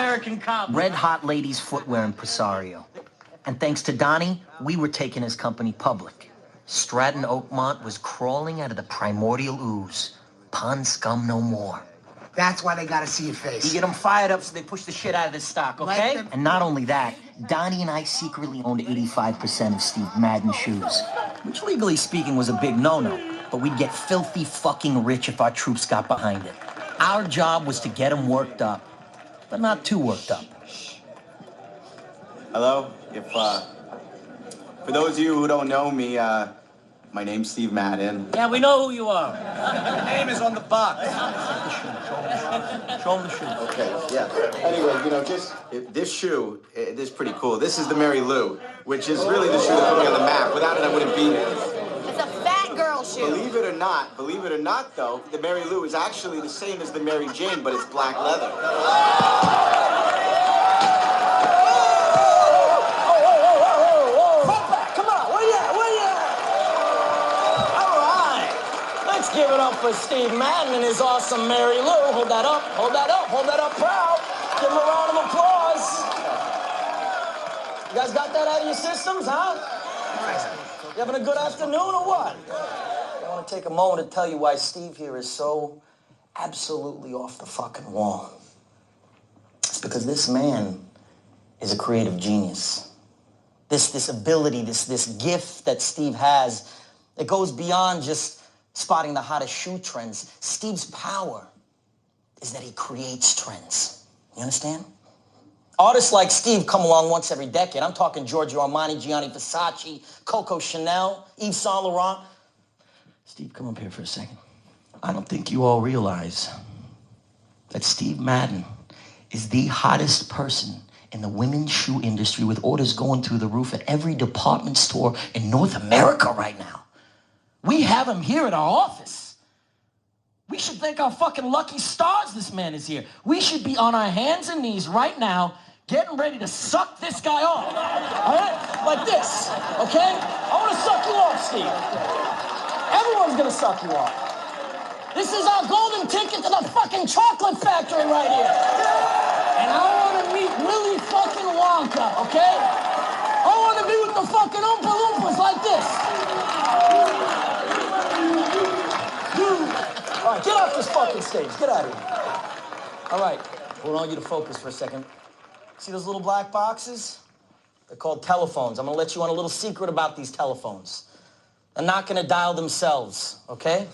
American cop. Red Hot Ladies footwear impresario. And thanks to Donnie, we were taking his company public. Stratton Oakmont was crawling out of the primordial ooze. Pond scum no more. That's why they gotta see your face. You get them fired up so they push the shit out of this stock, okay? And not only that, Donnie and I secretly owned 85% of Steve Madden's shoes, which legally speaking was a big no-no, but we'd get filthy fucking rich if our troops got behind it. Our job was to get them worked up, but not too worked up. Hello? For those of you who don't know me, my name's Steve Madden. Yeah, we know who you are. Your name is on the box. Show him the shoe. Okay, yeah. Anyway, you know, this shoe, this is pretty cool. This is the Mary Lou, which is really the shoe that put me on the map. Without it, I wouldn't be here. It's a fat girl shoe. Believe it or not, though, the Mary Lou is actually the same as the Mary Jane, but it's black leather. Give it up for Steve Madden and his awesome Mary Lou. Hold that up, hold that up, hold that up proud. Give him a round of applause. You guys got that out of your systems, huh? You having a good afternoon or what? I want to take a moment to tell you why Steve here is so absolutely off the fucking wall. It's because this man is a creative genius. This ability, this gift that Steve has, it goes beyond just spotting the hottest shoe trends. Steve's power is that he creates trends. You understand? Artists like Steve come along once every decade. I'm talking Giorgio Armani, Gianni Versace, Coco Chanel, Yves Saint Laurent. Steve, come up here for a second. I don't think you all realize that Steve Madden is the hottest person in the women's shoe industry, with orders going through the roof at every department store in North America right now. We have him here at our office. We should thank our fucking lucky stars this man is here. We should be on our hands and knees right now, getting ready to suck this guy off. All right? Like this, okay? I want to suck you off, Steve. Everyone's gonna suck you off. This is our golden ticket to the fucking chocolate factory right here. And I want to meet Willy fucking Wonka, okay? I want to be with the fucking Oompa Loompas like this. All right, get off this fucking stage. Get out of here. All right, I want you to focus for a second. See those little black boxes? They're called telephones. I'm gonna let you on a little secret about these telephones. They're not gonna dial themselves, okay?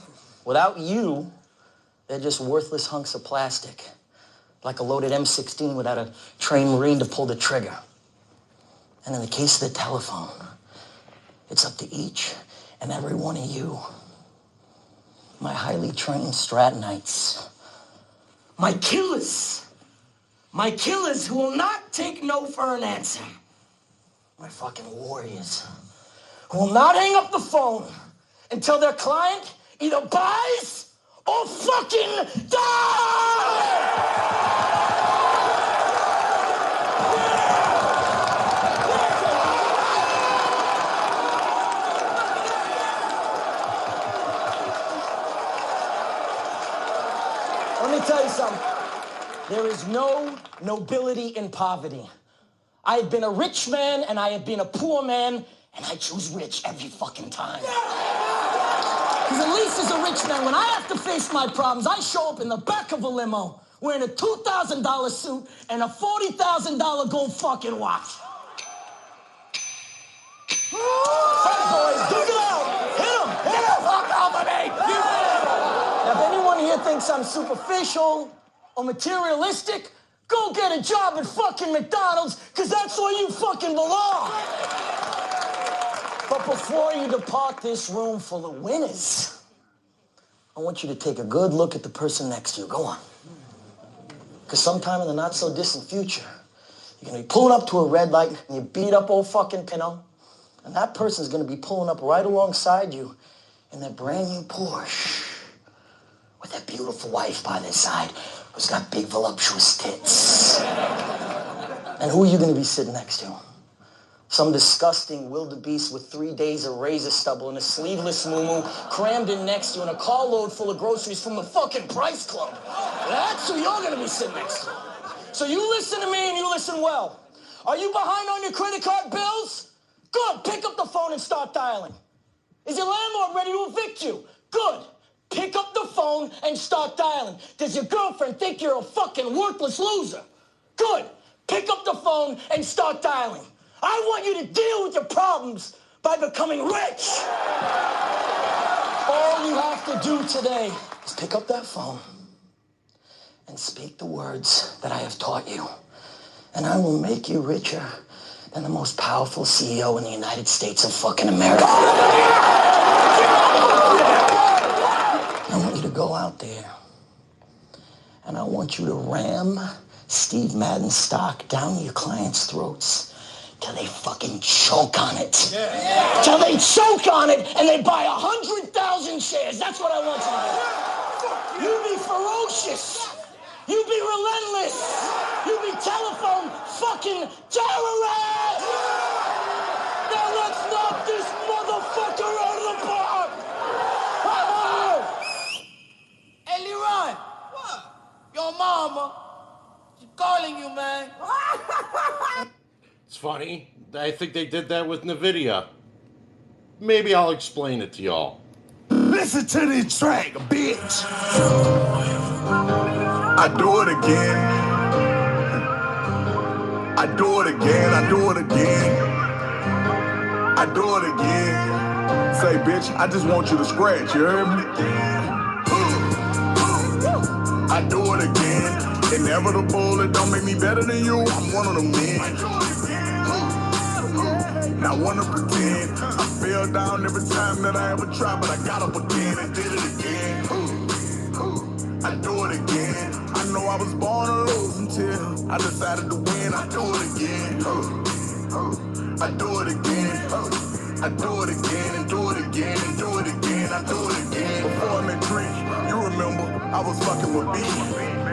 Without you, they're just worthless hunks of plastic. Like a loaded M16 without a trained Marine to pull the trigger. And in the case of the telephone, it's up to each and every one of you, my highly trained Strattonites, my killers who will not take no for an answer, my fucking warriors, who will not hang up the phone until their client either buys or fucking dies! Let me tell you something. There is no nobility in poverty. I have been a rich man and I have been a poor man, and I choose rich every fucking time. Because at least as a rich man, when I have to face my problems, I show up in the back of a limo wearing a $2,000 suit and a $40,000 gold fucking watch. Hey, boys, dig it out. Hit him. Get the fuck off of me. Now, if anyone here thinks I'm superficial or materialistic, go get a job at fucking McDonald's, because that's where you fucking belong. But before you depart this room full of winners, I want you to take a good look at the person next to you. Go on. Because sometime in the not-so-distant future, you're going to be pulling up to a red light and you beat up old fucking Pinot, and that person's going to be pulling up right alongside you in their brand new Porsche with their beautiful wife by their side who's got big, voluptuous tits. And who are you going to be sitting next to? Some disgusting wildebeest with 3 days of razor stubble and a sleeveless muumuu crammed in next to you and a carload full of groceries from the fucking Price Club. That's who you're going to be sitting next to. So you listen to me and you listen well. Are you behind on your credit card bills? Good. Pick up the phone and start dialing. Is your landlord ready to evict you? Good. Pick up the phone and start dialing. Does your girlfriend think you're a fucking worthless loser? Good. Pick up the phone and start dialing. I want you to deal with your problems by becoming rich. All you have to do today is pick up that phone and speak the words that I have taught you. And I will make you richer than the most powerful CEO in the United States of fucking America. I want you to go out there and I want you to ram Steve Madden stock down your clients' throats till they fucking choke on it. Till they choke on it and they buy 100,000 shares. That's what I want you to do. You be ferocious. You be relentless. You be telephone fucking terrorist. Now let's knock this motherfucker out of the park. Hey, Leroy. What? Your mama. She's calling you, man. It's funny. I think they did that with NVDA. Maybe I'll explain it to y'all. Listen to this track, bitch. I do it again. I do it again. I do it again. I do it again. Say, bitch, I just want you to scratch, you heard me? I do it again. Inevitable, it don't make me better than you. I'm one of them men. I wanna pretend I fell down every time that I ever tried, but I got up again and did it again. I do it again. I know I was born to lose until I decided to win. I do it again. I do it again. I do it again and do it again and do it again. I do it again. Before I met Trick, you remember I was fucking with B.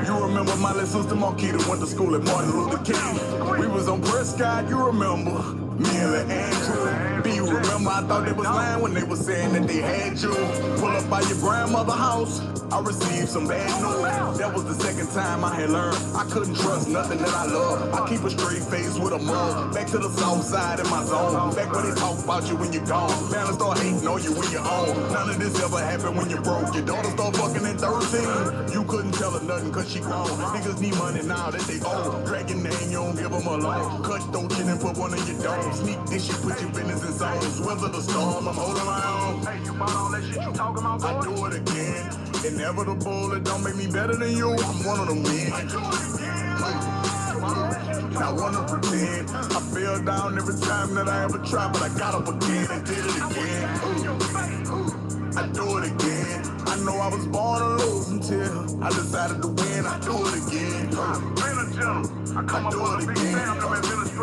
You remember my little sister Marquita went to school at Martin Luther King. We was on Prescott, you remember. Me and Lil Andrew. B, you remember I thought they was lying when they was saying that they had you. Pull up by your grandmother's house, I received some bad news. That was the second time I had learned I couldn't trust nothing that I love. I keep a straight face with a mug. Back to the south side in my zone. Back when they talk about you when you're gone. Man, I start hating on you when you're on. None of this ever happened when you're broke. Your daughter start fucking at 13. You couldn't tell her nothing cause she grown. Niggas need money now that they own. Drag your name, you don't give them a loan. Cut throat chin and put one in your dome. Sneak this shit, put your business in zones. Weather the storm, I'm holding my own. Hey, you bought all that shit you talking about, boy? I do it again. Inevitable, it don't make me better than you. I'm one of them men. I do it again. I wanna pretend I fell down every time that I ever tried, but I got up again and did it again. I do it again. I know I was born to lose until I decided to win. I do it again. I do it again.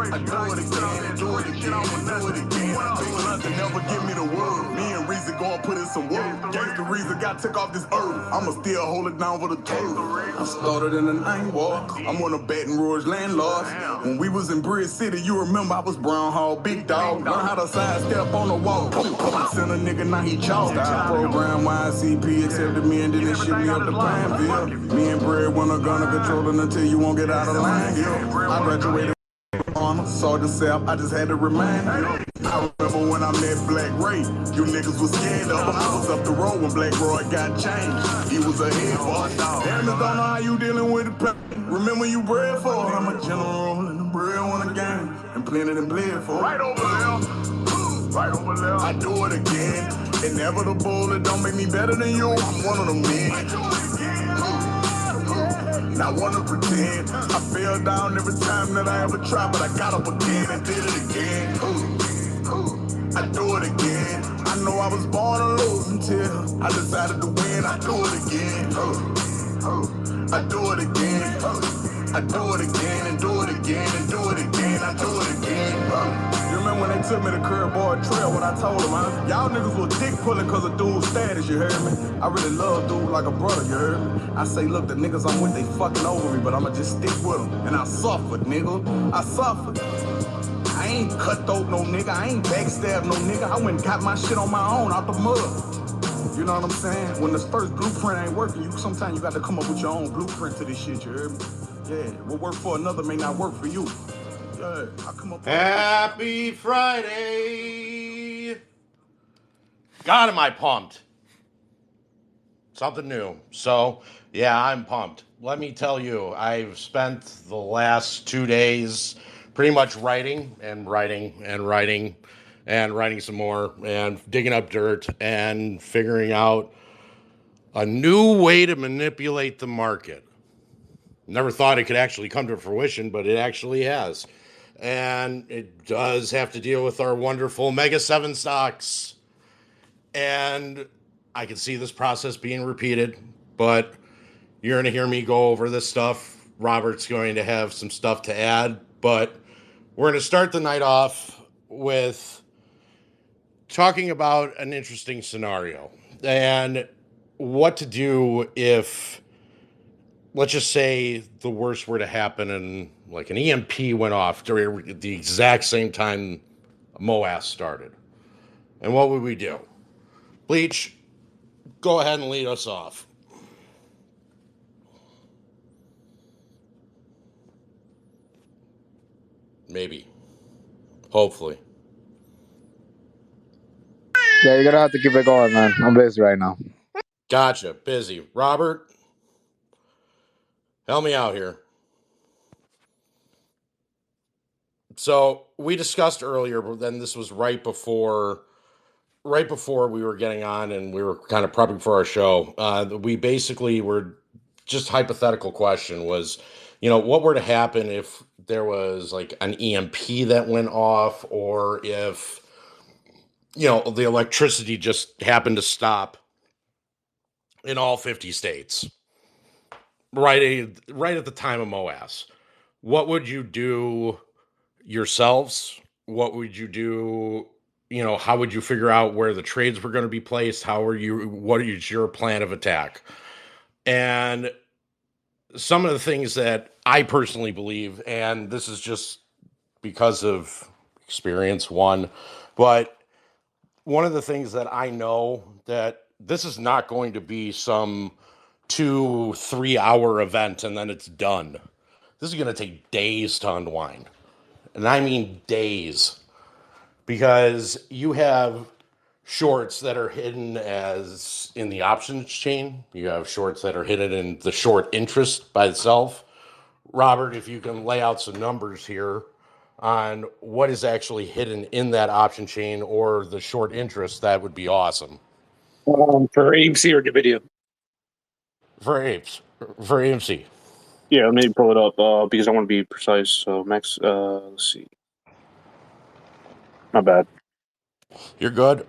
I do it again and do it again and do it again. Nothing never give me the word. Me and Reezy gon' put in some work. Gangsta Reezy got took off this earth. I'ma still hold it down for the turf. I started in the 9th Ward. I'm one of Baton Rouge landlords. When we was in Bridge City, you remember I was Brown Hall, big dog. Learn how to sidestep on the wall. Send a nigga, now he chalk. Program YCP accepted me and didn't ship me up to Pineville. Me and Breadwinner gonna control it until you won't get out of line. I graduated on Sergeant Sap, I just had to remind you. I remember when I met Black Ray, you niggas was scared of him. I was up the road when Black Roy got changed. He was a head boss. Damn, don't know how you dealing with it. Remember you bred for. I'm a general in the Breadwinner game, and plenty them bled for. Right over there. Right over there. I do it again. Inevitable, it don't make me better than you. I'm one of them men. I do it again. I wanna pretend I fell down every time that I ever tried, but I got up again and did it again. I do it again. I know I was born to lose until I decided to win. I do it again. I do it again. I do it again and do it again and do it again. I do it again. You remember when they took me to Curveball Trail when I told them, y'all niggas was dick pulling cause of dude's status, you heard me? I really love dude like a brother, you heard me? I say, look, the niggas I'm with, they fucking over me, but I'ma just stick with them. And I suffered, nigga. I suffered. I ain't cutthroat no nigga. I ain't backstab no nigga. I went and got my shit on my own out the mud. You know what I'm saying? When this first blueprint ain't working, sometimes you got to come up with your own blueprint to this shit, you heard me? Yeah, what work for another may not work for you. Yeah, I come up. Happy Friday! God, am I pumped. Something new. So, yeah, I'm pumped. Let me tell you, I've spent the last 2 days pretty much writing and writing and writing and writing some more and digging up dirt and figuring out a new way to manipulate the market. Never thought it could actually come to fruition, but it actually has. And it does have to deal with our wonderful Mega 7 stocks. And I can see this process being repeated, but you're going to hear me go over this stuff. Robert's going to have some stuff to add, but we're going to start the night off with talking about an interesting scenario and what to do if, let's just say, the worst were to happen and like an EMP went off during the exact same time MOAS started. And what would we do? Bleach, go ahead and lead us off. Maybe. Hopefully. Yeah, you're gonna have to keep it going, man. I'm busy right now. Gotcha. Busy. Robert, help me out here. So we discussed earlier, but then this was right before we were getting on and we were kind of prepping for our show. We basically were just hypothetical question was, what were to happen if there was like an EMP that went off, or if, the electricity just happened to stop in all 50 states, right at the time of MOAS. What would you do yourselves? What would you do? How would you figure out where the trades were going to be placed? What is your plan of attack? And some of the things that I personally believe, and this is just because of experience, but one of the things that I know that this is not going to be some 2-3 hour event and then it's done. This is going to take days to unwind. And I mean days. Because you have shorts that are hidden as in the options chain. You have shorts that are hidden in the short interest by itself. Robert, if you can lay out some numbers here on what is actually hidden in that option chain or the short interest, that would be awesome. For AMC or NVDA? For AMC. Yeah, let me pull it up because I want to be precise. So Max, let's see. My bad. You're good.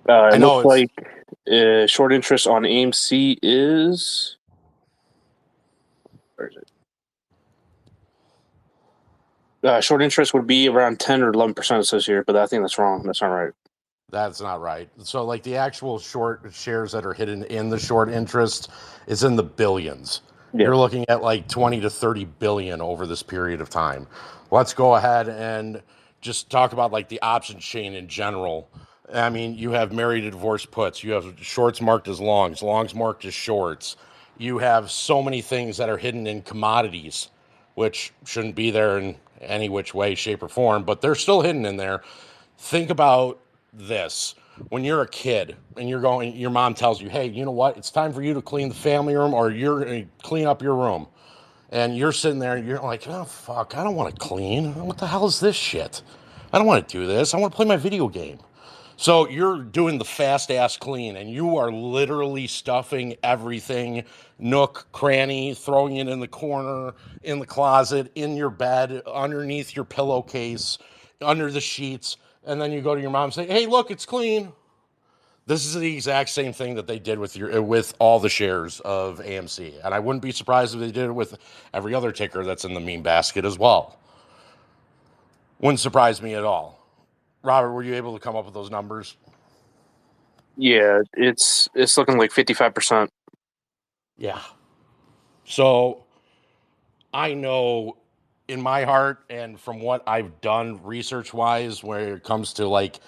It looks like short interest on AMC is. Where is it? Short interest would be around 10 or 11%, it says here, but I think that's wrong. That's not right. That's not right. So, like, the actual short shares that are hidden in the short interest is in the billions. Yeah. You're looking at like 20 to 30 billion over this period of time. Let's go ahead and just talk about like the option chain in general. I mean, you have married to divorced puts. You have shorts marked as longs marked as shorts. You have so many things that are hidden in commodities, which shouldn't be there in any which way, shape, or form, but they're still hidden in there. Think about this. When you're a kid and your mom tells you, hey, you know what? It's time for you to clean the family room, or you're going to clean up your room. And you're sitting there and you're like, oh, fuck, I don't want to clean. What the hell is this shit? I don't want to do this. I want to play my video game. So you're doing the fast ass clean and you are literally stuffing everything, nook, cranny, throwing it in the corner, in the closet, in your bed, underneath your pillowcase, under the sheets. And then you go to your mom and say, hey, look, it's clean. This is the exact same thing that they did with all the shares of AMC. And I wouldn't be surprised if they did it with every other ticker that's in the meme basket as well. Wouldn't surprise me at all. Robert, were you able to come up with those numbers? Yeah, it's looking like 55%. Yeah. So I know in my heart and from what I've done research-wise, where it comes to like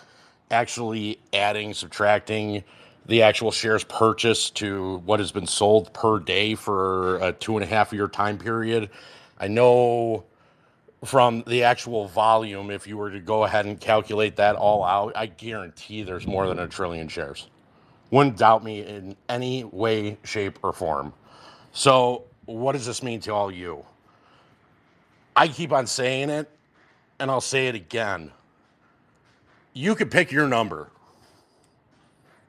actually adding, subtracting the actual shares purchased to what has been sold per day for a 2.5 year time period. I know from the actual volume, if you were to go ahead and calculate that all out, I guarantee there's more than 1 trillion shares. Wouldn't doubt me in any way, shape, or form. So what does this mean to all you? I keep on saying it, and I'll say it again. You could pick your number.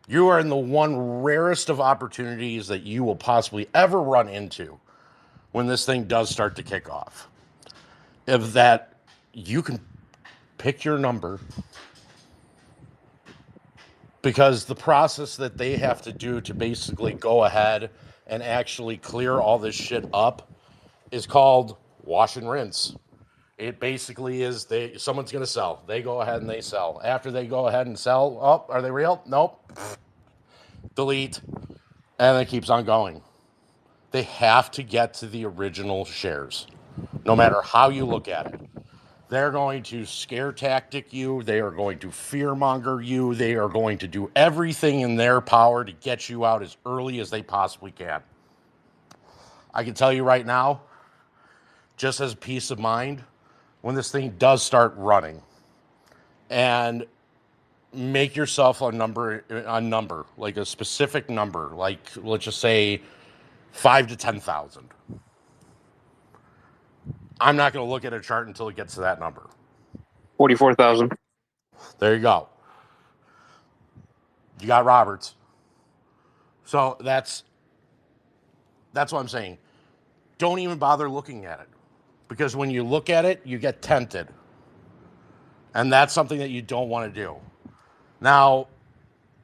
You are in the one rarest of opportunities that you will possibly ever run into when this thing does start to kick off. If that, you can pick your number, because the process that they have to do to basically go ahead and actually clear all this shit up is called wash and rinse. It basically is someone's going to sell. They go ahead and they sell. After they go ahead and sell, oh, are they real? Nope. Delete. And it keeps on going. They have to get to the original shares, no matter how you look at it. They're going to scare tactic you. They are going to fearmonger you. They are going to do everything in their power to get you out as early as they possibly can. I can tell you right now, just as peace of mind, when this thing does start running, and make yourself a number, like a specific number, like let's just say 5 to 10,000. I'm not going to look at a chart until it gets to that number. 44,000. There you go. You got Roberts. So that's what I'm saying. Don't even bother looking at it, because when you look at it, you get tempted. And that's something that you don't want to do. Now,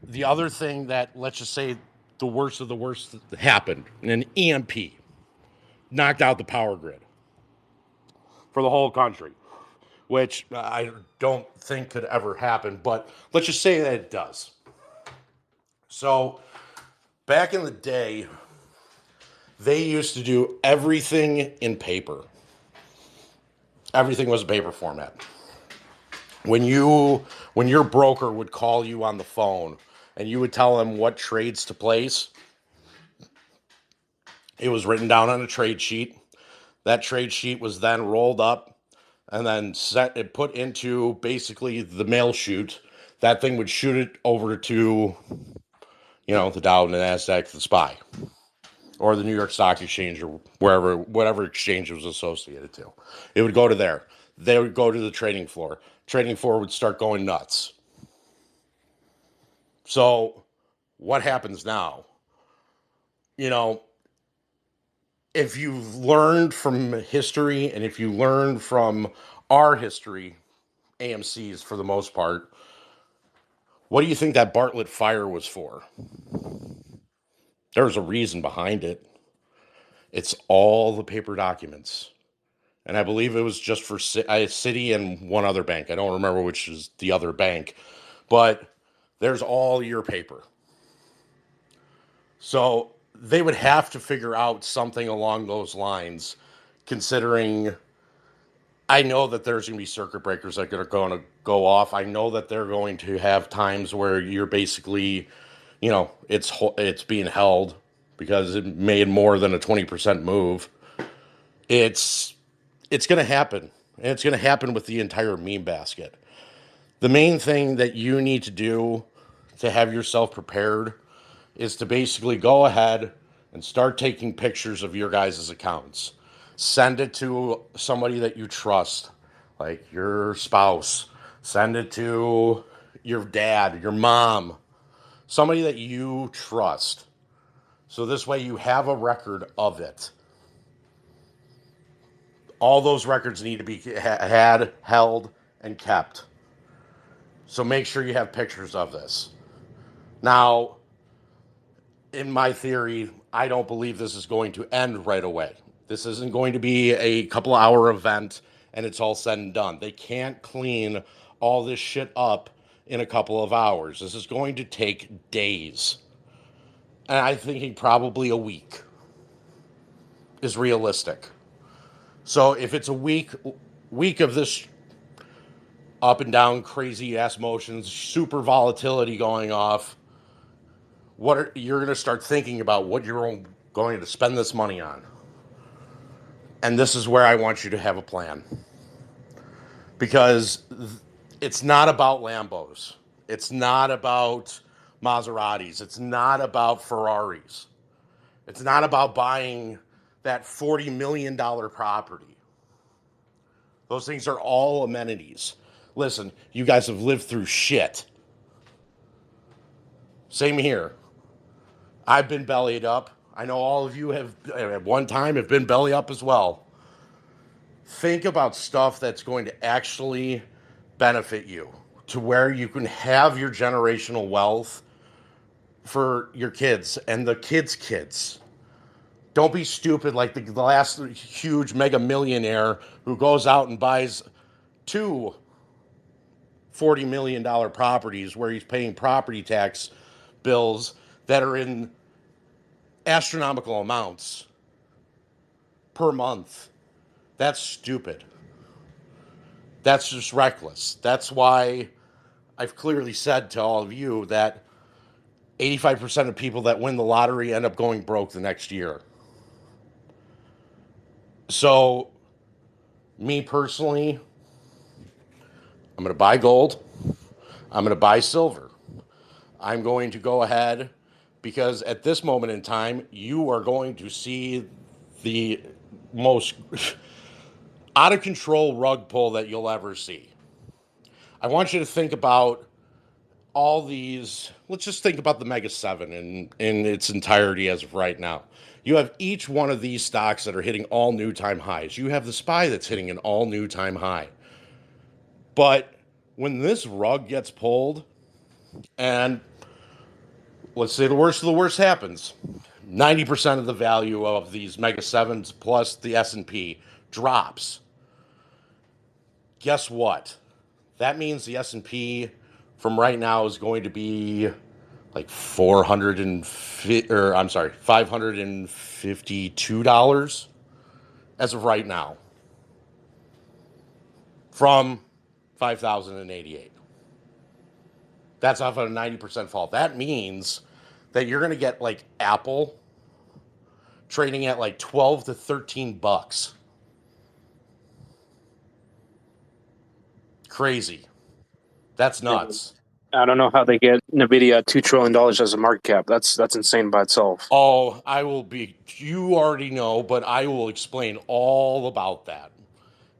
the other thing that, let's just say, the worst of the worst happened, an EMP knocked out the power grid for the whole country, which I don't think could ever happen, but let's just say that it does. So, back in the day, they used to do everything in paper. Everything was a paper format. When your broker would call you on the phone and you would tell them what trades to place, it was written down on a trade sheet. That trade sheet was then rolled up and then put into basically the mail chute. That thing would shoot it over to, the Dow, the NASDAQ, the SPY, or the New York Stock Exchange, or whatever exchange it was associated to. It would go to there. They would go to the trading floor. Trading floor would start going nuts. So what happens now? If you've learned from history, and if you learned from our history, AMC's for the most part, what do you think that Bartlett fire was for? There's a reason behind it. It's all the paper documents. And I believe it was just for Citi and one other bank. I don't remember which is the other bank. But there's all your paper. So they would have to figure out something along those lines, considering I know that there's going to be circuit breakers that are going to go off. I know that they're going to have times where you're basically, it's being held because it made more than a 20% move. It's going to happen. And it's going to happen with the entire meme basket. The main thing that you need to do to have yourself prepared is to basically go ahead and start taking pictures of your guys' accounts. Send it to somebody that you trust, like your spouse. Send it to your dad, your mom, somebody that you trust. So this way you have a record of it. All those records need to be had, held, and kept. So make sure you have pictures of this. Now, in my theory, I don't believe this is going to end right away. This isn't going to be a couple hour event and it's all said and done. They can't clean all this shit up in a couple of hours. This is going to take days. And I'm thinking probably a week is realistic. So if it's a week of this up and down crazy ass motions, super volatility going off, you're going to start thinking about what you're going to spend this money on. And this is where I want you to have a plan. Because it's not about Lambos. It's not about Maseratis. It's not about Ferraris. It's not about buying that $40 million property. Those things are all amenities. Listen, you guys have lived through shit. Same here. I've been bellied up. I know all of you have, at one time, have been belly up as well. Think about stuff that's going to actually benefit you to where you can have your generational wealth for your kids and the kids' kids. Don't be stupid like the last huge mega millionaire who goes out and buys two $40 million properties where he's paying property tax bills that are in astronomical amounts per month. That's stupid. That's just reckless. That's why I've clearly said to all of you that 85% of people that win the lottery end up going broke the next year. So, me personally, I'm going to buy gold. I'm going to buy silver. I'm going to go ahead because at this moment in time, you are going to see the most out of control rug pull that you'll ever see. I want you to think about all these. Let's just think about the Mega 7 in its entirety as of right now. You have each one of these stocks that are hitting all new time highs. You have the SPY that's hitting an all new time high. But when this rug gets pulled, and let's say the worst of the worst happens, 90% of the value of these Mega 7s plus the S&P drops. Guess what? That means the S&P from right now is going to be like $552 as of right now from 5,088. That's off of a 90% fall. That means that you're going to get like Apple trading at like 12 to 13 bucks. Crazy. That's nuts. I don't know how they get NVIDIA at $2 trillion as a market cap. That's insane by itself. Oh, you already know, but I will explain all about that.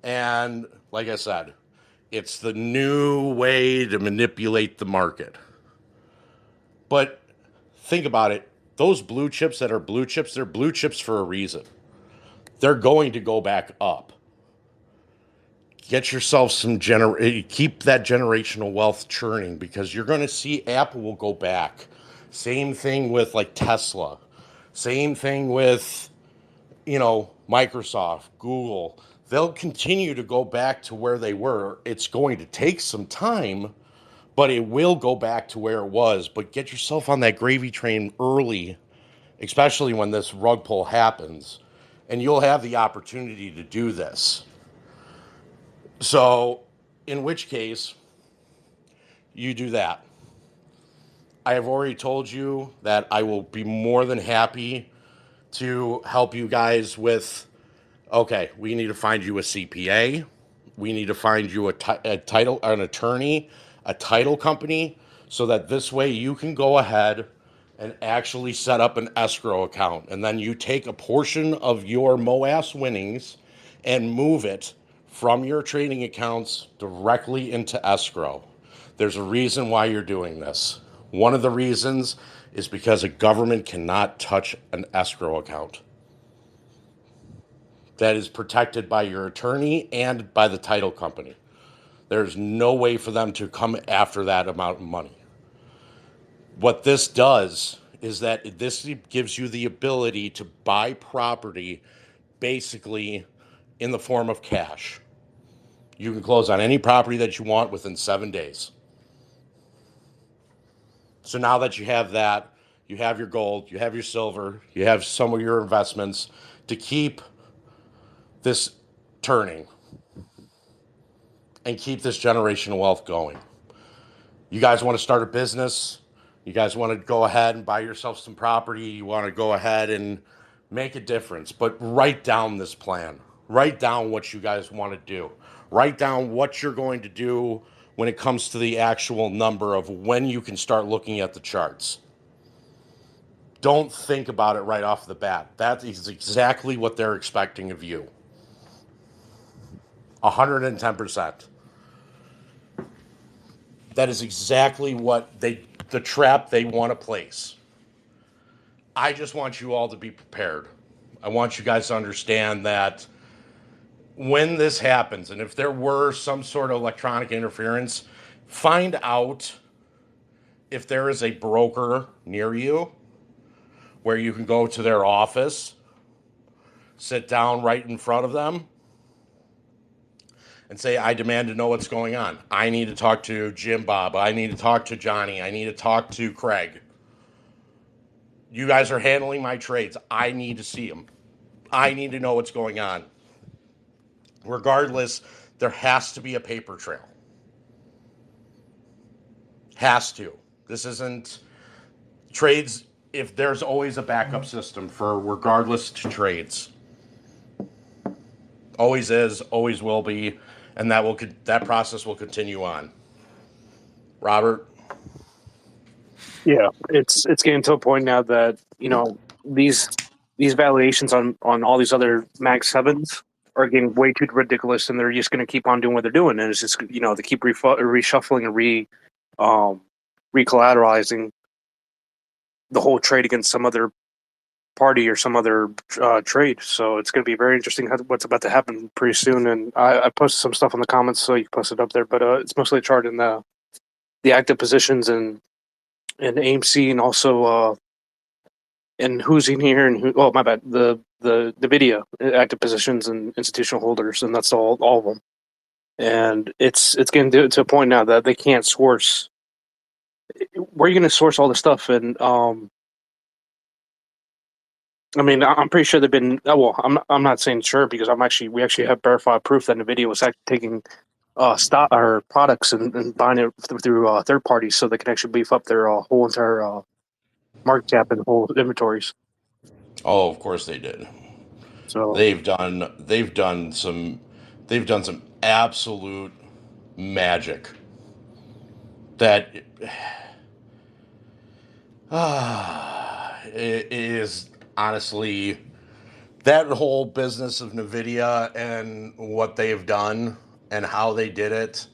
And like I said, it's the new way to manipulate the market. But think about it. Those blue chips that are blue chips, they're blue chips for a reason. They're going to go back up. Get yourself keep that generational wealth churning because you're going to see Apple will go back. Same thing with like Tesla. Same thing with, Microsoft, Google. They'll continue to go back to where they were. It's going to take some time, but it will go back to where it was. But get yourself on that gravy train early, especially when this rug pull happens, and you'll have the opportunity to do this. So, in which case, you do that. I have already told you that I will be more than happy to help you guys with, okay, we need to find you a CPA. We need to find you an attorney, a title company, so that this way you can go ahead and actually set up an escrow account. And then you take a portion of your MOAS winnings and move it from your trading accounts directly into escrow. There's a reason why you're doing this. One of the reasons is because a government cannot touch an escrow account. That is protected by your attorney and by the title company. There's no way for them to come after that amount of money. What this does is that this gives you the ability to buy property basically in the form of cash. You can close on any property that you want within 7 days. So now that you have that, you have your gold, you have your silver, you have some of your investments to keep this turning and keep this generational wealth going. You guys want to start a business? You guys want to go ahead and buy yourself some property. You want to go ahead and make a difference. But write down this plan. Write down what you guys want to do. Write down what you're going to do when it comes to the actual number of when you can start looking at the charts. Don't think about it right off the bat. That is exactly what they're expecting of you. 110%. That is exactly what the trap they want to place. I just want you all to be prepared. I want you guys to understand that when this happens, and if there were some sort of electronic interference, find out if there is a broker near you where you can go to their office, sit down right in front of them, and say, I demand to know what's going on. I need to talk to Jim Bob. I need to talk to Johnny. I need to talk to Craig. You guys are handling my trades. I need to see them. I need to know what's going on. Regardless, there has to be a paper trail. Has to. This isn't trades. If there's always a backup system for regardless to trades. Always is, always will be, and that process will continue on. Robert? Yeah, it's getting to a point now that, you know, these valuations on all these other Mag 7s are getting way too ridiculous, and they're just going to keep on doing what they're doing, and it's just, you know, they keep reshuffling and recollateralizing the whole trade against some other party or some other trade. So it's going to be very interesting what's about to happen pretty soon. And I posted some stuff in the comments, so you can post it up there. But it's mostly a chart in the active positions and AMC, and also and who's in here and who. Oh, my bad. The NVDA active positions and institutional holders, and that's all of them. And it's getting to a point now that they can't source. Where are you going to source all this stuff? And I mean, I'm pretty sure they've been. Well, I'm not saying sure, because we actually have verified proof that NVIDIA was actually taking stock or products and buying it through third parties, so they can actually beef up their whole entire market cap and whole inventories. Oh, of course they did. So they've done some absolute magic. That it is honestly, that whole business of NVIDIA and what they've done and how they did it.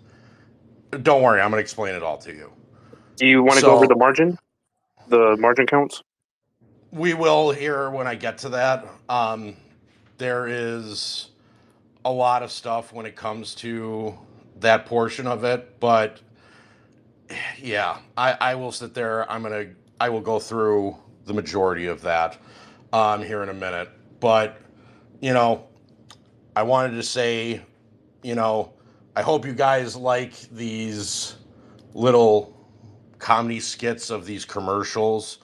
Don't worry, I'm going to explain it all to you. Do you want to go over the margin counts? We will here when I get to that. There is a lot of stuff when it comes to that portion of it, but yeah, I will sit there. I will go through the majority of that here in a minute. But, you know, I wanted to say, you know, I hope you guys like these little comedy skits of these commercials,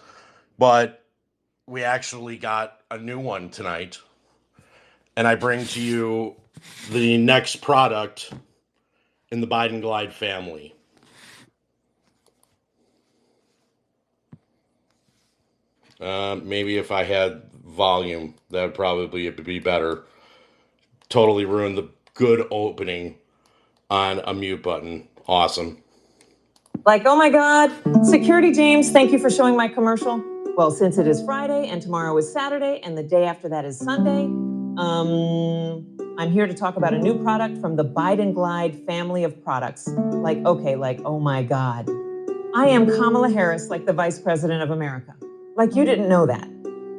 but we actually got a new one tonight, and I bring to you the next product in the Biden Glide family. Maybe if I had volume, that would probably be better. Totally ruined the good opening on a mute button. Awesome. Like, oh my God, Security James, thank you for showing my commercial. Well, since it is Friday and tomorrow is Saturday and the day after that is Sunday, I'm here to talk about a new product from the Biden Glide family of products. Like, oh my God. I am Kamala Harris, like the Vice President of America. Like you didn't know that.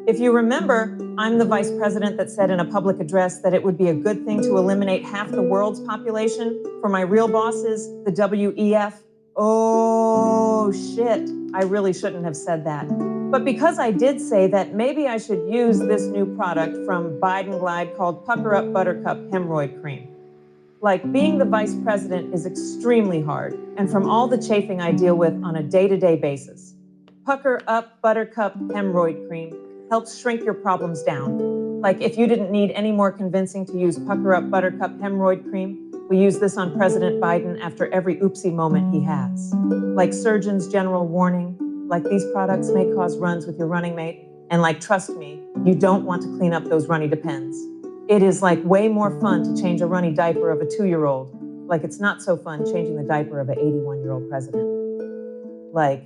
If you remember, I'm the vice president that said in a public address that it would be a good thing to eliminate half the world's population for my real bosses, the WEF. Oh, shit. I really shouldn't have said that. But because I did say that, maybe I should use this new product from Biden Glide called Pucker Up Buttercup Hemorrhoid Cream. Like, being the vice president is extremely hard, and from all the chafing I deal with on a day-to-day basis. Pucker Up Buttercup Hemorrhoid Cream helps shrink your problems down. Like, if you didn't need any more convincing to use Pucker Up Buttercup Hemorrhoid Cream, we use this on President Biden after every oopsie moment he has. Like Surgeon's general warning, Like these products may cause runs with your running mate, and like, trust me, you don't want to clean up those runny depends. It is like way more fun to change a runny diaper of a 2-year-old. Like it's not so fun changing the diaper of an 81-year-old president. Like,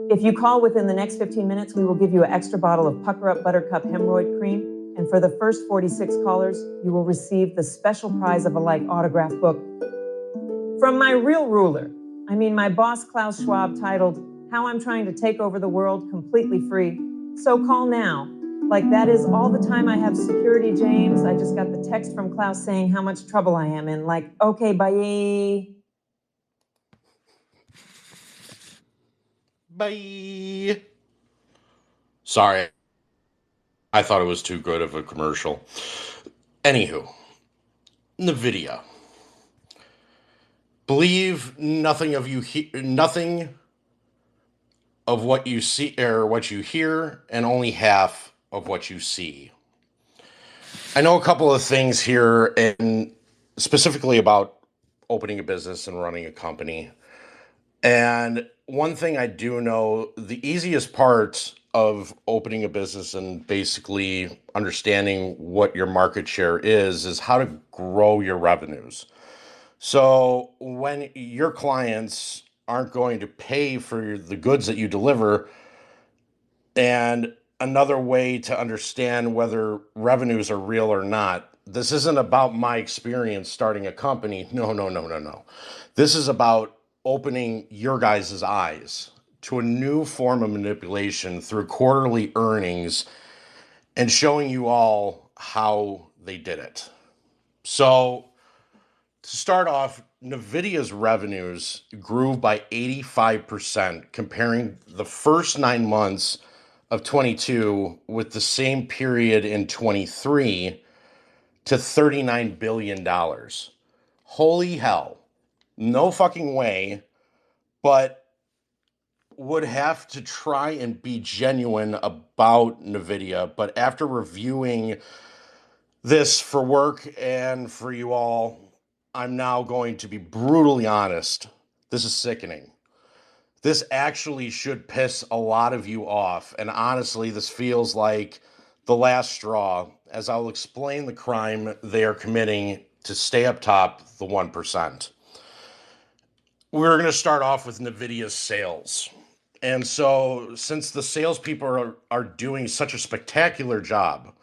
if you call within the next 15 minutes, we will give you an extra bottle of Pucker Up Buttercup Hemorrhoid Cream. And for the first 46 callers, you will receive the special prize of a like autograph book from my real ruler. I mean, my boss, Klaus Schwab, titled How I'm Trying to Take Over the World Completely Free. So call now. Like, that is all the time I have, security, James. I just got the text from Klaus saying how much trouble I am in. Like, okay, bye. Bye. Sorry. I thought it was too good of a commercial. Anywho, NVIDIA. Believe nothing of what you see or what you hear, and only half of what you see. I know a couple of things here, and specifically about opening a business and running a company. And one thing I do know, the easiest part of opening a business and basically understanding what your market share is how to grow your revenues. So when your clients aren't going to pay for the goods that you deliver, and another way to understand whether revenues are real or not, this isn't about my experience starting a company. No. This is about opening your guys' eyes to a new form of manipulation through quarterly earnings and showing you all how they did it. So to start off, NVIDIA's revenues grew by 85%, comparing the first 9 months of 22 with the same period in 23 to $39 billion. Holy hell. No fucking way, but would have to try and be genuine about NVIDIA. But after reviewing this for work and for you all, I'm now going to be brutally honest. This is sickening. This actually should piss a lot of you off. And honestly, this feels like the last straw, as I'll explain the crime they are committing to stay up top, the 1%. We're going to start off with NVIDIA's sales. And so since the salespeople are doing such a spectacular job,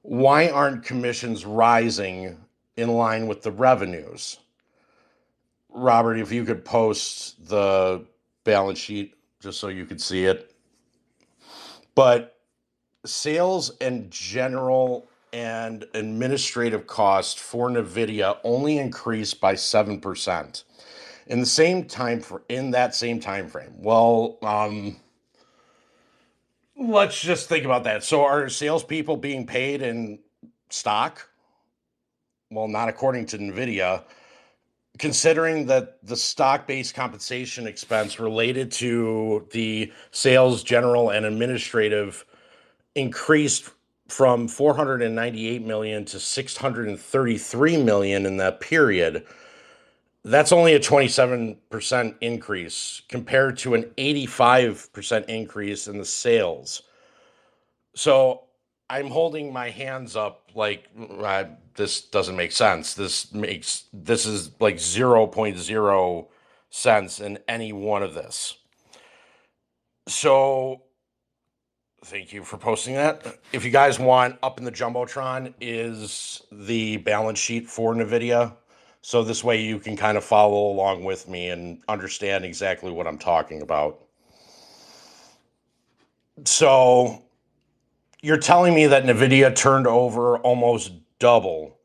why aren't commissions rising in line with the revenues? Robert, if you could post the balance sheet just so you could see it. But sales and general and administrative costs for NVIDIA only increased by 7% in that same time frame. Well, let's just think about that. So are salespeople being paid in stock? Well, not according to NVIDIA. Considering that the stock-based compensation expense related to the sales, general, and administrative increased from $498 million to $633 million in that period, that's only a 27% increase compared to an 85% increase in the sales. So I'm holding my hands up like this doesn't make sense. This is like 0.0 cents in any one of this. So thank you for posting that. If you guys want, up in the Jumbotron is the balance sheet for NVIDIA. So this way you can kind of follow along with me and understand exactly what I'm talking about. So you're telling me that NVIDIA turned over almost double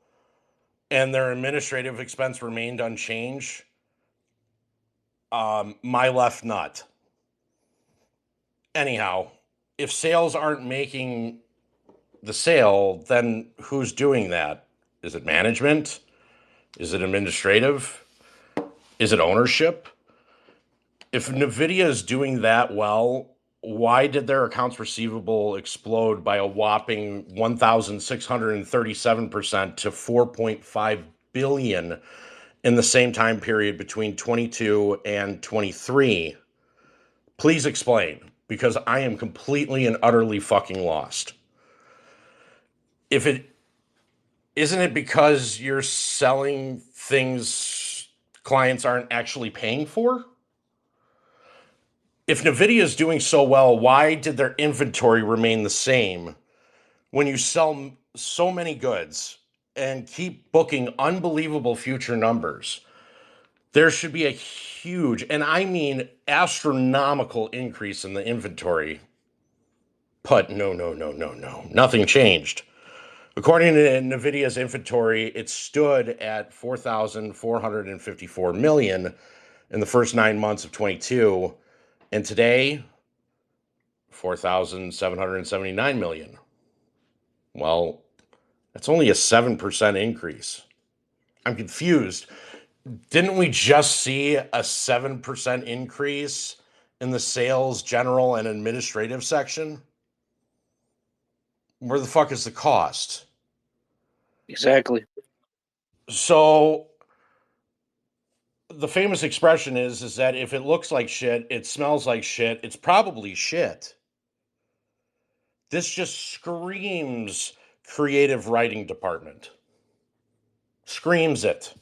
and their administrative expense remained unchanged? My left nut. Anyhow, if sales aren't making the sale, then who's doing that? Is it management? Is it administrative? Is it ownership? If NVIDIA is doing that well, why did their accounts receivable explode by a whopping 1,637% to $4.5 billion in the same time period between 22 and 23? Please explain, because I am completely and utterly fucking lost. Isn't it because you're selling things clients aren't actually paying for? If NVIDIA is doing so well, why did their inventory remain the same when you sell so many goods and keep booking unbelievable future numbers? There should be a huge, and I mean astronomical, increase in the inventory. But no. Nothing changed. According to NVIDIA's inventory, it stood at 4,454 million in the first 9 months of 22, and today, 4,779 million. Well, that's only a 7% increase. I'm confused. Didn't we just see a 7% increase in the sales, general, and administrative section? Where the fuck is the cost? Exactly. So the famous expression is that if it looks like shit, it smells like shit, it's probably shit. This just screams creative writing department. Screams it.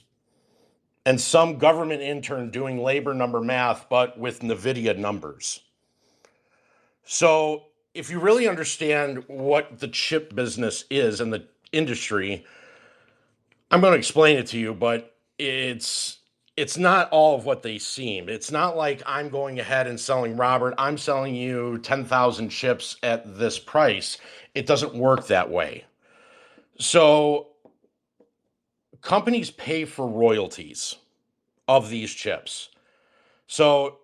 And some government intern doing labor number math, but with NVIDIA numbers. So if you really understand what the chip business is and the industry, I'm going to explain it to you, but it's not all of what they seem. It's not like I'm going ahead and selling Robert, I'm selling you 10,000 chips at this price. It doesn't work that way. So companies pay for royalties of these chips. So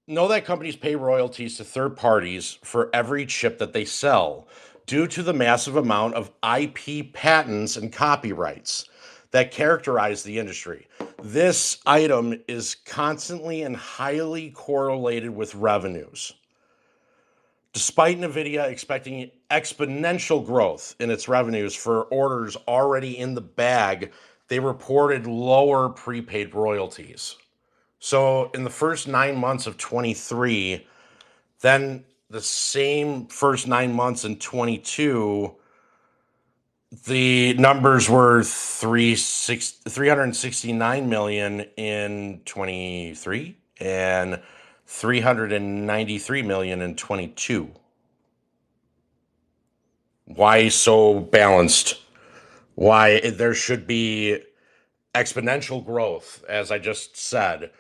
know that companies pay royalties to third parties for every chip that they sell due to the massive amount of IP patents and copyrights that characterize the industry. This item is constantly and highly correlated with revenues. Despite NVIDIA expecting exponential growth in its revenues for orders already in the bag, they reported lower prepaid royalties. So in the first 9 months of 23, then the same first 9 months in 22, the numbers were 369 million in 23 and 393 million in 22. Why so balanced? Why there should be exponential growth, as I just said,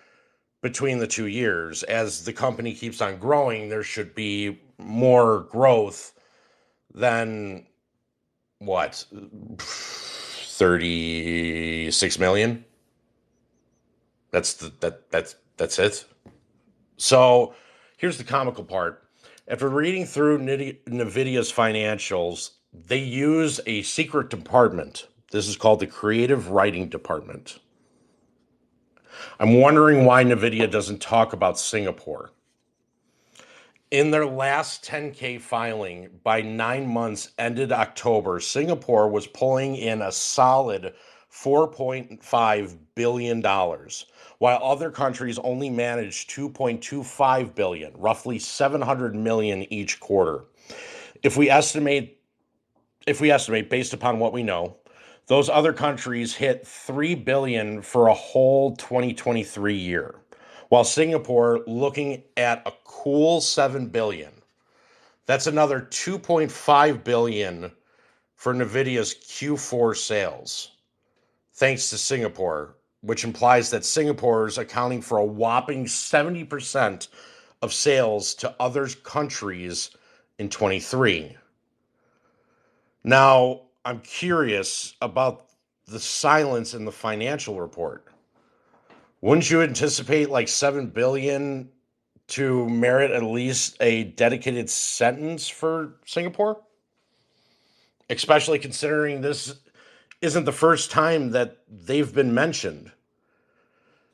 between the 2 years. As the company keeps on growing, there should be more growth than what, 36 million? That's it. So here's the comical part. After reading through NVIDIA's financials, they use a secret department. This is called the Creative Writing Department. I'm wondering why NVIDIA doesn't talk about Singapore. In their last 10K filing, by 9 months ended October, Singapore was pulling in a solid $4.5 billion, while other countries only managed $2.25 billion, roughly $700 million each quarter. If we estimate based upon what we know, those other countries hit $3 billion for a whole 2023 year, while Singapore looking at a cool $7 billion. That's another $2.5 billion for NVIDIA's Q4 sales, thanks to Singapore, which implies that Singapore is accounting for a whopping 70% of sales to other countries in 23. Now, I'm curious about the silence in the financial report. Wouldn't you anticipate like 7 billion to merit at least a dedicated sentence for Singapore? Especially considering this isn't the first time that they've been mentioned.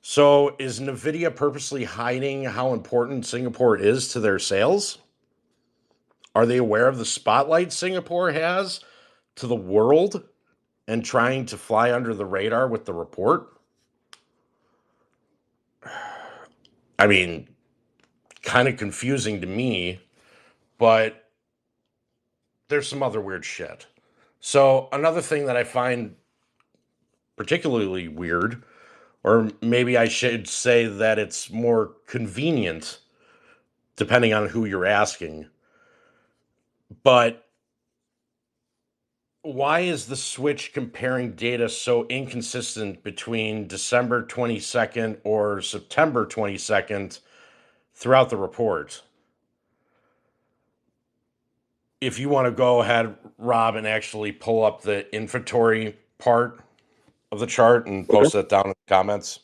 So is NVIDIA purposely hiding how important Singapore is to their sales? Are they aware of the spotlight Singapore has to the world and trying to fly under the radar with the report? I mean, kind of confusing to me, but there's some other weird shit. So another thing that I find particularly weird, or maybe I should say that it's more convenient, depending on who you're asking, but why is the Switch comparing data so inconsistent between December 22nd or September 22nd throughout the report? If you want to go ahead, Rob, and actually pull up the inventory part of the chart and post that down in the comments.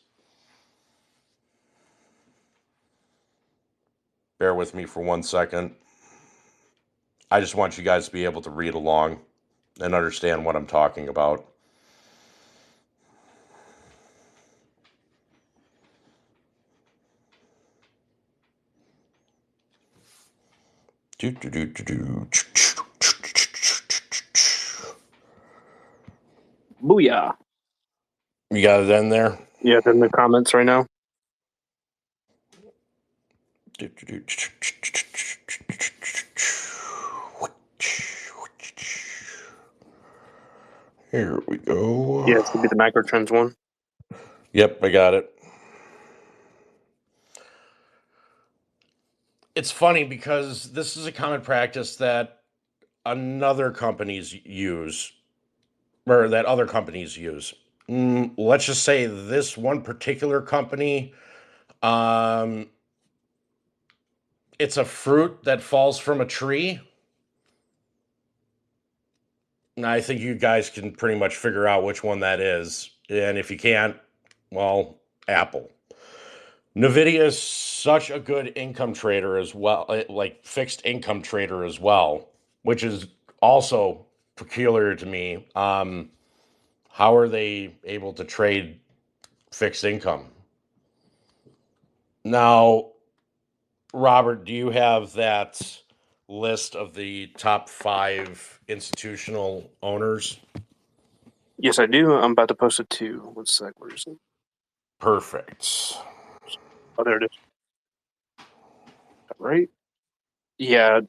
Bear with me for 1 second. I just want you guys to be able to read along and understand what I'm talking about. Booyah. You got it in there? Yeah, it's in the comments right now. Here we go. Yeah, it's going to be the macro trends one. Yep, I got it. It's funny because this is a common practice that other companies use. Let's just say this one particular company, it's a fruit that falls from a tree. And I think you guys can pretty much figure out which one that is. And if you can't, well, Apple. NVIDIA is such a good income trader as well, like fixed income trader as well, which is also peculiar to me. How are they able to trade fixed income? Now, Robert, do you have that list of the top 5 institutional owners? Yes, I do. I'm about to post it too. 1 sec. Where is it? Perfect. Oh, there it is. Right? Yeah.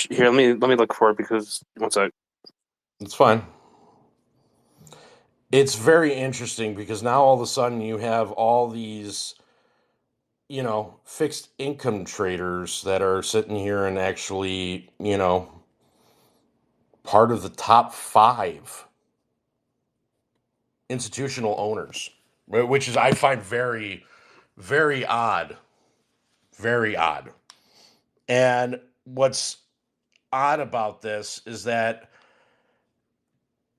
Here. Let me look for it because 1 sec. It's fine. It's very interesting because now all of a sudden you have all these, fixed income traders that are sitting here and actually, part of the top 5 institutional owners, which is, I find very, very odd. Very odd. And what's odd about this is that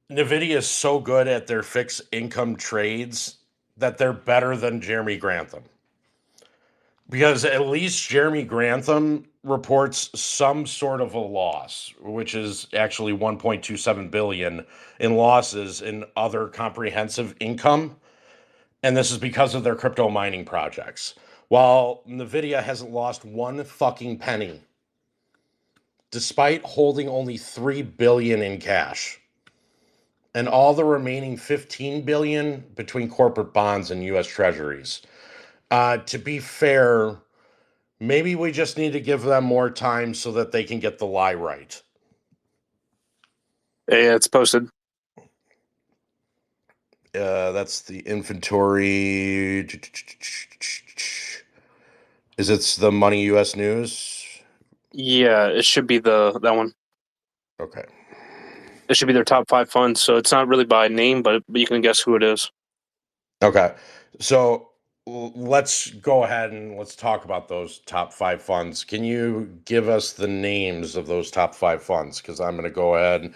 NVIDIA is so good at their fixed income trades that they're better than Jeremy Grantham. Because at least Jeremy Grantham reports some sort of a loss, which is actually 1.27 billion in losses in other comprehensive income. And this is because of their crypto mining projects. While NVIDIA hasn't lost one fucking penny, despite holding only 3 billion in cash, and all the remaining 15 billion between corporate bonds and US treasuries. To be fair, maybe we just need to give them more time so that they can get the lie right. Yeah, it's posted. That's the inventory. Is it the Money US News? Yeah, it should be that one. Okay. It should be their top 5 funds, so it's not really by name, but you can guess who it is. Okay. So let's go ahead and let's talk about those top 5 funds. Can you give us the names of those top 5 funds? Because I'm going to go ahead and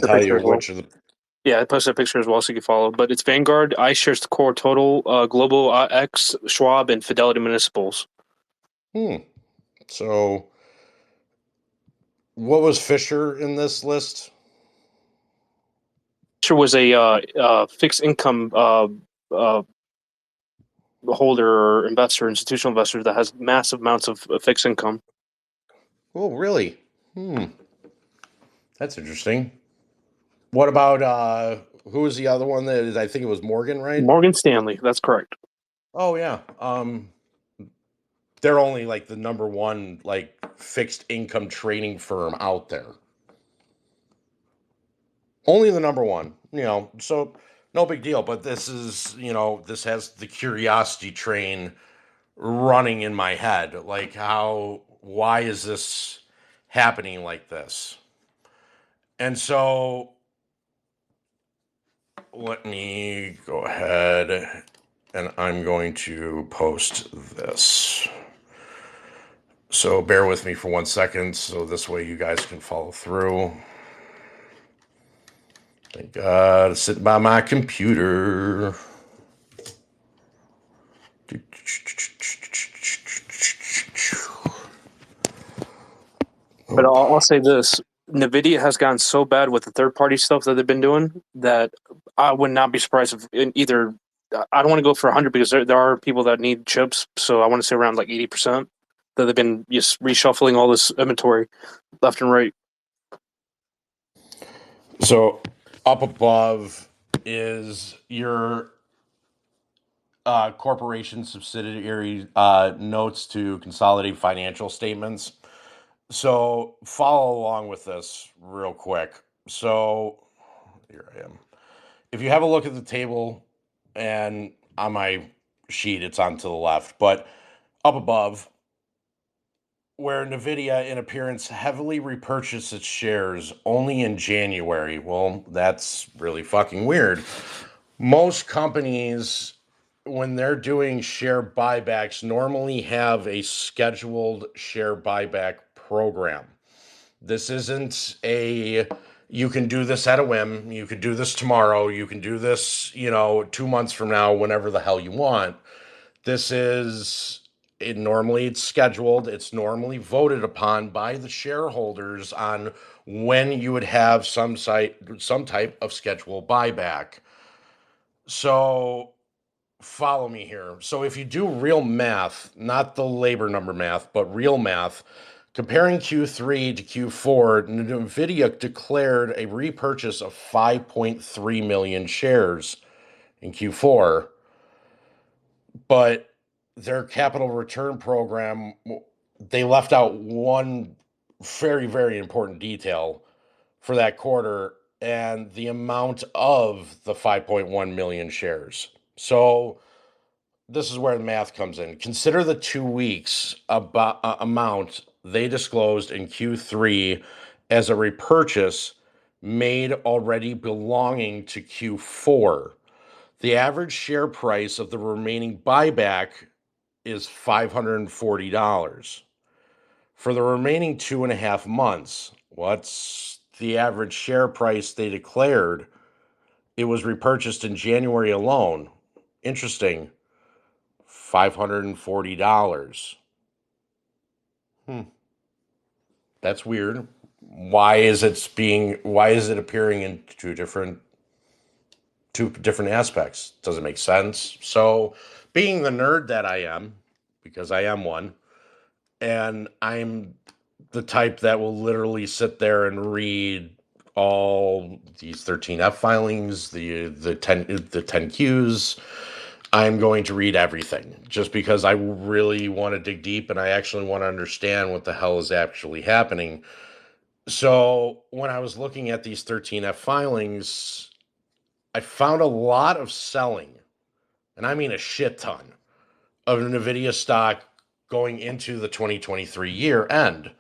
tell you which of the... Yeah, I posted a picture as well so you can follow. But it's Vanguard, iShares Core Total, Global X, Schwab, and Fidelity Municipals. So what was Fisher in this list? Fisher was a fixed income holder or investor, institutional investor that has massive amounts of fixed income. Oh, really? That's interesting. What about who was the other one that is, I think it was Morgan, right? Morgan Stanley, that's correct. Oh yeah. they're only like the number one like fixed income trading firm out there. Only the number one, so no big deal. But this is, this has the curiosity train running in my head. Like, why is this happening like this? And so let me go ahead and I'm going to post this. So bear with me for 1 second so this way you guys can follow through. Thank God, sitting by my computer. But I'll say this. NVIDIA has gotten so bad with the third-party stuff that they've been doing that I would not be surprised if either... I don't want to go for 100 because there are people that need chips, so I want to say around like 80% that they've been just reshuffling all this inventory left and right. So up above is your corporation subsidiary notes to consolidate financial statements. So follow along with this real quick. So here I am. If you have a look at the table, and on my sheet, it's on to the left, but up above, where NVIDIA in appearance heavily repurchased its shares only in January. Well, that's really fucking weird. Most companies, when they're doing share buybacks, normally have a scheduled share buyback program. This isn't you can do this at a whim. You could do this tomorrow. You can do this, 2 months from now, whenever the hell you want. Normally it's scheduled. It's normally voted upon by the shareholders on when you would have some type of scheduled buyback. So follow me here. So if you do real math, not the labor number math, but real math, comparing Q3 to Q4, NVIDIA declared a repurchase of 5.3 million shares in Q4. But their capital return program, they left out one very, very important detail for that quarter, and the amount of the 5.1 million shares. So this is where the math comes in. Consider the 2 weeks amount they disclosed in Q3 as a repurchase made already belonging to Q4. The average share price of the remaining buyback is $540. For the remaining 2.5 months, what's the average share price they declared? It was repurchased in January alone. Interesting. $540. That's weird. Why is it appearing in two different aspects? Does it make sense? So, being the nerd that I am, because I am one, and I'm the type that will literally sit there and read all these 13F filings, the 10Qs. I'm going to read everything just because I really want to dig deep and I actually want to understand what the hell is actually happening. So when I was looking at these 13F filings, I found a lot of selling, and I mean a shit ton, of NVIDIA stock going into the 2023 year end.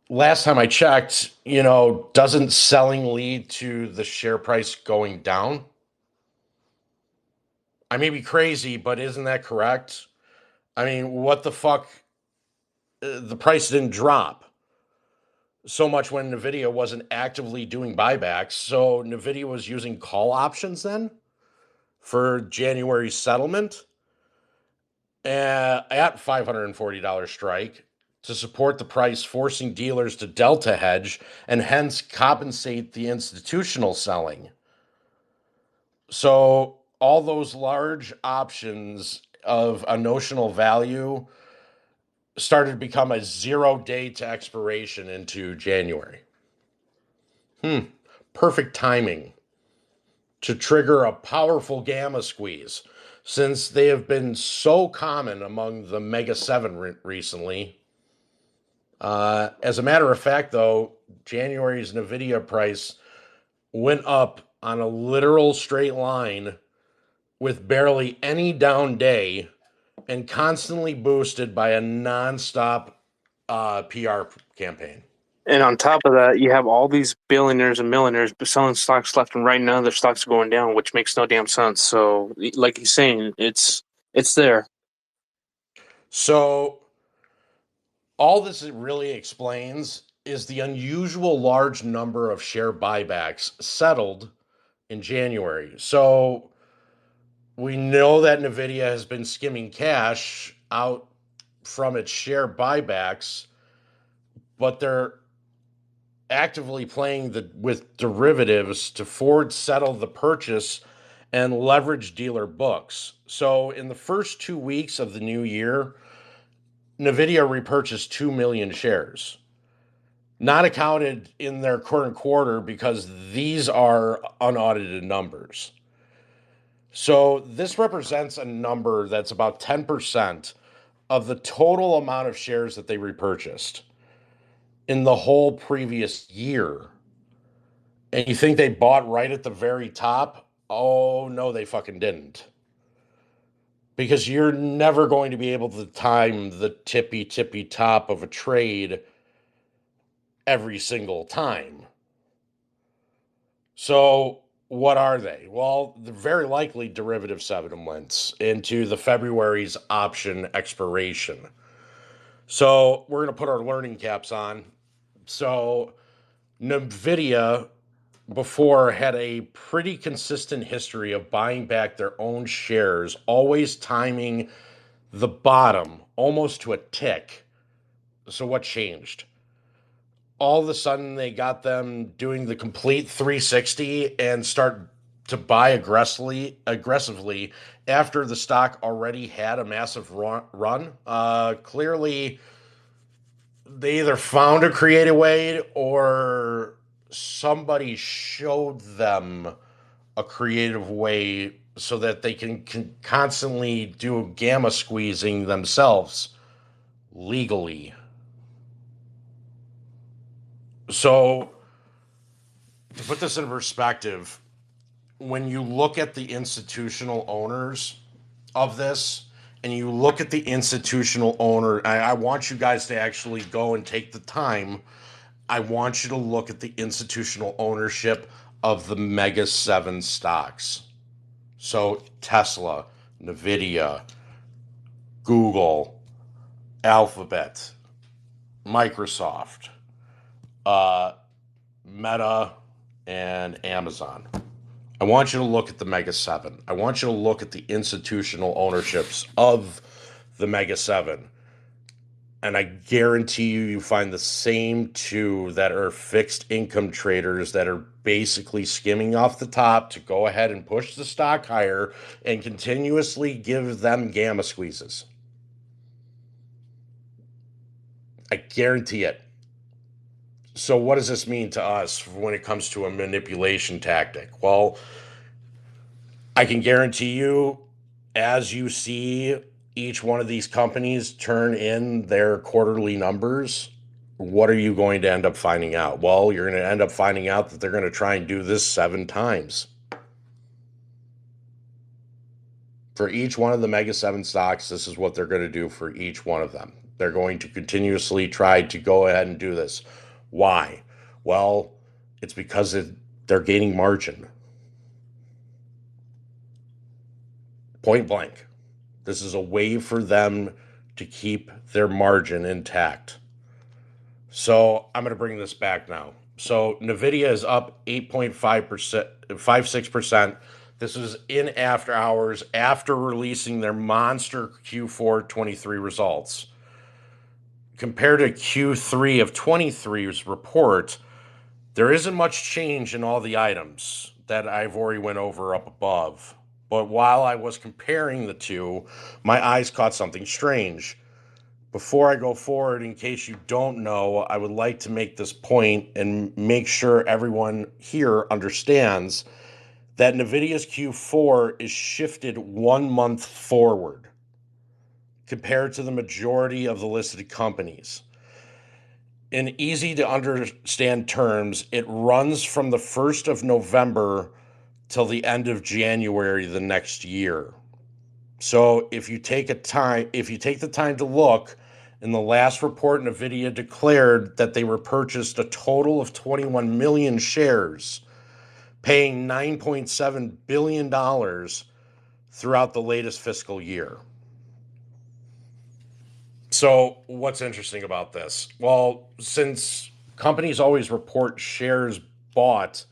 Last time I checked, doesn't selling lead to the share price going down? I may be crazy, but isn't that correct? I mean, what the fuck? The price didn't drop so much when NVIDIA wasn't actively doing buybacks. So NVIDIA was using call options then for January's settlement at $540 strike to support the price, forcing dealers to delta hedge and hence compensate the institutional selling. So all those large options of a notional value started to become a 0 day to expiration into January. Perfect timing to trigger a powerful gamma squeeze. since they have been so common among the Mega 7 recently. As a matter of fact, though, January's NVIDIA price went up on a literal straight line with barely any down day and constantly boosted by a nonstop PR campaign. And on top of that, you have all these billionaires and millionaires selling stocks left and right. None of their stocks are going down, which makes no damn sense. So, like he's saying, it's there. So, all this really explains is the unusual large number of share buybacks settled in January. So, we know that NVIDIA has been skimming cash out from its share buybacks, but they're actively playing with derivatives to forward settle the purchase and leverage dealer books. So in the first 2 weeks of the new year, NVIDIA repurchased 2 million shares. Not accounted in their current quarter because these are unaudited numbers. So this represents a number that's about 10% of the total amount of shares that they repurchased in the whole previous year. And you think they bought right at the very top? Oh, no, they fucking didn't. Because you're never going to be able to time the tippy top of a trade every single time. So what are they? Well, they're very likely derivative settlements into the February's option expiration. So we're going to put our learning caps on. So NVIDIA before had a pretty consistent history of buying back their own shares, always timing the bottom almost to a tick. So what changed? All of a sudden they got them doing the complete 360 and start to buy aggressively after the stock already had a massive run. Clearly they either found a creative way or somebody showed them a creative way so that they can constantly do gamma squeezing themselves legally. So, to put this in perspective, when you look at the institutional owners of this, and you look at the institutional owner, I want you guys to actually go and take the time. I want you to look at the institutional ownership of the Mega 7 stocks. So Tesla, NVIDIA, Google, Alphabet, Microsoft, Meta, and Amazon. I want you to look at the Mega 7. I want you to look at the institutional ownerships of the Mega 7. And I guarantee you find the same two that are fixed income traders that are basically skimming off the top to go ahead and push the stock higher and continuously give them gamma squeezes. I guarantee it. So what does this mean to us when it comes to a manipulation tactic? Well, I can guarantee you, as you see each one of these companies turn in their quarterly numbers, what are you going to end up finding out? Well, you're going to end up finding out that they're going to try and do this 7 times. For each one of the Mega 7 stocks, this is what they're going to do for each one of them. They're going to continuously try to go ahead and do this. Why? Well, it's because they're gaining margin. Point blank. This is a way for them to keep their margin intact. So I'm going to bring this back now. So NVIDIA is up 8.56%. This was in after hours after releasing their monster Q4 23 results. Compared to Q3 of 23's report, there isn't much change in all the items that I've already went over up above. But while I was comparing the two, my eyes caught something strange. Before I go forward, in case you don't know, I would like to make this point and make sure everyone here understands that NVIDIA's Q4 is shifted 1 month forward compared to the majority of the listed companies. In easy to understand terms, it runs from the 1st of November till the end of January the next year. So if you take the time to look, in the last report, NVIDIA declared that they repurchased a total of 21 million shares, paying $9.7 billion throughout the latest fiscal year. So what's interesting about this? Well, since companies always report shares bought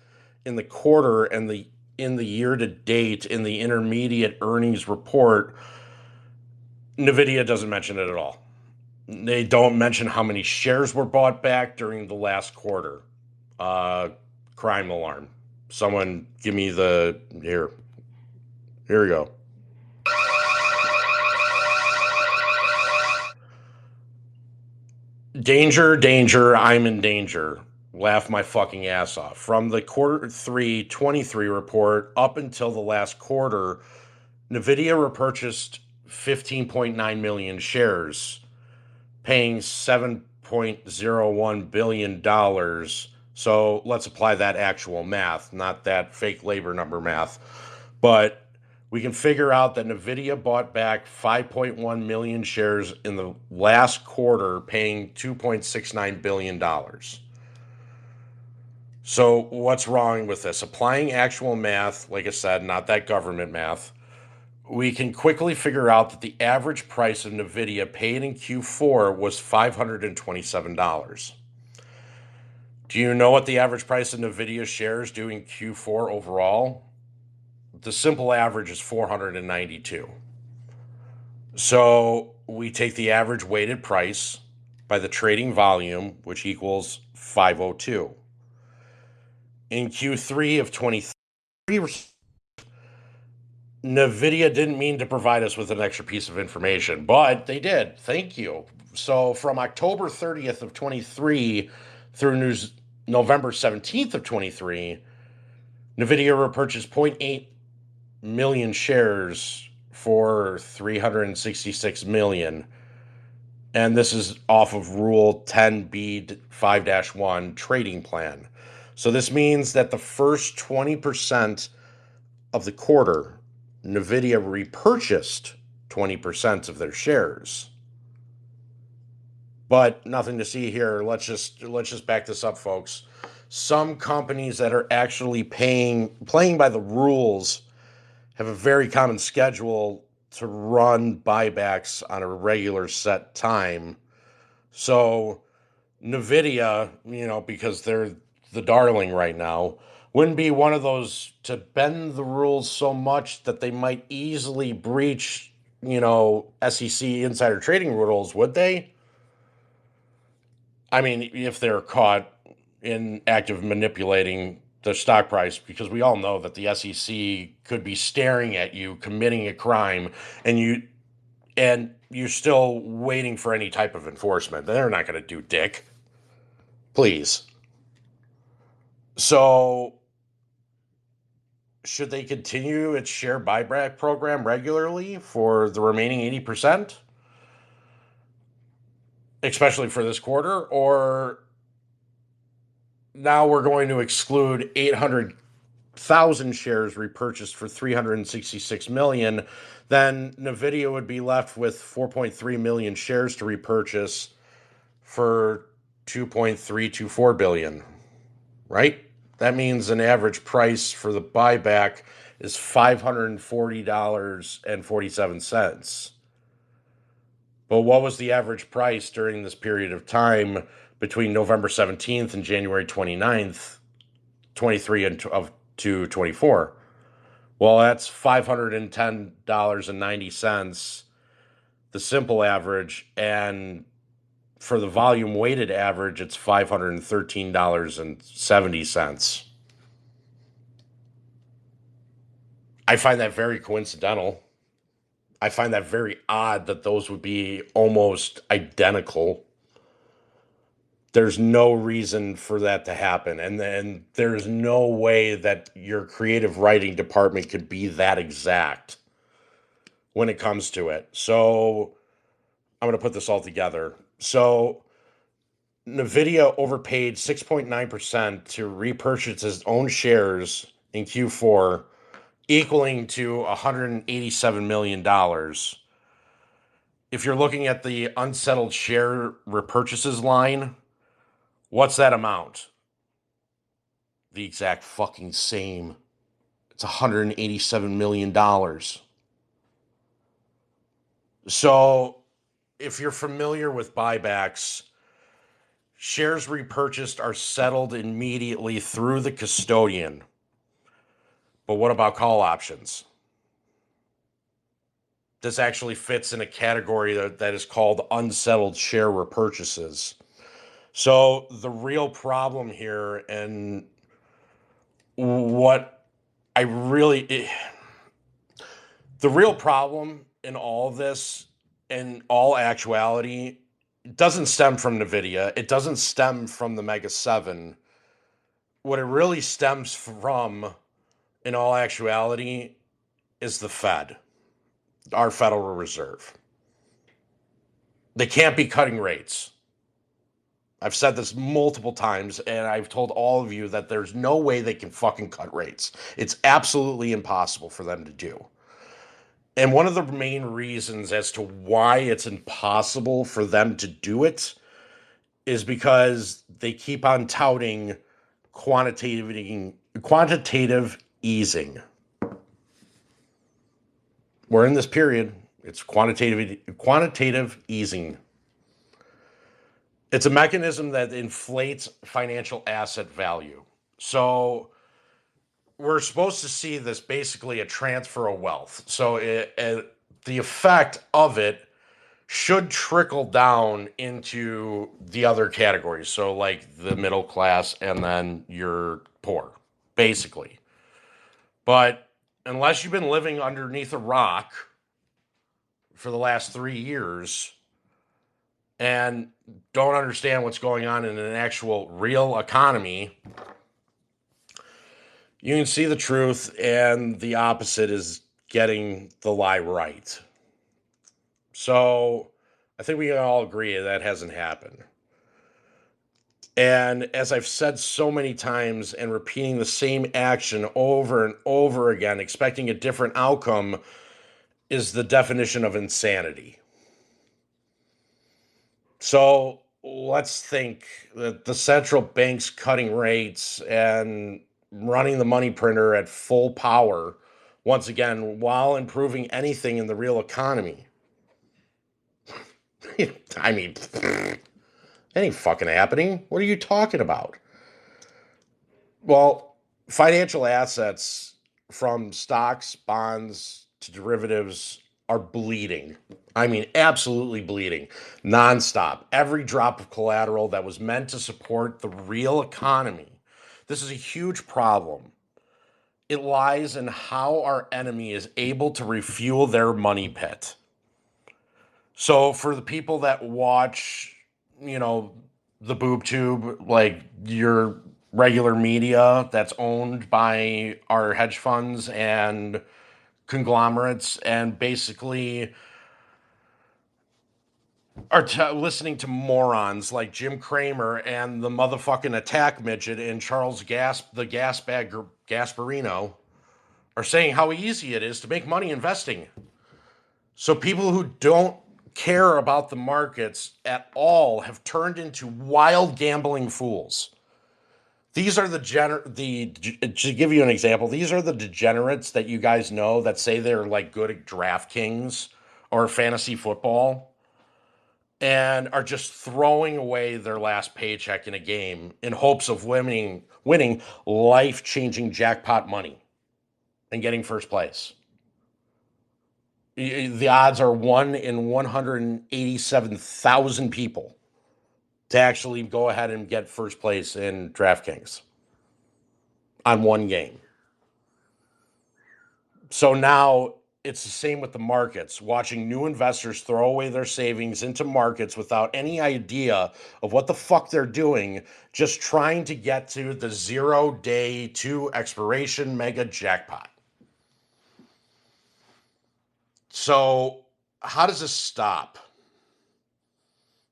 in the quarter and in the year to date in the intermediate earnings report, NVIDIA doesn't mention it at all. They don't mention how many shares were bought back during the last quarter. Crime alarm. Someone give me here we go. Danger, danger, I'm in danger. Laugh my fucking ass off. From the quarter 3 23 report up until the last quarter, NVIDIA repurchased 15.9 million shares, paying $7.01 billion. So let's apply that actual math, not that fake labor number math. But we can figure out that NVIDIA bought back 5.1 million shares in the last quarter, paying $2.69 billion. So what's wrong with this? Applying actual math, like I said, not that government math, we can quickly figure out that the average price of NVIDIA paid in Q4 was $527. Do you know what the average price of NVIDIA shares do in Q4 overall? The simple average is 492. So we take the average weighted price by the trading volume, which equals 502. In Q3 of 23, NVIDIA didn't mean to provide us with an extra piece of information, but they did. Thank you. So from October 30th of 23 through November 17th of 23, NVIDIA repurchased 0.8 million shares for $366 million. And this is off of Rule 10b-5-1 trading plan. So this means that the first 20% of the quarter, NVIDIA repurchased 20% of their shares. But nothing to see here. Let's just back this up, folks. Some companies that are actually playing by the rules have a very common schedule to run buybacks on a regular set time. So NVIDIA, because they're the darling right now, wouldn't be one of those to bend the rules so much that they might easily breach, SEC insider trading rules, would they? I mean, if they're caught in active manipulating the stock price, because we all know that the SEC could be staring at you committing a crime and you're still waiting for any type of enforcement. They're not going to do dick. Please. So should they continue its share buyback program regularly for the remaining 80%? Especially for this quarter? Or now we're going to exclude 800,000 shares repurchased for $366 million, then NVIDIA would be left with 4.3 million shares to repurchase for $2.324 billion, right? That means an average price for the buyback is $540.47. But what was the average price during this period of time between November 17th and January 29th, 23 and to 24? Well, that's $510.90, the simple average, and for the volume weighted average, it's $513.70. I find that very coincidental. I find that very odd that those would be almost identical. There's no reason for that to happen. And then there's no way that your creative writing department could be that exact when it comes to it. So I'm going to put this all together. So NVIDIA overpaid 6.9% to repurchase its own shares in Q4, equaling to $187 million. If you're looking at the unsettled share repurchases line, what's that amount? The exact fucking same. It's $187 million. So if you're familiar with buybacks, shares repurchased are settled immediately through the custodian. But what about call options? This actually fits in a category that is called unsettled share repurchases. So the real problem here, and what I really... the real problem in all of this, in all actuality, it doesn't stem from NVIDIA. It doesn't stem from the Mega 7. What it really stems from, in all actuality, is the Fed, our Federal Reserve. They can't be cutting rates. I've said this multiple times, and I've told all of you that there's no way they can fucking cut rates. It's absolutely impossible for them to do. And one of the main reasons as to why it's impossible for them to do it is because they keep on touting quantitative easing. We're in this period. It's quantitative easing. It's a mechanism that inflates financial asset value. So we're supposed to see this basically a transfer of wealth. So the effect of it should trickle down into the other categories. So like the middle class and then your poor, basically. But unless you've been living underneath a rock for the last 3 years and don't understand what's going on in an actual real economy, you can see the truth, and the opposite is getting the lie right. So I think we can all agree that hasn't happened. And as I've said so many times, and repeating the same action over and over again, expecting a different outcome, is the definition of insanity. So let's think that the central bank's cutting rates and running the money printer at full power, once again, while improving anything in the real economy. I mean, that ain't fucking happening. What are you talking about? Well, financial assets from stocks, bonds to derivatives are bleeding. I mean, absolutely bleeding. Nonstop. Every drop of collateral that was meant to support the real economy. This is a huge problem. It lies in how our enemy is able to refuel their money pit. So for the people that watch, the boob tube, like your regular media that's owned by our hedge funds and conglomerates, and basically are listening to morons like Jim Cramer and the motherfucking attack midget and Charles the Gasbag Gasparino, are saying how easy it is to make money investing. So people who don't care about the markets at all have turned into wild gambling fools. These are to give you an example, these are the degenerates that you guys know that say they're like good at DraftKings or fantasy football and are just throwing away their last paycheck in a game in hopes of winning life-changing jackpot money and getting first place. The odds are 1 in 187,000 people to actually go ahead and get first place in DraftKings on one game. So now it's the same with the markets. Watching new investors throw away their savings into markets without any idea of what the fuck they're doing, just trying to get to the 0 day to expiration mega jackpot. So, how does this stop?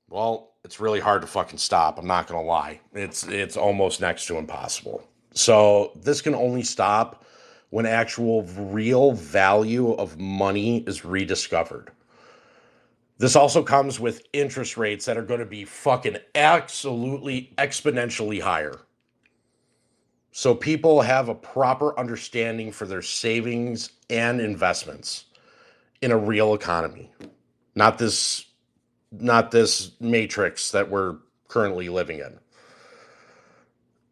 Well, it's really hard to fucking stop. I'm not going to lie. It's almost next to impossible. So, this can only stop when actual real value of money is rediscovered. This also comes with interest rates that are going to be fucking absolutely exponentially higher. So people have a proper understanding for their savings and investments in a real economy. Not this matrix that we're currently living in.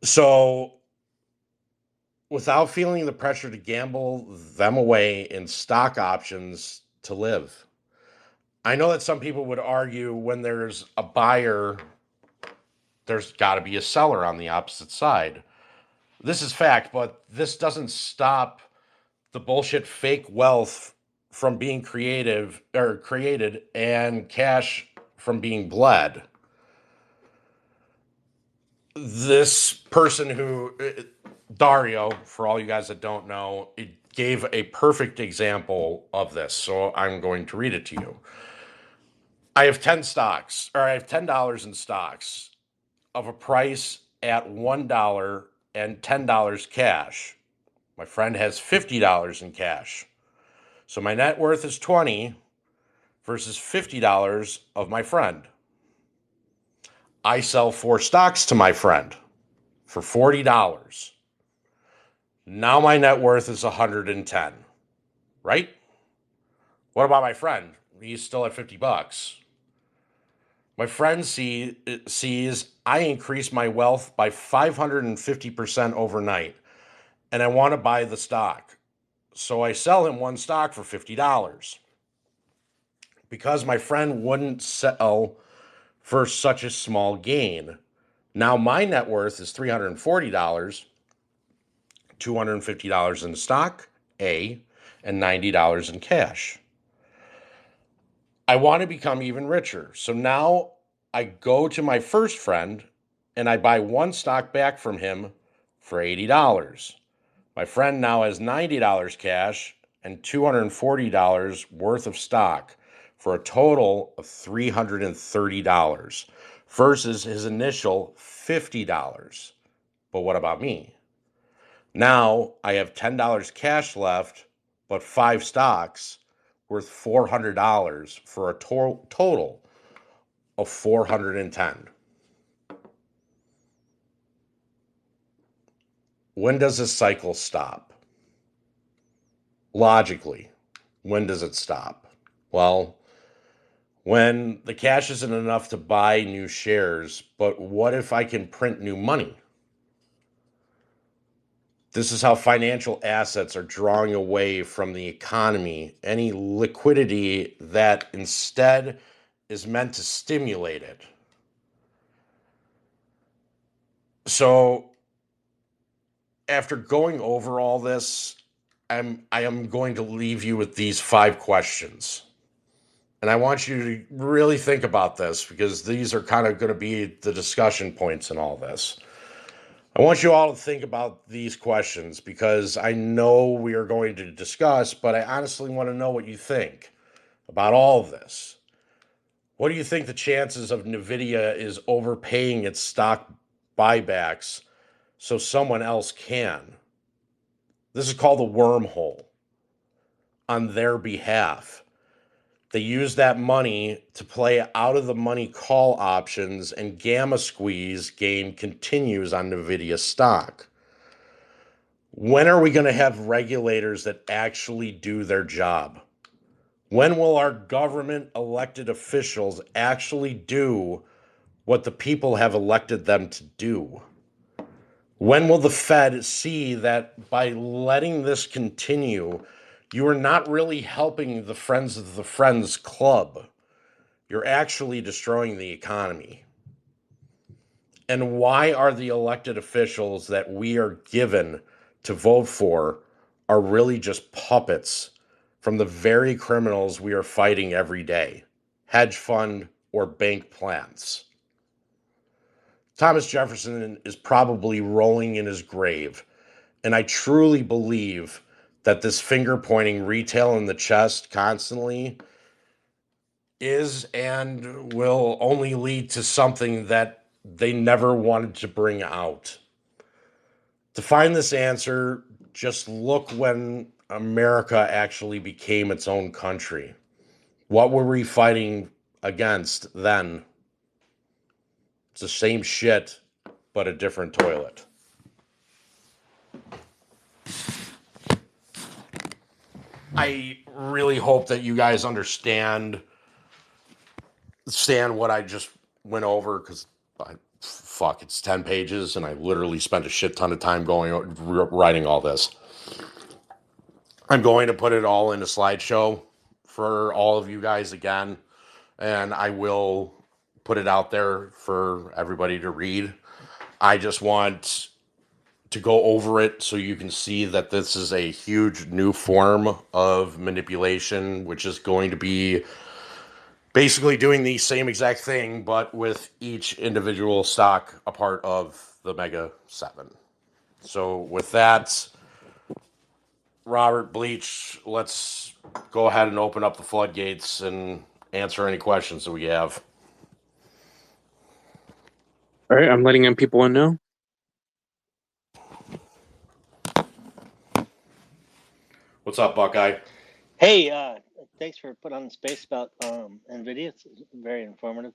So without feeling the pressure to gamble them away in stock options to live. I know that some people would argue when there's a buyer, there's got to be a seller on the opposite side. This is fact, but this doesn't stop the bullshit fake wealth from being created and cash from being bled. This person who, Dario, for all you guys that don't know, it gave a perfect example of this. So I'm going to read it to you. I have $10 in stocks of a price at $1 and $10 cash. My friend has $50 in cash. So my net worth is $20 versus $50 of my friend. I sell 4 stocks to my friend for $40. Now my net worth is $110, right? What about my friend? He's still at $50. My friend sees I increase my wealth by 550% overnight, and I want to buy the stock. So I sell him 1 stock for $50. Because my friend wouldn't sell for such a small gain, now my net worth is $340, $250 in the stock, and $90 in cash. I want to become even richer. So now I go to my first friend and I buy 1 stock back from him for $80. My friend now has $90 cash and $240 worth of stock for a total of $330 versus his initial $50. But what about me? Now I have $10 cash left, but 5 stocks worth $400 for a total of $410. When does this cycle stop? Logically, when does it stop? Well, when the cash isn't enough to buy new shares, but what if I can print new money? This is how financial assets are drawing away from the economy, any liquidity that instead is meant to stimulate it. So, after going over all this, I am going to leave you with these 5 questions. And I want you to really think about this because these are kind of going to be the discussion points in all this. I want you all to think about these questions because I know we are going to discuss, but I honestly want to know what you think about all of this. What do you think the chances of NVIDIA is overpaying its stock buybacks so someone else can? This is called a wormhole on their behalf. They use that money to play out of the money call options, and gamma squeeze game continues on NVIDIA stock. When are we going to have regulators that actually do their job? When will our government elected officials actually do what the people have elected them to do? When will the Fed see that by letting this continue, you are not really helping the Friends of the Friends Club? You're actually destroying the economy. And why are the elected officials that we are given to vote for are really just puppets from the very criminals we are fighting every day, hedge fund or bank plants. Thomas Jefferson is probably rolling in his grave, and I truly believe that this finger pointing retail in the chest constantly is and will only lead to something that they never wanted to bring out. To find this answer, just look when America actually became its own country. What were we fighting against then? It's the same shit, but a different toilet. I really hope that you guys understand what I just went over, because it's 10 pages and I literally spent a shit ton of time writing all this. I'm going to put it all in a slideshow for all of you guys again, and I will put it out there for everybody to read. I just want to go over it so you can see that this is a huge new form of manipulation, which is going to be basically doing the same exact thing, but with each individual stock a part of the Mega 7. So with that, Robert Bleach, let's go ahead and open up the floodgates and answer any questions that we have. All right, I'm letting in people in now. What's up, Buckeye? Hey, thanks for putting on the space about NVIDIA. It's very informative.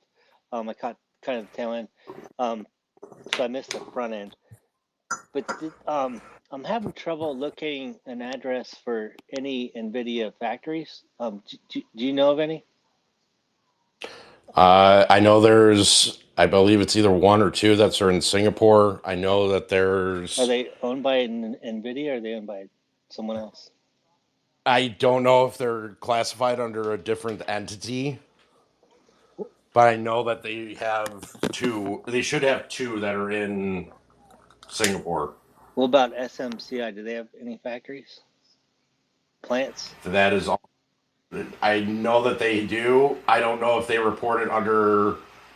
I caught kind of the tail end, so I missed the front end. But I'm having trouble locating an address for any NVIDIA factories. Do you know of any? I know I believe it's either one or two that are in Singapore. I know that there's... Are they owned by NVIDIA or are they owned by someone else? I don't know if they're classified under a different entity, but I know that they have two. They should have two that are in Singapore. What about SMCI? Do they have any factories? Plants? That is all. I know that they do. I don't know if they report it under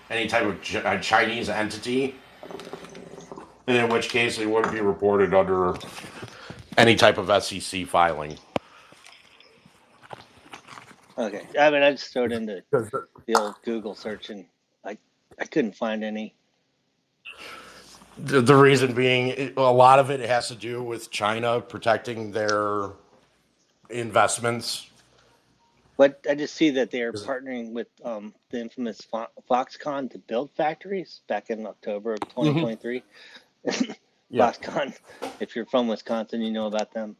any type of Chinese entity, and in which case it would be reported under any type of SEC filing. Okay. I mean, I just threw it into the old Google search, and I couldn't find any. The reason being, a lot of it has to do with China protecting their investments. But I just see that they are partnering with the infamous Foxconn to build factories back in October of 2023. Mm-hmm. Yeah. Foxconn, if you're from Wisconsin, you know about them.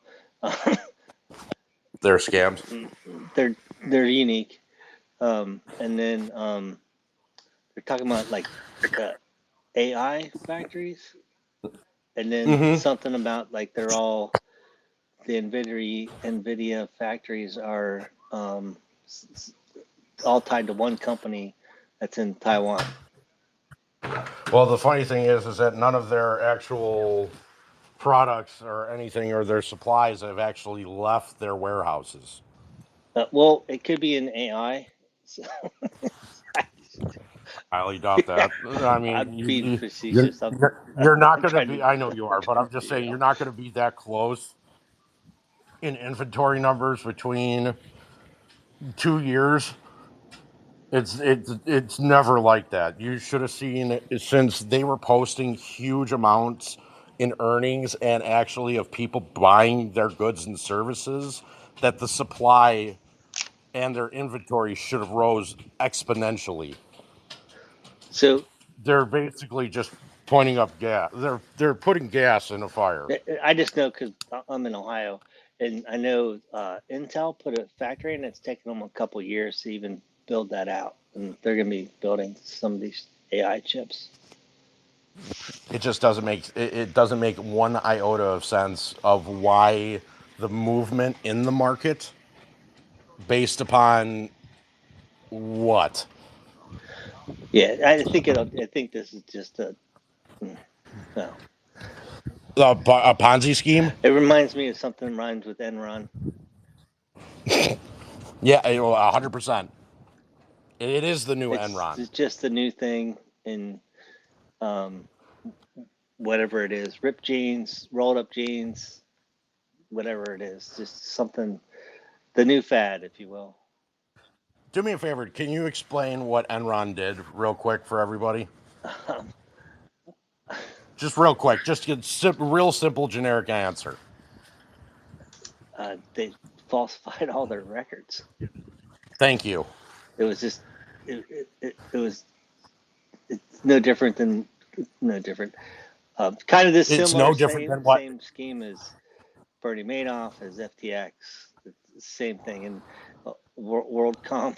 They're scams. They're unique. And then they're talking about like AI factories, and then something about like they're all the NVIDIA factories are all tied to one company that's in Taiwan. Well, the funny thing is that none of their actual products or anything or their supplies have actually left their warehouses. Well, it could be an AI. So I highly doubt that. I mean, I'm being facetious. You're not going to be. I know you are, but I'm just saying you're not going to be that close in inventory numbers between 2 years. It's never like that. You should have seen it since they were posting huge amounts in earnings and actually of people buying their goods and services, that the supply and their inventory should have rose exponentially. So they're basically just pointing up gas. They're putting gas in a fire. I just know because I'm in Ohio, and I know Intel put a factory, and it's taken them a couple years to even build that out, and they're going to be building some of these AI chips. It just doesn't make one iota of sense of why the movement in the market based upon what. Yeah, I think this is just a Ponzi scheme. It reminds me of something that rhymes with Enron. Yeah, 100%. It is the new Enron. It's just the new thing in whatever it is, ripped jeans, rolled up jeans, whatever it is, just something, the new fad, if you will. Do me a favor. Can you explain what Enron did real quick for everybody? Just real quick. Just get real simple, generic answer. They falsified all their records. Thank you. It was just, it was, it's no different than, no different. Kind of this It's similar, no different than what. same scheme as Bernie Madoff, as FTX. It's the same thing. And WorldCom.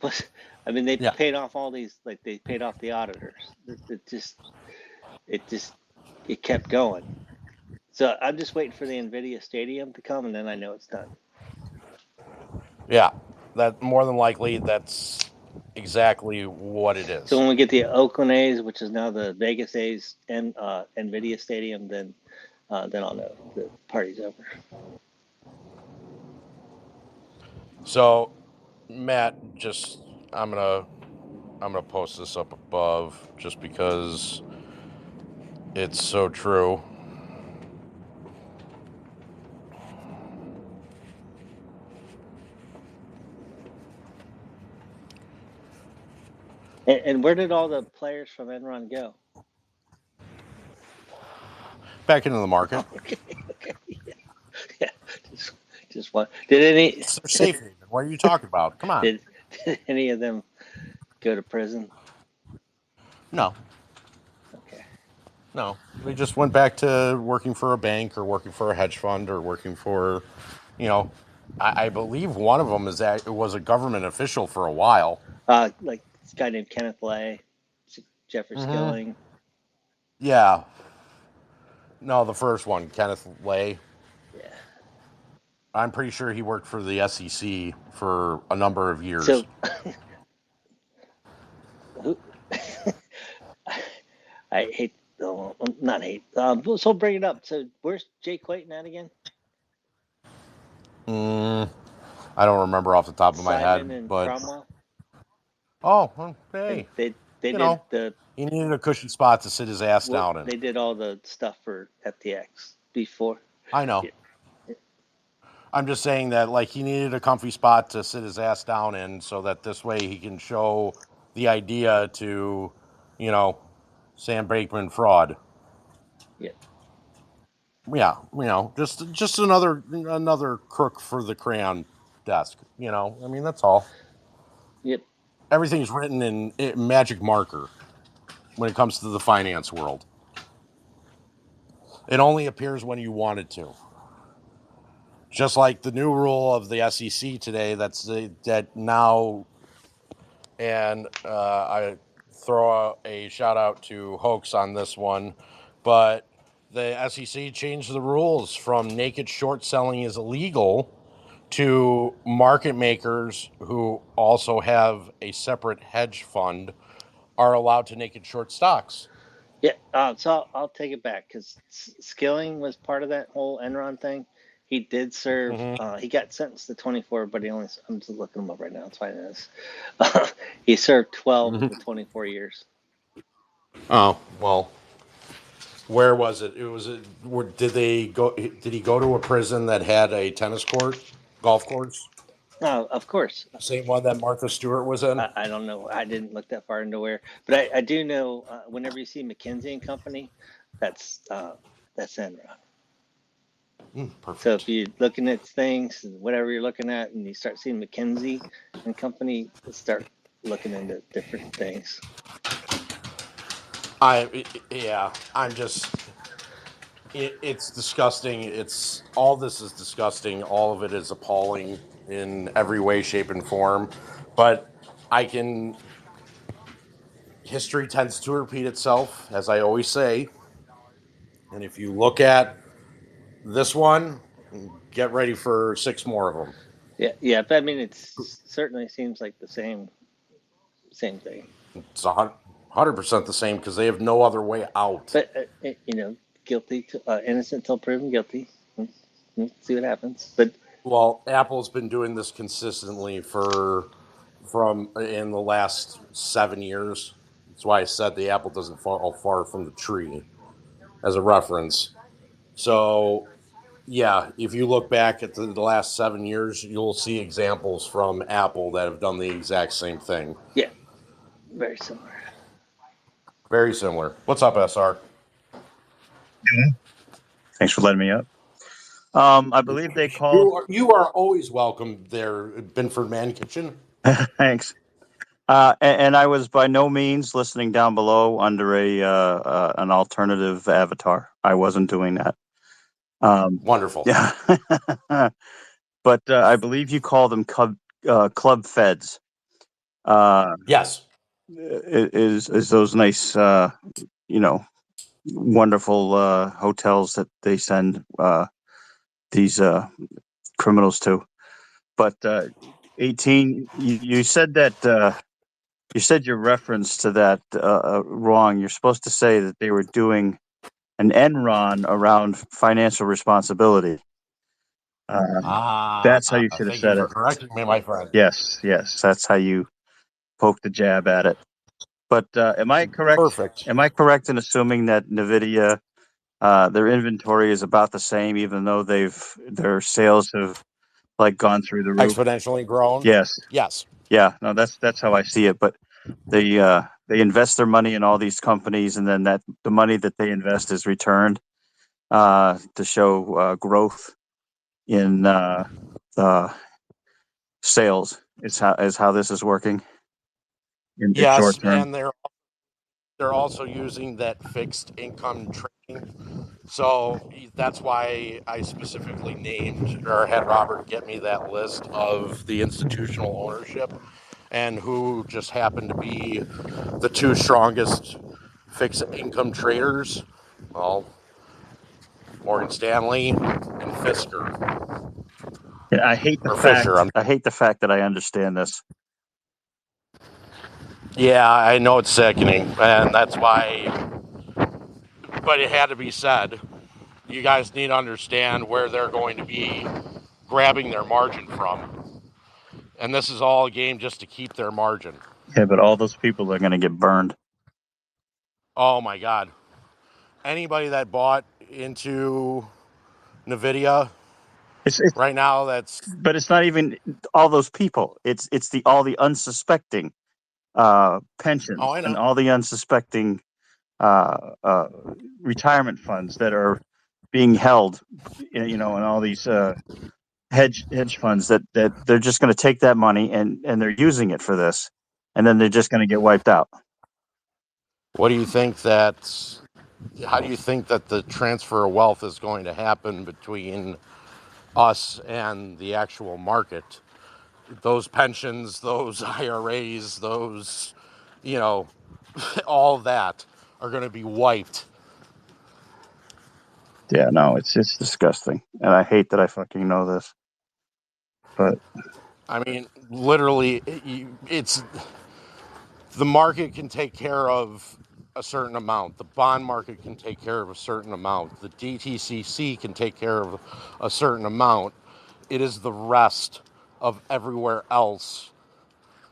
But I mean, they paid off all these, like they paid off the auditors. It kept going. So I'm just waiting for the NVIDIA Stadium to come, and then I know it's done. Yeah, that more than likely that's exactly what it is. So when we get the Oakland A's, which is now the Vegas A's, and NVIDIA Stadium, then I'll know the party's over. So, Matt, just I'm gonna post this up above just because it's so true. And where did all the players from Enron go? Back into the market. Okay, yeah. Just one. Did any? It's their safe haven. What are you talking about? Come on. Did any of them go to prison? No. Okay. No, they just went back to working for a bank or working for a hedge fund or working for, I believe one of them was a government official for a while. Like this guy named Kenneth Lay, Jeffrey Skilling. Yeah. No, the first one, Kenneth Lay. Yeah. I'm pretty sure he worked for the SEC for a number of years. So, I hate, not hate. So bring it up. So where's Jay Clayton at again? I don't remember off the top of my Simon head, and but Cromwell. Oh, hey. They did he needed a cushy spot to sit his ass down in. They did all the stuff for FTX before. I know. Yeah. I'm just saying that, like, he needed a comfy spot to sit his ass down in so that this way he can show the idea to, Sam Bankman-Fried. Yeah. Yeah, just another crook for the crayon desk. I mean, that's all. Yep. Everything's written in magic marker when it comes to the finance world. It only appears when you want it to. Just like the new rule of the SEC today, that now, and I throw a shout out to Hoax on this one, but the SEC changed the rules from naked short selling is illegal to market makers who also have a separate hedge fund are allowed to naked short stocks. Yeah, so I'll take it back because Skilling was part of that whole Enron thing. He did serve. He got sentenced to 24, but I'm just looking him up right now. It's fine as. He served 12 of the 24 years. Oh well, where was it? Did he go to a prison that had a tennis court, golf course? No, of course. Same one that Martha Stewart was in. I don't know. I didn't look that far into where, but I do know. Whenever you see McKinsey and Company, that's Enron. Perfect. So if you're looking at things, whatever you're looking at, and you start seeing McKinsey and Company, start looking into different things. It's disgusting. All this is disgusting. All of it is appalling in every way, shape, and form. But history tends to repeat itself, as I always say. And if you look at this one, get ready for 6 more of them. Yeah. But I mean, it certainly seems like the same thing. It's 100% the same because they have no other way out. But guilty, innocent till proven guilty. Let's see what happens. But Well, Apple's been doing this consistently from in the last 7 years. That's why I said the apple doesn't fall far from the tree as a reference. So, yeah, if you look back at the last 7 years, you'll see examples from Apple that have done the exact same thing. Yeah, very similar. Very similar. What's up, SR? Thanks for letting me up. I believe they called. You are always welcome there, Binford Man Kitchen. Thanks. And I was by no means listening down below under an alternative avatar. I wasn't doing that. Wonderful. Yeah. But I believe you call them club feds. Yes. Is those nice, wonderful hotels that they send these criminals to? But 18, you said that you said your reference to that wrong. You're supposed to say that they were doing an Enron around financial responsibility. That's how you should have thank you said for it. correcting me, my friend. Yes, that's how you poke the jab at it. But am I correct? Perfect. Am I correct in assuming that NVIDIA, their inventory is about the same, even though their sales have like gone through the roof? Exponentially grown? Yes. Yes. Yeah. No, that's how I see it. But they invest their money in all these companies, and then the money that they invest is returned to show growth in sales. Is how this is working in short Yes, term. and they're also using that fixed income trading. So that's why I specifically named or had Robert get me that list of the institutional ownership and who just happened to be the two strongest fixed income traders. Well, Morgan Stanley and Fisker. Yeah, I hate the Or fact. Fisher. I hate the fact that I understand this. Yeah, I know it's sickening, and that's why. But it had to be said. You guys need to understand where they're going to be grabbing their margin from. And this is all a game just to keep their margin. Yeah, but all those people are going to get burned. Oh my God. Anybody that bought into NVIDIA It's right now, that's. But it's not even all those people. It's all the unsuspecting pensions Oh, I know. and all the unsuspecting retirement funds that are being held, in all these hedge funds that they're just going to take that money and they're using it for this, and then they're just going to get wiped out. What do you think that's. How do you think that the transfer of wealth is going to happen between us and the actual market? Those pensions, those IRAs, those, all that are going to be wiped. Yeah, no, it's disgusting, and I hate that I fucking know this. But I mean, literally, it's the market can take care of a certain amount. The bond market can take care of a certain amount. The DTCC can take care of a certain amount. It is the rest of everywhere else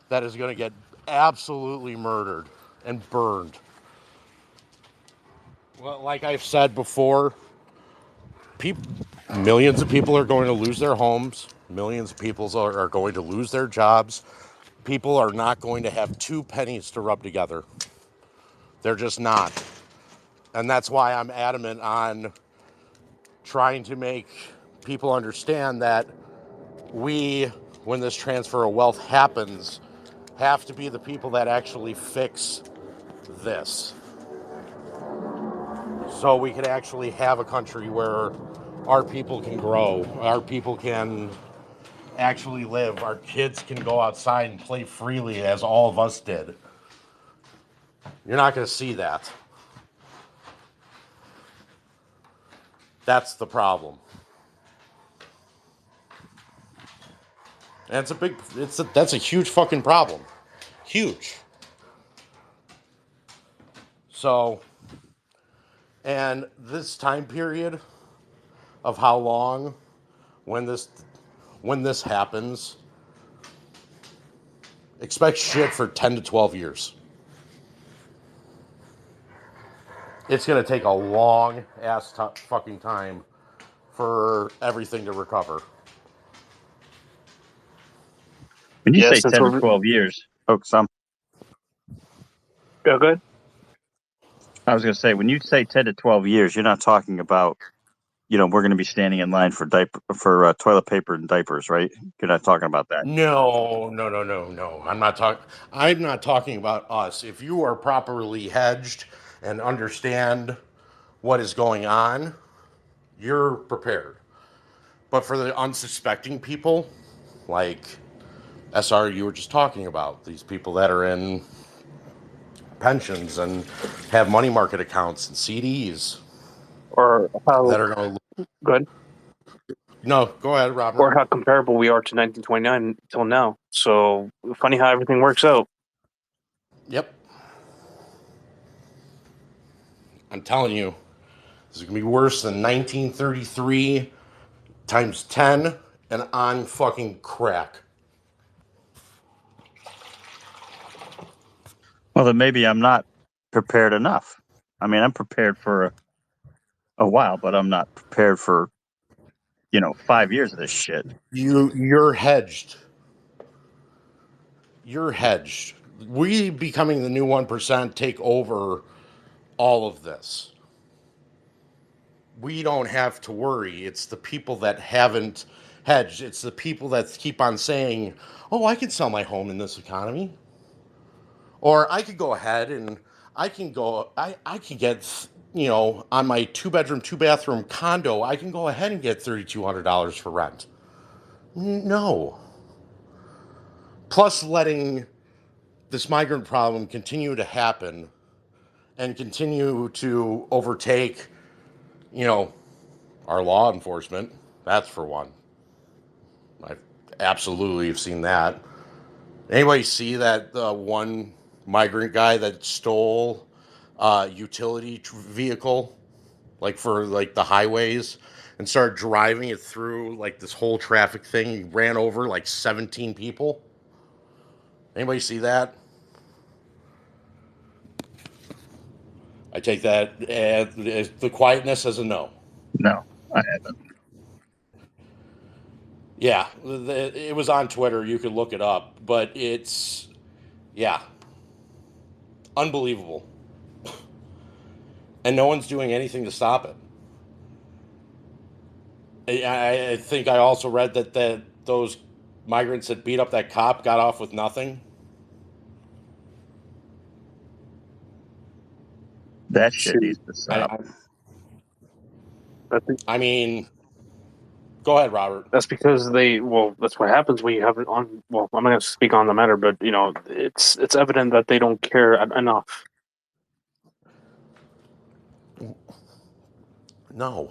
that is going to get absolutely murdered and burned. Well, like I've said before, millions of people are going to lose their homes. Millions of people are going to lose their jobs. People are not going to have two pennies to rub together. They're just not. And that's why I'm adamant on trying to make people understand that we, when this transfer of wealth happens, have to be the people that actually fix this. So we can actually have a country where our people can grow, our people can actually live, our kids can go outside and play freely as all of us did. You're not going to see that. That's the problem. And that's a huge fucking problem. Huge. So, and this time period of how long when this when this happens, expect shit for 10 to 12 years. It's going to take a long ass fucking time for everything to recover. When you Yeah, say since 10 to we're 12 years, folks, yeah, good. I was going to say, when you say 10 to 12 years, you're not talking about, we're going to be standing in line for toilet paper and diapers, right? You're not talking about that. No. I'm not talking about us. If you are properly hedged and understand what is going on, you're prepared. But for the unsuspecting people, like SR, you were just talking about, these people that are in pensions and have money market accounts and CDs, Or how that are going to... good. No, go ahead, Robert. Or how comparable we are to 1929 till now. So funny how everything works out. Yep. I'm telling you, this is going to be worse than 1933 times 10 and on fucking crack. Well, then maybe I'm not prepared enough. I mean, I'm prepared for a while, but I'm not prepared for, 5 years of this shit. You're hedged. You're hedged. We becoming the new 1% take over all of this. We don't have to worry. It's the people that haven't hedged. It's the people that keep on saying, oh, I can sell my home in this economy. Or I could go ahead and I can get, on my 2-bedroom, 2-bathroom condo, I can go ahead and get $3,200 for rent. No. Plus letting this migrant problem continue to happen and continue to overtake, our law enforcement. That's for one. I absolutely have seen that. Anybody see that one migrant guy that stole a utility vehicle, like for like the highways, and started driving it through like this whole traffic thing? He ran over like 17 people. Anybody see that? I take that as the quietness as a no. No, I haven't. Yeah, it was on Twitter. You could look it up, but it's, yeah, unbelievable. And no one's doing anything to stop it. I think I also read that those migrants that beat up that cop got off with nothing. That shit needs to stop. I mean, go ahead, Robert. That's because that's what happens when you have it on. Well, I'm not going to speak on the matter, but it's evident that they don't care enough. No.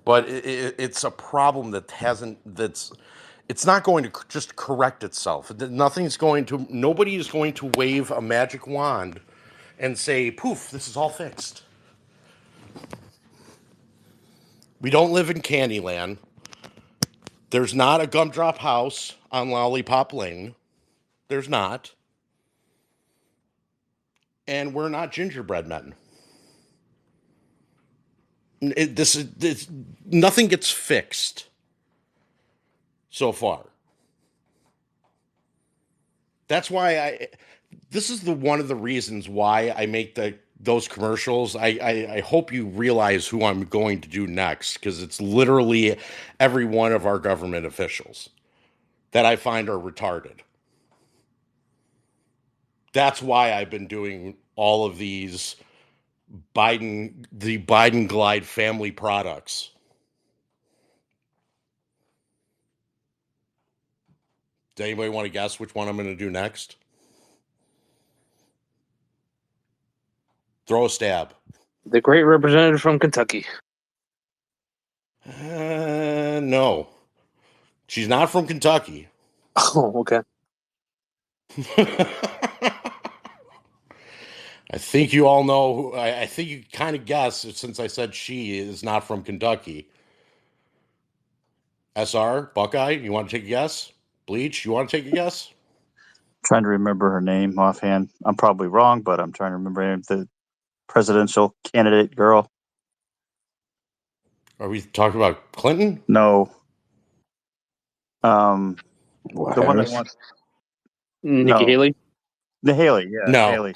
But it's a problem it's not going to just correct itself. Nobody is going to wave a magic wand and say, poof, this is all fixed. We don't live in Candyland. There's not a gumdrop house on Lollipop Lane. There's not. And we're not gingerbread men. Nothing gets fixed so far. That's why this is one of the reasons why I make those commercials. I hope you realize who I'm going to do next, because it's literally every one of our government officials that I find are retarded. That's why I've been doing all of these the Biden Glide family products. Does anybody want to guess which one I'm going to do next? Throw a stab. The great representative from Kentucky. No. She's not from Kentucky. Oh, okay. I think you all know. I think you kind of guessed, since I said she is not from Kentucky. SR, Buckeye, you want to take a guess? Bleach, you want to take a guess? Trying to remember her name offhand. I'm probably wrong, but I'm trying to remember the presidential candidate girl. Are we talking about Clinton? No. The one that Harris? wants Nikki Haley? The Haley, yeah. No. Haley.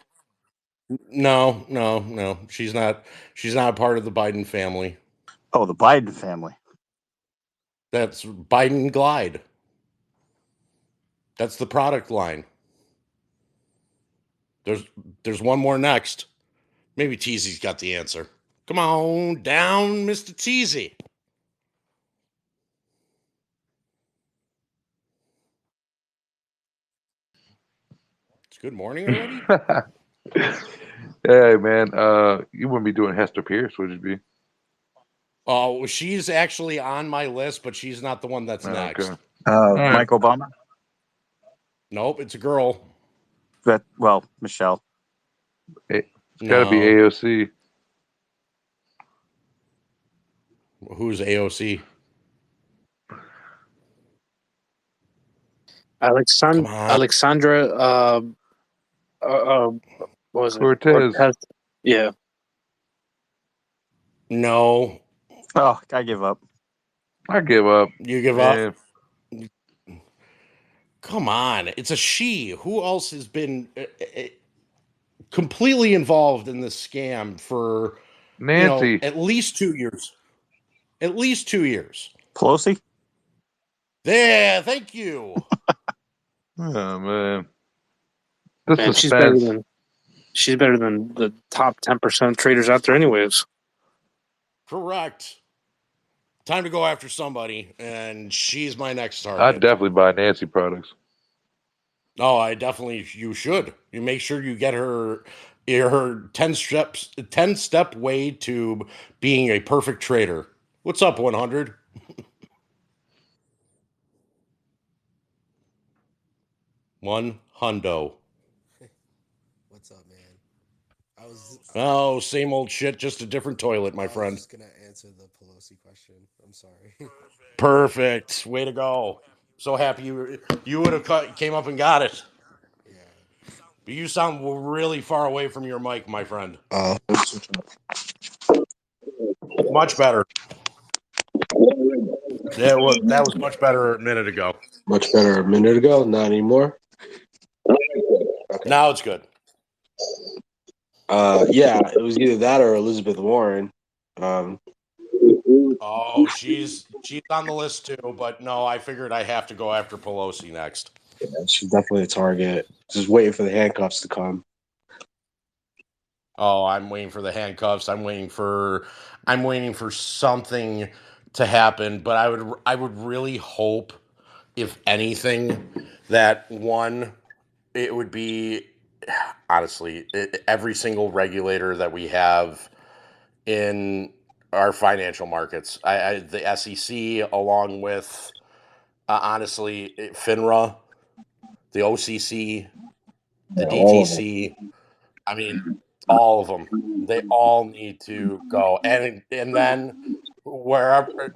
No. She's not a part of the Biden family. Oh, the Biden family. That's Biden Glide. That's the product line. There's one more next. Maybe Teasy's got the answer. Come on down, Mr. Teasy. It's good morning already? Hey man, you wouldn't be doing Hester Pierce, would you be? Oh, she's actually on my list, but she's not the one that's next. Okay. Mike Obama? Nope, it's a girl. Michelle. It's got to be AOC. Who's AOC? Alexandra. What was it? Cortez. Yeah. No. Oh, I give up. I give up. You give up? Come on. It's a she. Who else has been completely involved in this scam for Nancy? At least 2 years. At least 2 years. Pelosi? There, thank you. Oh man. Man, she's better than the top 10% traders out there anyways. Correct. Time to go after somebody, and she's my next target. I'd definitely buy Nancy products. Oh, you should. You make sure you get her 10-step way to being a perfect trader. What's up, 100? One hundo. What's up, man? Oh, same old shit, just a different toilet, my friend. I was just gonna answer the Pelosi question. I'm sorry. Perfect. Way to go. So happy you would have came up and got it. Yeah. But you sound really far away from your mic, my friend. Much better. That was much better a minute ago. Much better a minute ago. Not anymore. Okay. Now it's good. Yeah, it was either that or Elizabeth Warren. Oh, she's on the list too, but no, I figured I have to go after Pelosi next. Yeah, she's definitely a target. Just waiting for the handcuffs to come. Oh, I'm waiting for the handcuffs. I'm waiting for something to happen, but I would really hope, if anything, that one, it would be, honestly, every single regulator that we have in our financial markets. The SEC, along with, honestly, FINRA, the OCC, the DTC. I mean, all of them. They all need to go. And then wherever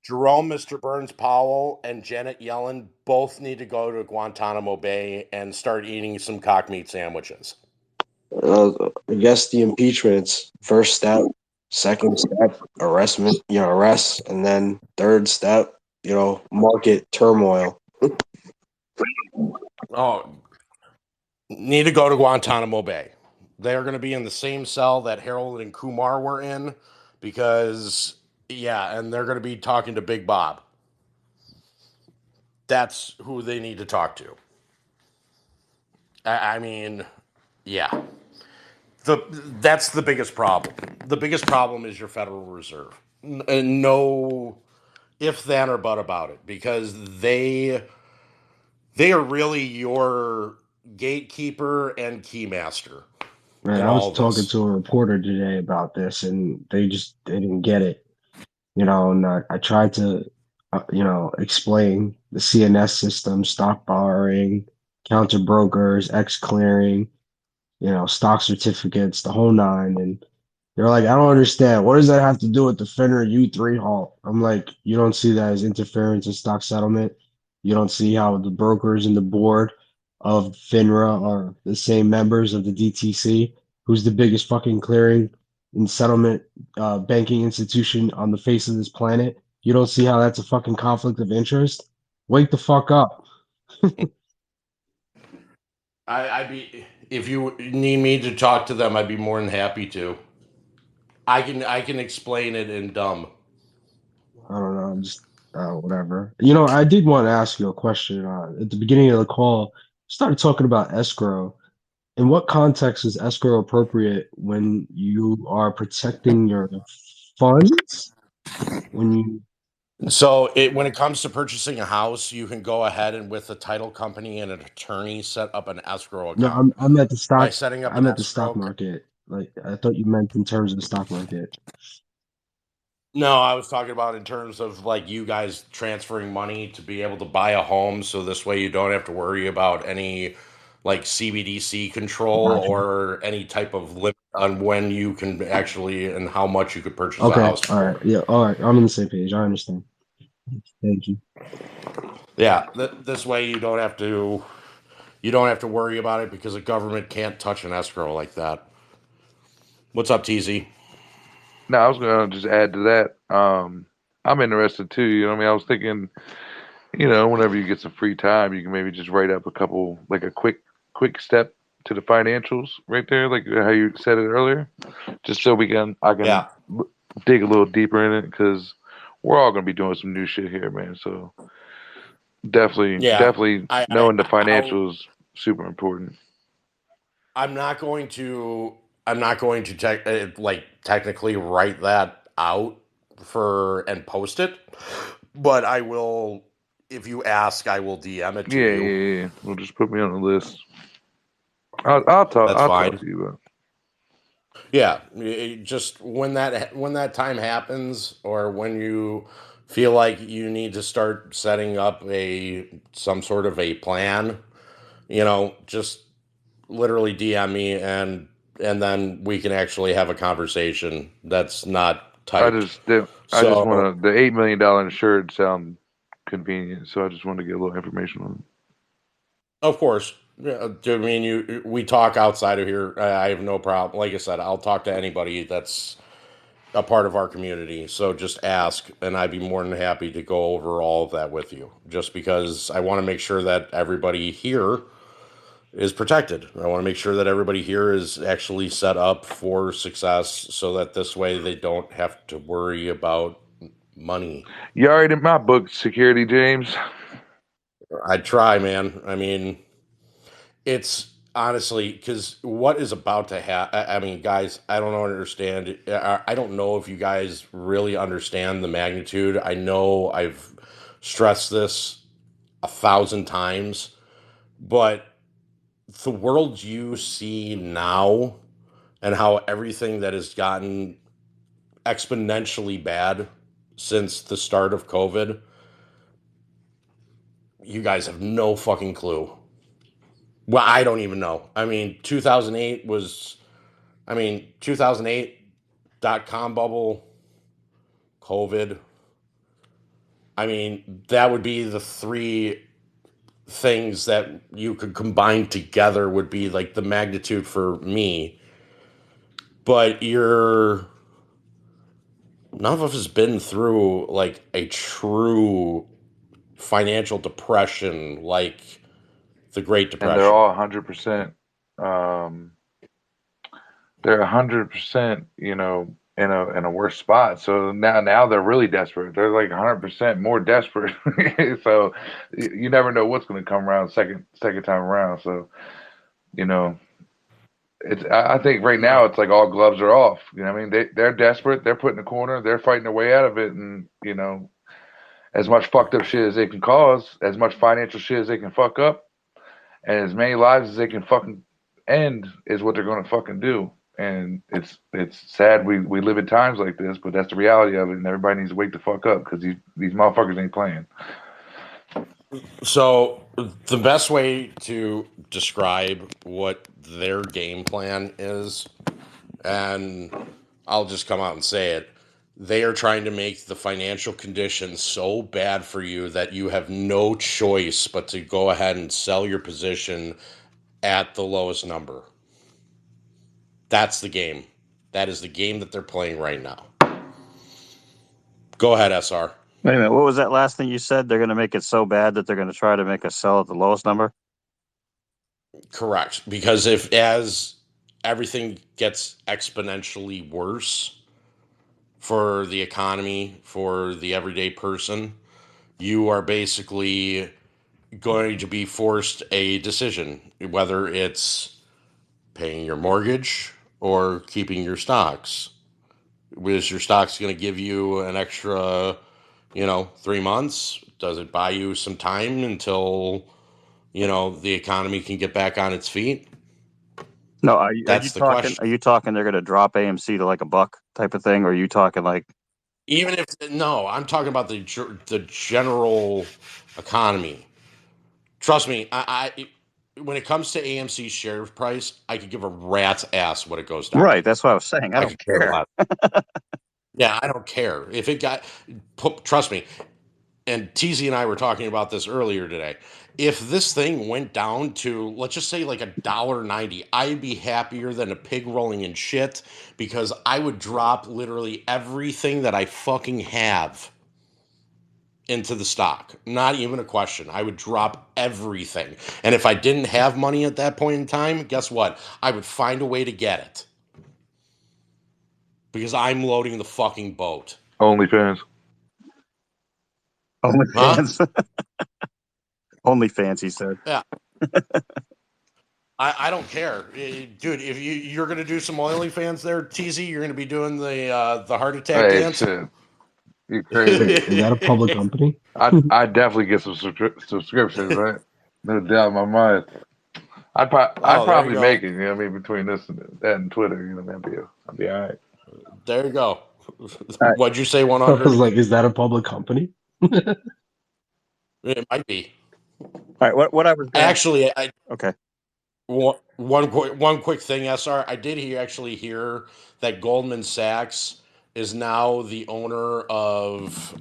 Jerome, Mr. Burns Powell, and Janet Yellen both need to go to Guantanamo Bay and start eating some cock meat sandwiches. I guess the impeachment's first step, second step, arrest, and then third step, market turmoil. Oh, need to go to Guantanamo Bay. They're going to be in the same cell that Harold and Kumar were in because, and they're going to be talking to Big Bob. That's who they need to talk to. I mean, yeah. That's the biggest problem. The biggest problem is your Federal Reserve. And no if, then, or but about it, because they are really your gatekeeper and keymaster. Right, I was talking to a reporter today about this, and they didn't get it. And I tried to, explain the CNS system, stock borrowing, counter brokers, X clearing, stock certificates, the whole nine. And, They're like, I don't understand. What does that have to do with the FINRA U3 halt? I'm like, you don't see that as interference in stock settlement. You don't see how the brokers and the board of FINRA are the same members of the DTC, who's the biggest fucking clearing and settlement banking institution on the face of this planet. You don't see how that's a fucking conflict of interest? Wake the fuck up. I'd be if you need me to talk to them, I'd be more than happy to. I can explain it in dumb. I don't know. I'm just whatever. You know, I did want to ask you a question. At the beginning of the call, you started talking about escrow. In what context is escrow appropriate when you are protecting your funds? When you So when it comes to purchasing a house, you can go ahead and with a title company and an attorney set up an escrow no, account. I'm at the By stock. setting up an I'm at the stock escrow, market. Like I thought you meant in terms of the stock market. no, I was talking about in terms of like you guys transferring money to be able to buy a home, so this way you don't have to worry about any like CBDC control Gotcha. or any type of limit on when you can actually and how much you could purchase a Okay. house All right. for. Yeah. All right. I'm on the same page. I understand. Thank you. Yeah, this way you don't have to worry about it because the government can't touch an escrow like that. What's up, TZ? No, I was gonna just add to that. I'm interested too. You know what I mean? I was thinking, whenever you get some free time, you can maybe just write up a couple, like a quick step to the financials right there, like how you said it earlier, just so I can Yeah, dig a little deeper in it because we're all gonna be doing some new shit here, man. So yeah. definitely I, I knowing the I'll financials super important. I'm not going to like technically write that out for and post it, but I will. If you ask, I will DM it to Yeah, you. yeah, yeah. Well, just put me on the list. I'll talk. That's I'll talk fine. to you about. Yeah, just when that time happens, or when you feel like you need to start setting up a some sort of a plan, just literally DM me and then we can actually have a conversation that's not I typed. just I just So, want to the $8 million insured sound convenient, so I just want to get a little information on of course, yeah, I mean, we talk outside of here. I have no problem. Like I said, I'll talk to anybody that's a part of our community. So just ask, and I'd be more than happy to go over all of that with you. Just because I want to make sure that everybody here is protected. I want to make sure that everybody here is actually set up for success, so that this way they don't have to worry about money. it. You already in my book, security, James. I try, man. I mean, it's honestly because what is about to happen. I mean, guys, I don't understand. I don't know if you guys really understand the magnitude. I know I've stressed this 1,000 times, but the world you see now and how everything that has gotten exponentially bad since the start of COVID, you guys have no fucking clue. Well, I don't even know. I mean, 2008 dot-com bubble, COVID. I mean, that would be the three things that you could combine together would be like the magnitude for me. But none of us has been through like a true financial depression like the Great And they're Depression. all 100%. Um, they're 100%. In a worse spot. So now they're really desperate. They're like 100% more desperate. So you never know what's going to come around second time around. So you know. I think right now it's like all gloves are off. You know what I mean? They're desperate. They're put in the corner. They're fighting their way out of it. And, as much fucked up shit as they can cause, as much financial shit as they can fuck up, and as many lives as they can fucking end is what they're going to fucking do. And it's sad we live in times like this, but that's the reality of it. And everybody needs to wake the fuck up because these motherfuckers ain't playing. So the best way to describe what their game plan is, and I'll just come out and say it. They are trying to make the financial conditions so bad for you that you have no choice but to go ahead and sell your position at the lowest number. That's the game. That is the game that they're playing right now. Go ahead, SR. Wait a minute. What was that last thing you said? They're going to make it so bad that they're going to try to make us sell at the lowest number? Correct. Because as everything gets exponentially worse for the economy, for the everyday person, you are basically going to be forced a decision, whether it's paying your mortgage or keeping your stocks. Is your stocks going to give you an extra, 3 months? Does it buy you some time until, the economy can get back on its feet? No, are you That's the talking? question. Are you talking? They're going to drop AMC to like $1 type of thing, or are you talking like? Even if no, I'm talking about the general economy. Trust me, I when it comes to AMC's share price, I could give a rat's ass what it goes down. Right, that's what I was saying. I I don't could care care. less. Yeah, I don't care if it got. Trust me, and TZ and I were talking about this earlier today. If this thing went down to, let's just say, like $1.90, I'd be happier than a pig rolling in shit, because I would drop literally everything that I fucking have into the stock. Not even a question. I would drop everything. And if I didn't have money at that point in time, guess what? I would find a way to get it. Because I'm loading the fucking boat. OnlyFans. OnlyFans. OnlyFans, he said. Yeah. I don't care. Dude, if you're going to do some OnlyFans there, TZ, you're going to be doing the heart attack Hey, dance? shit. You crazy. Wait, is that a public company? I'd definitely get some subscriptions, right? No doubt in my mind. I'd there probably you go. make it, you know what I mean, between this and that and Twitter, you know, I'd be all right. There you go. Right. What'd you say, I 100? was like, is that a public company? It might be. All right, what I was Actually, okay. One quick thing, SR. I did actually hear that Goldman Sachs is now the owner of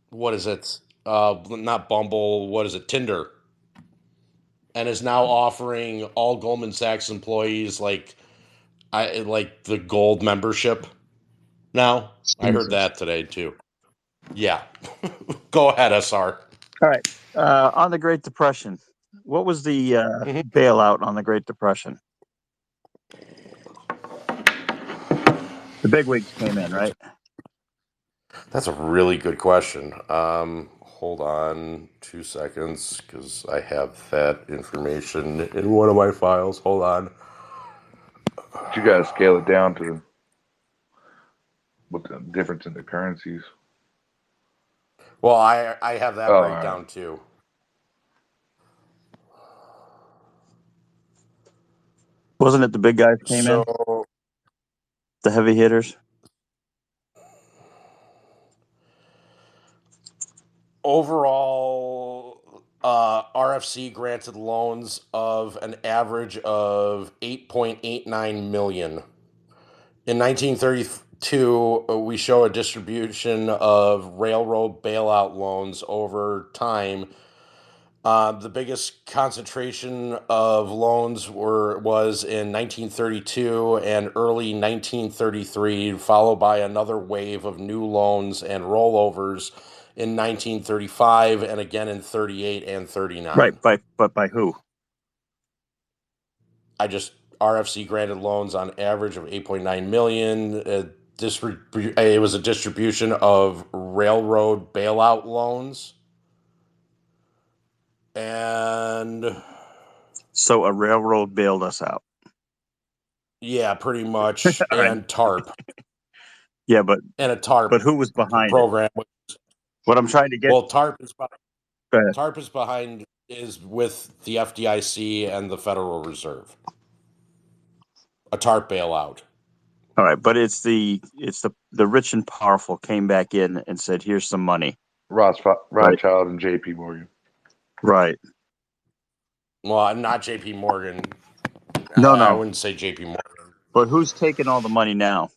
what is it? Not Bumble. What is it? Tinder, and is now offering all Goldman Sachs employees like the gold membership. Now I heard Jesus. that today too. Yeah, go ahead, SR. All right. On the Great Depression, what was the bailout on the Great Depression? The bigwigs came in, right? That's a really good question. Hold on 2 seconds, because I have that information in one of my files. Hold on. You got to scale it down to what the difference in the currencies. Well, I have that breakdown right. too. Wasn't it the big guys came in? The heavy hitters? Overall, RFC granted loans of an average of 8.89 million. In 1932, we show a distribution of railroad bailout loans over time. The biggest concentration of loans was in 1932 and early 1933, followed by another wave of new loans and rollovers in 1935 and again in 38 and 39. Right, but by who? RFC granted loans on average of 8.9 million. It was a distribution of railroad bailout loans. And so a railroad bailed us out. Yeah, pretty much. And TARP. Yeah, but and a TARP. But who was behind program? What I'm trying to get. Well, TARP is with the FDIC and the Federal Reserve. A TARP bailout. All right, but it's the rich and powerful came back in and said, "Here's some money." Rothschild and J.P. Morgan. Right. Well, not J.P. Morgan. No. I wouldn't say J.P. Morgan. But who's taking all the money now?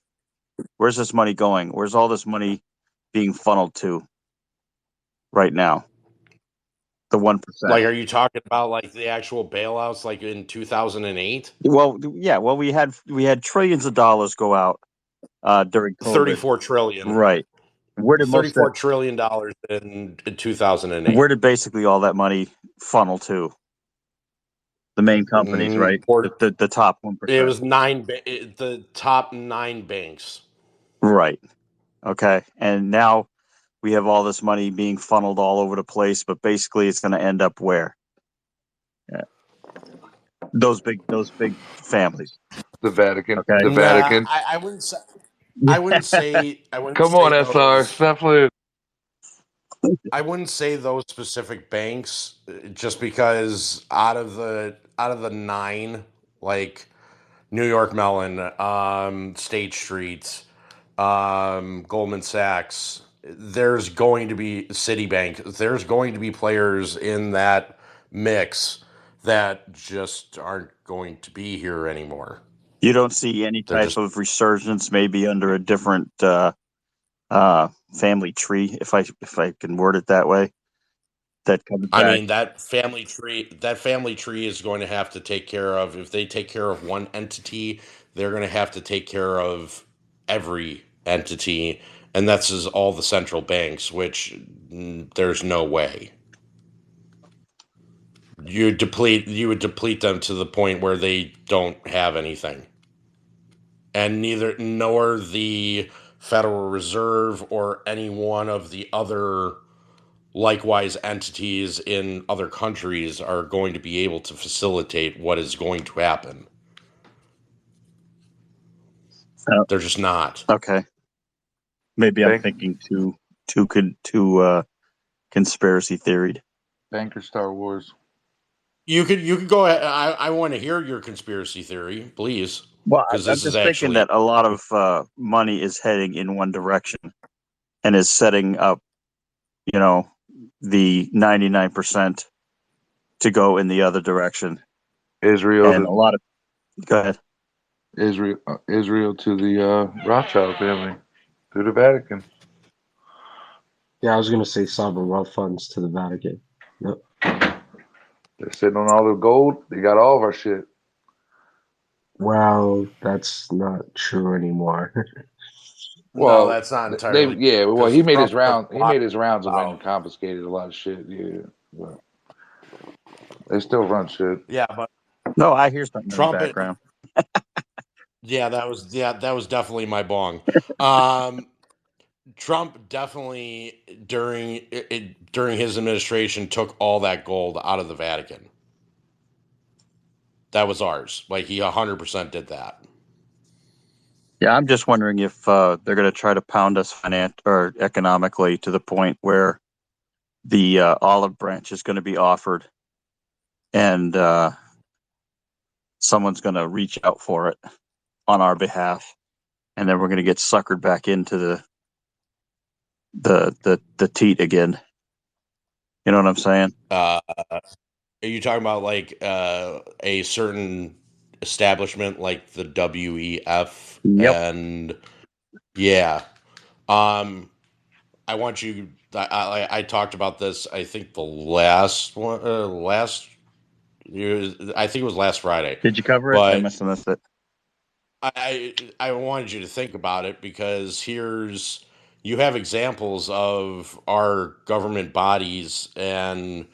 Where's this money going? Where's all this money being funneled to right now? The 1%. Like, are you talking about like the actual bailouts, like in 2008? Well, yeah. Well, we had trillions of dollars go out during COVID. 34 trillion. Right. Where did most $34 trillion in 2008. Where did basically all that money funnel to? The main companies, right? The top 1%. It was the top 9 banks. Right. Okay. And now we have all this money being funneled all over the place, but basically it's going to end up where? Yeah. Those big families. The Vatican. Okay. The Vatican. I wouldn't say. I wouldn't say. Come on, SR. Stop it. I wouldn't say those specific banks, just because out of the 9, like New York Mellon, State Street, Goldman Sachs, there's going to be Citibank. There's going to be players in that mix that just aren't going to be here anymore. You don't see any type of resurgence, maybe under a different family tree, if I can word it that way. That comes back. I mean, that family tree is going to have to take care of, if they take care of one entity, they're going to have to take care of every entity, and that's all the central banks, which there's no way. You would deplete them to the point where they don't have anything. And nor the Federal Reserve or any one of the other likewise entities in other countries are going to be able to facilitate what is going to happen. They're just not. Okay. Maybe I'm thinking too conspiracy theoried. Banker Star Wars. You could go ahead. I want to hear your conspiracy theory, please. Well, I'm just thinking that a lot of money is heading in one direction and is setting up, the 99% to go in the other direction. Israel. And a lot of... Go ahead. Israel to the Rothschild family through the Vatican. Yeah, I was going to say sovereign wealth funds to the Vatican. Yep. They're sitting on all the gold. They got all of our shit. Well, that's not true anymore. Well, no, that's not entirely. He made his round. He made his rounds and went and confiscated a lot of shit. Yeah, but they still run shit. Yeah, but no, I hear something in the background. That was definitely my bong. Trump definitely during his administration took all that gold out of the Vatican. That was ours. Like, he 100% did that. Yeah, I'm just wondering if they're going to try to pound us or economically to the point where the olive branch is going to be offered, and someone's going to reach out for it on our behalf, and then we're going to get suckered back into the teat again. You know what I'm saying? Are you talking about like a certain establishment like the WEF? Yep. And yeah, I want you. I talked about this. I think the last one, I think it was last Friday. Did you cover it? I must have missed it. I wanted you to think about it, because you have examples of our government bodies and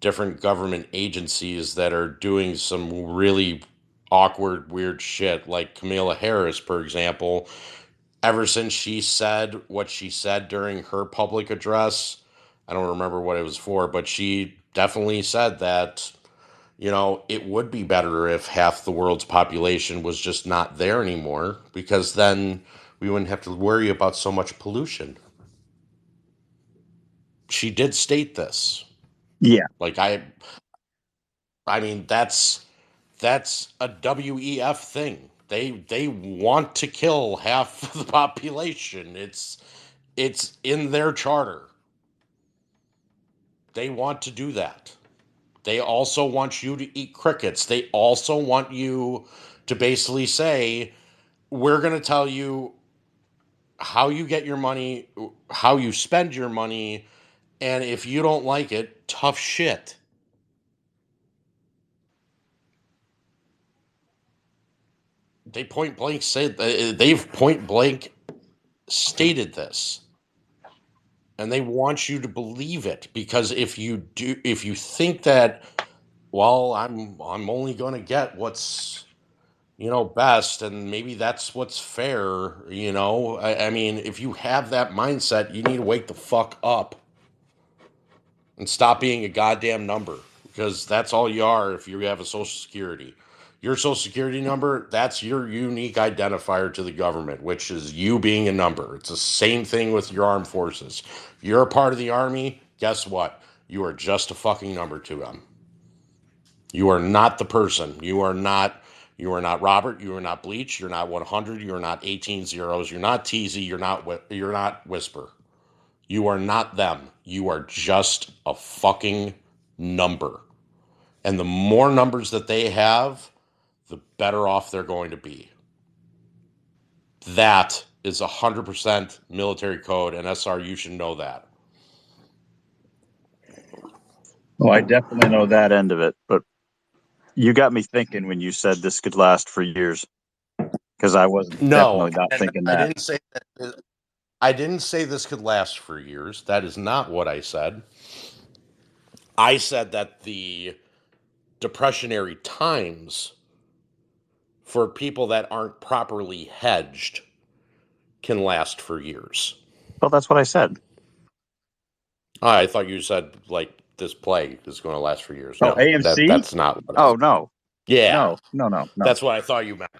different government agencies that are doing some really awkward, weird shit. Like Kamala Harris, for example, ever since she said what she said during her public address, I don't remember what it was for, but she definitely said that, it would be better if half the world's population was just not there anymore, because then we wouldn't have to worry about so much pollution. She did state this. Yeah. Like, I mean, that's a WEF thing. They want to kill half the population. It's in their charter. They want to do that. They also want you to eat crickets. They also want you to basically say we're going to tell you how you get your money, how you spend your money, and if you don't like it, tough shit. They've point blank stated this. And they want you to believe it, because if you think that, well, I'm only going to get what's, best, and maybe that's what's fair, I mean, if you have that mindset, you need to wake the fuck up and stop being a goddamn number, because that's all you are if you have a social security. Your social security number, that's your unique identifier to the government, which is you being a number. It's the same thing with your armed forces. If you're a part of the Army, guess what? You are just a fucking number to them. You are not the person. You are not Robert. You are not Bleach. You're not 100. You're not 18 zeros. You're not TZ. You're not Whisper. You are not them. You are just a fucking number. And the more numbers that they have, the better off they're going to be. That is 100% military code, and SR, you should know that. Well, I definitely know that end of it, but you got me thinking when you said this could last for years, because I wasn't definitely not thinking that. I didn't say this could last for years. That is not what I said. I said that the depressionary times for people that aren't properly hedged can last for years. Well, that's what I said. I thought you said, like, this plague is going to last for years. Oh, No, AMC? that's not what Oh, no. Yeah. No. That's what I thought you meant.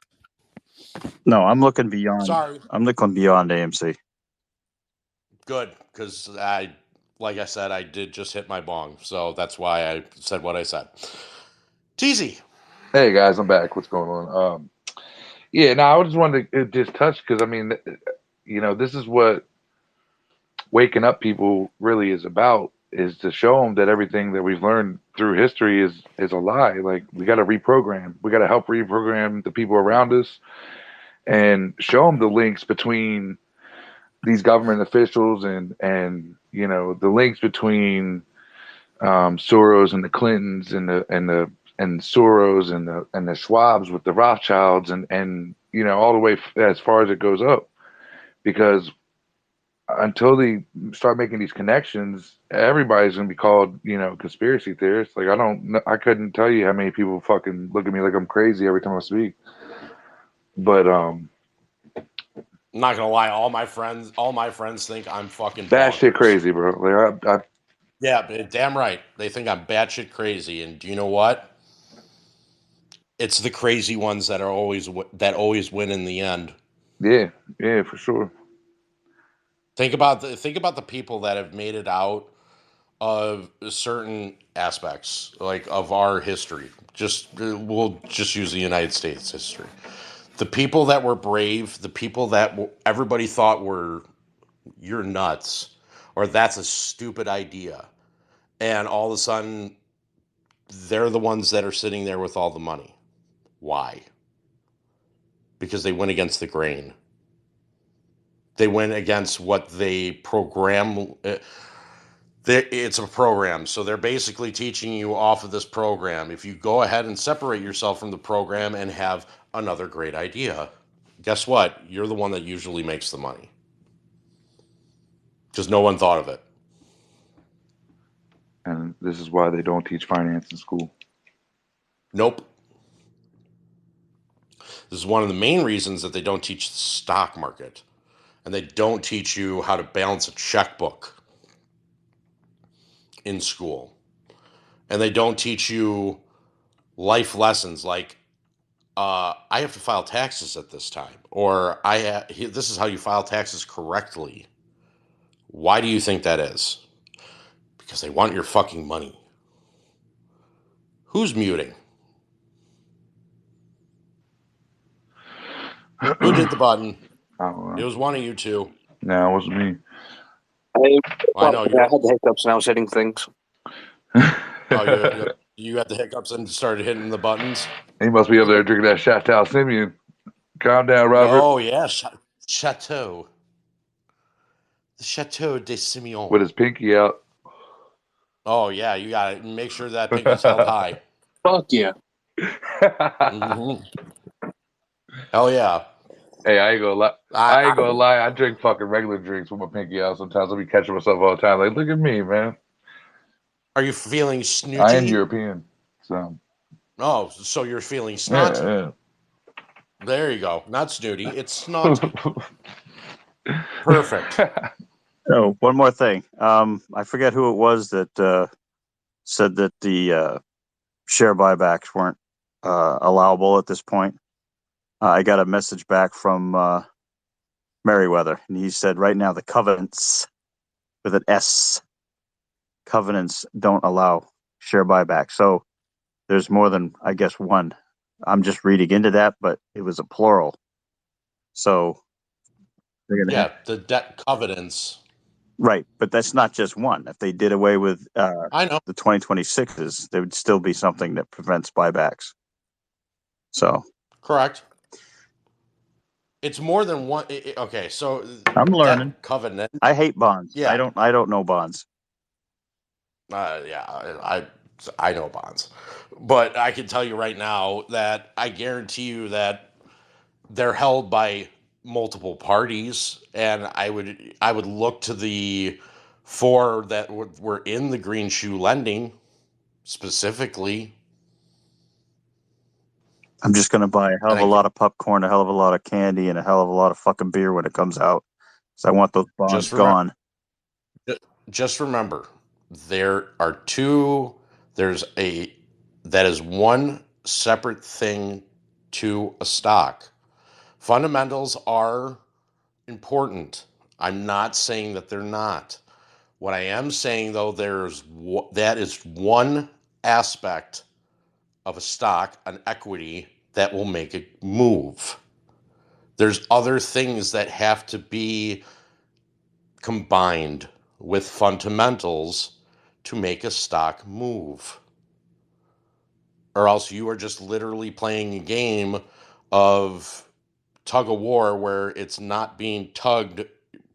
No, I'm looking beyond. Sorry. I'm looking beyond AMC. Good, because like I said, I did just hit my bong, so that's why I said what I said. TZ. Hey guys, I'm back. What's going on? Yeah, no, I just wanted to just touch, because I mean, this is what waking up people really is about, is to show them that everything that we've learned through history is a lie. Like, we got to reprogram. We got to help reprogram the people around us and show them the links between these government officials and the links between Soros and the Clintons and Soros and the Schwabs with the Rothschilds and all the way as far as it goes up, because until they start making these connections, everybody's gonna be called conspiracy theorists. Like, I couldn't tell you how many people fucking look at me like I'm crazy every time I speak. But I'm not gonna lie, all my friends think I'm fucking batshit crazy, bro. Like yeah, but damn right, they think I'm batshit crazy. And do you know what? It's the crazy ones that always win in the end. Yeah, for sure. Think about the people that have made it out of certain aspects, like, of our history. We'll just use the United States history. The people that were brave, the people that everybody thought were, you're nuts, or that's a stupid idea, and all of a sudden, they're the ones that are sitting there with all the money. Why? Because they went against the grain. They went against what they program. It's a program, so they're basically teaching you off of this program. If you go ahead and separate yourself from the program and have another great idea, guess what? You're the one that usually makes the money, because no one thought of it. And this is why they don't teach finance in school. Nope. This is one of the main reasons that they don't teach the stock market, and they don't teach you how to balance a checkbook in school, and they don't teach you life lessons like, I have to file taxes at this time, or this is how you file taxes correctly. Why do you think that is? Because they want your fucking money. Who's muting? Who did the button? I don't know. It was one of you two. No, it wasn't me. I know. I had the hiccups and I was hitting things. You had the hiccups and started hitting the buttons? He must be up there drinking that Chateau Simeon. Calm down, Robert. Oh yeah, Chateau. The Chateau de Simeon. With his pinky out. Oh yeah, you gotta make sure that pinky's held high. Fuck yeah. Mm-hmm. Hell yeah. Hey, I ain't gonna lie. I ain't gonna lie. I drink fucking regular drinks with my pinky out. Sometimes I'll be catching myself all the time. Like, look at me, man. Are you feeling snooty? I am European, so. Oh, so you're feeling snotty. Yeah. There you go. Not snooty. It's snotty. Perfect. Oh, one more thing. I forget who it was that said that the share buybacks weren't allowable at this point. I got a message back from Merriweather, and he said right now the covenants, with an S, covenants don't allow share buybacks. So there's more than, I guess, one. I'm just reading into that, but it was a plural. So they're gonna have the debt covenants. Right, but that's not just one. If they did away with I know the 2026s, there would still be something that prevents buybacks. So correct. It's more than one. Okay, so I'm learning. Covenant. I hate bonds. Yeah. I don't know bonds. Yeah, I know bonds, but I can tell you right now that I guarantee you that they're held by multiple parties, and I would look to the four that were in the green shoe lending specifically. I'm just going to buy a hell of a lot of popcorn, a hell of a lot of candy, and a hell of a lot of fucking beer when it comes out. So I want those bonds gone. Just remember, there are two. That is one separate thing to a stock. Fundamentals are important. I'm not saying that they're not. What I am saying, though, that is one aspect of a stock, an equity, that will make it move. There's other things that have to be combined with fundamentals to make a stock move. Or else you are just literally playing a game of tug of war where it's not being tugged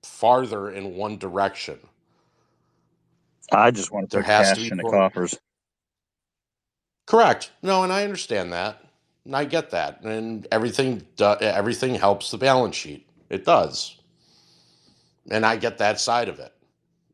farther in one direction. I just want to put cash in the coffers. Correct. No, and I understand that. And I get that. And everything helps the balance sheet. It does. And I get that side of it.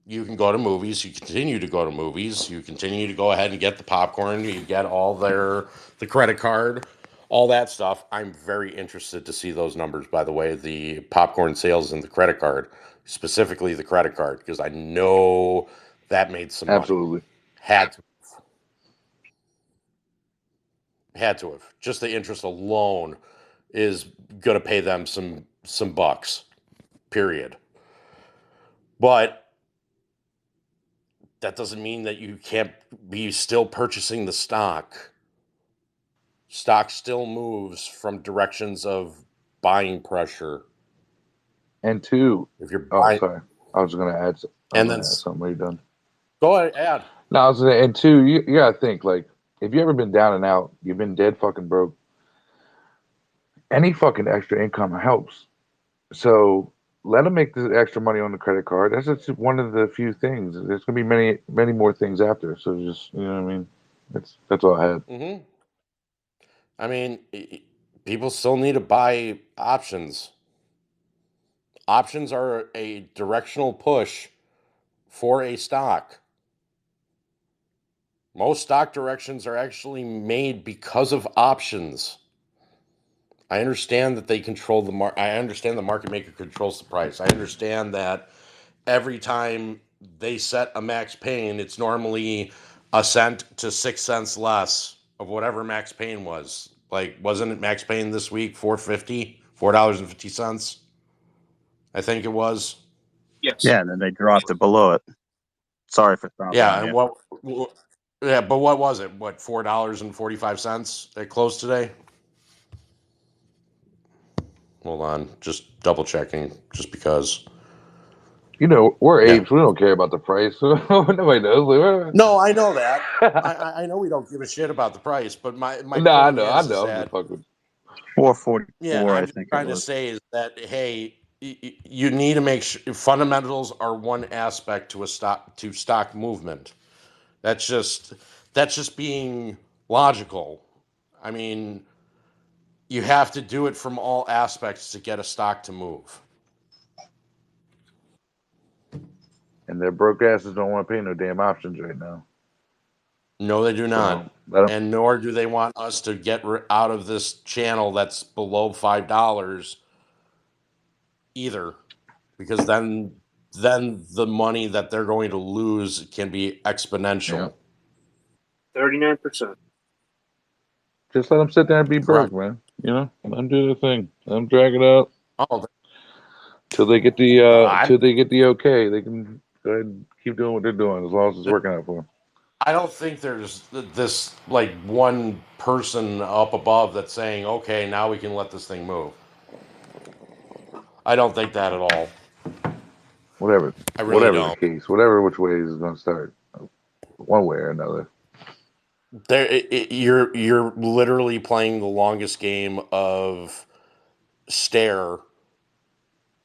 You can go to movies. You continue to go to movies. You continue to go ahead and get the popcorn. You get all the credit card, all that stuff. I'm very interested to see those numbers, by the way, the popcorn sales and the credit card, specifically the credit card, because I know that made some money. Absolutely. Had to have. Just the interest alone is going to pay them some bucks, period. But that doesn't mean that you can't be still purchasing the stock. Stock still moves from directions of buying pressure. And two, if you're buying, sorry, I was going to add something. Are you done? Go ahead, add. No, I was going to, and two, you got to think, like, if you ever been down and out, you've been dead fucking broke, any fucking extra income helps. So let them make the extra money on the credit card. That's just one of the few things. There's going to be many, many more things after. So just, you know what I mean? That's all I had. Mm-hmm. I mean, people still need to buy options. Options are a directional push for a stock. Most stock directions are actually made because of options. I understand that they control the market. I understand the market maker controls the price. I understand that every time they set a max pain, it's normally a cent to 6 cents less of whatever max pain was. Like, wasn't it max pain this week? $4.50? I think it was. Yes. Yeah, and then they dropped it below it. Sorry for stopping. Yeah, and but what was it? What, $4.45 it closed today? Hold on, just double checking, just because. You know, we're apes. We don't care about the price. Nobody knows. No, I know that. I know we don't give a shit about the price, but my no, I point know. is I'm that just fucking. 444, Yeah, I I'm just think it trying to was. say is that hey, you need to make sure fundamentals are one aspect to a stock movement. That's just being logical. I mean, you have to do it from all aspects to get a stock to move. And their broke asses don't want to pay no damn options right now. No, they do not. So, And nor do they want us to get out of this channel that's below $5 either, because then the money that they're going to lose can be exponential. 39%. just let them sit there and be Correct. broke, man. You know, let them do their thing. Let them drag it out Oh, till they get the okay. They can go ahead and keep doing what they're doing as long as it's working out for them. I don't think there's this like one person up above that's saying, okay, now we can let this thing move. I don't think that at all. Whatever, I really whatever the don't. case, whatever which way is going to start, one way or another. You're literally playing the longest game of stare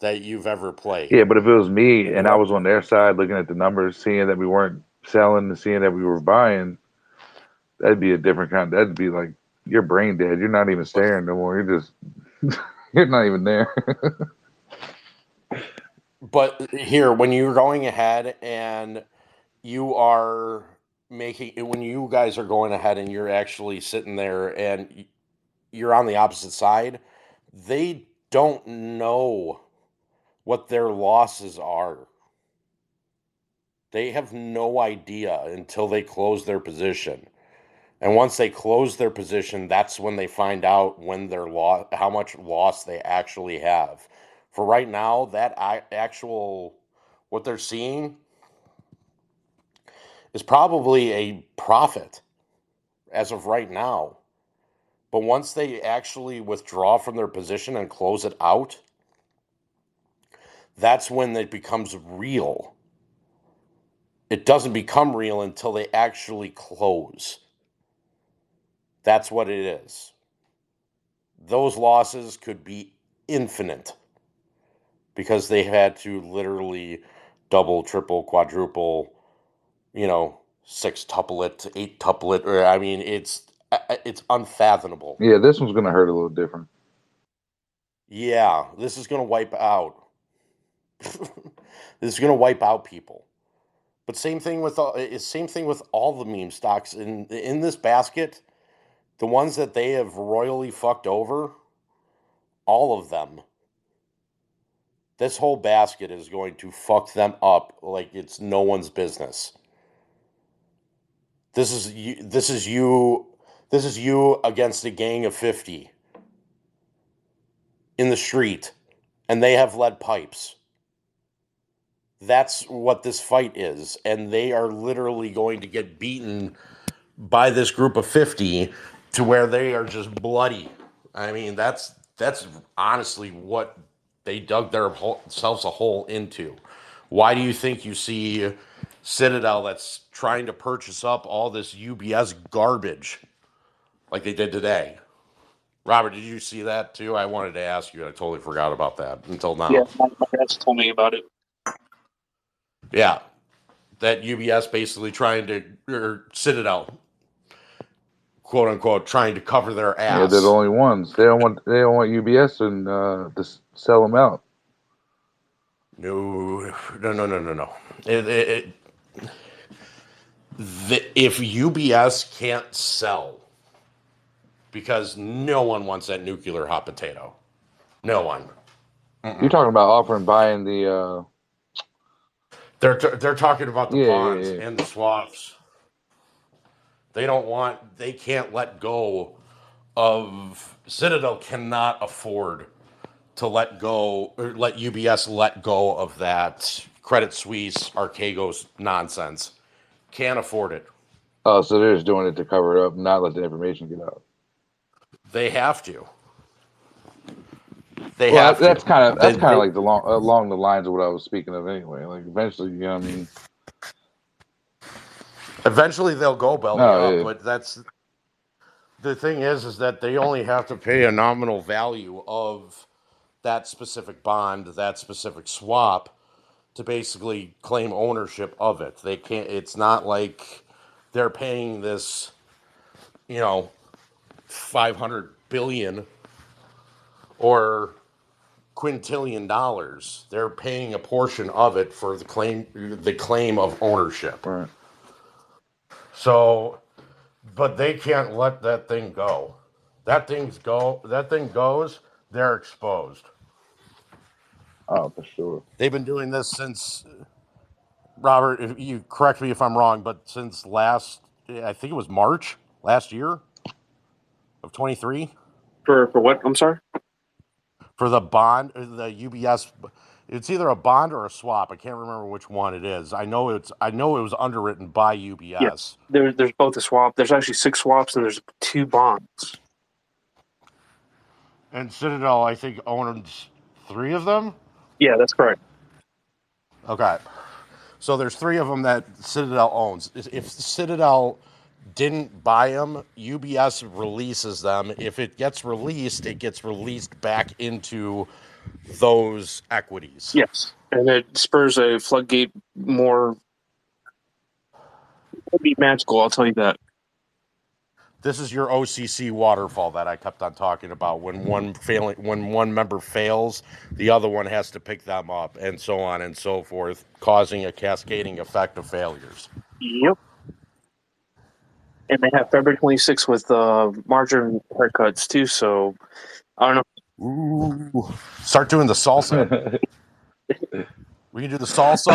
that you've ever played. Yeah, but if it was me and I What? was on their side looking at the numbers, seeing that we weren't selling and seeing that we were buying, that'd be a different kind. That'd be like you're brain dead. You're not even staring no more. You're just you're not even there. But here, when you're going ahead and you are when you guys are going ahead and you're actually sitting there and you're on the opposite side, they don't know what their losses are. They have no idea until they close their position. And once they close their position, that's when they find out when their how much loss they actually have. For right now, that actual what they're seeing is probably a profit as of right now. But once they actually withdraw from their position and close it out, that's when it becomes real. It doesn't become real until they actually close. That's what it is. Those losses could be infinite because they had to literally double, triple, quadruple, six-tuplet, eight-tuplet, or I mean, it's unfathomable. Yeah, this one's gonna hurt a little different. Yeah, this is going to wipe out. This is going to wipe out people. But same thing with all the meme stocks in this basket. The ones that they have royally fucked over, all of them. This whole basket is going to fuck them up like it's no one's business. This is you against a gang of 50 in the street, and they have lead pipes. That's what this fight is, and they are literally going to get beaten by this group of 50 to where they are just bloody. I mean, that's honestly what they dug themselves a hole into. Why do you think you see Citadel that's trying to purchase up all this UBS garbage like they did today? Robert, did you see that too? I wanted to ask you. I totally forgot about that until Yeah, now. my dad's told me about it. Yeah, that UBS basically or Citadel, quote unquote, trying to cover their Yeah, they're the ass. only ones. They don't want UBS and to sell them out. No. If UBS can't sell, because no one wants that nuclear hot potato. No one. You're talking about offering buying the. They're talking about the bonds Yeah. and the swaps. They can't let go of, Citadel cannot afford to let go or let UBS let go of that Credit Suisse Archegos nonsense. Can't afford it. Oh, so they're just doing it to cover it up, and not let the information get out. They have to. That's kind of They, like along the lines of what I was speaking of anyway. Like eventually, you know what I mean? Eventually they'll go belly up, but The thing is that they only have to pay a nominal value of that specific bond, that specific swap, to basically claim ownership of it. They can't. It's not like they're paying this, 500 billion or quintillion dollars. They're paying a portion of it for the claim of ownership. Right. So, but they can't let that thing go. That thing goes, they're exposed. Oh, for sure. They've been doing this since, Robert, if you correct me if I'm wrong, but since I think it was March last year of 23. For what? I'm sorry. For the bond, the UBS, it's either a bond or a swap. I can't remember which one it is. I know it was underwritten by UBS. Yes, there's both a swap. There's actually 6 swaps and there's 2 bonds. And Citadel, I think, owns 3 of them. Yeah, that's correct. Okay, so there's 3 of them that Citadel owns. If Citadel didn't buy them, UBS releases them. If it gets released back into those equities. Yes, and it spurs a floodgate more. It'll be magical, I'll tell you that. This is your OCC waterfall that I kept on talking about. When one member fails, the other one has to pick them up, and so on and so forth, causing a cascading effect of failures. Yep. And they have February 26th with margin haircuts too. So I don't know. Ooh, start doing the salsa. We can do the salsa.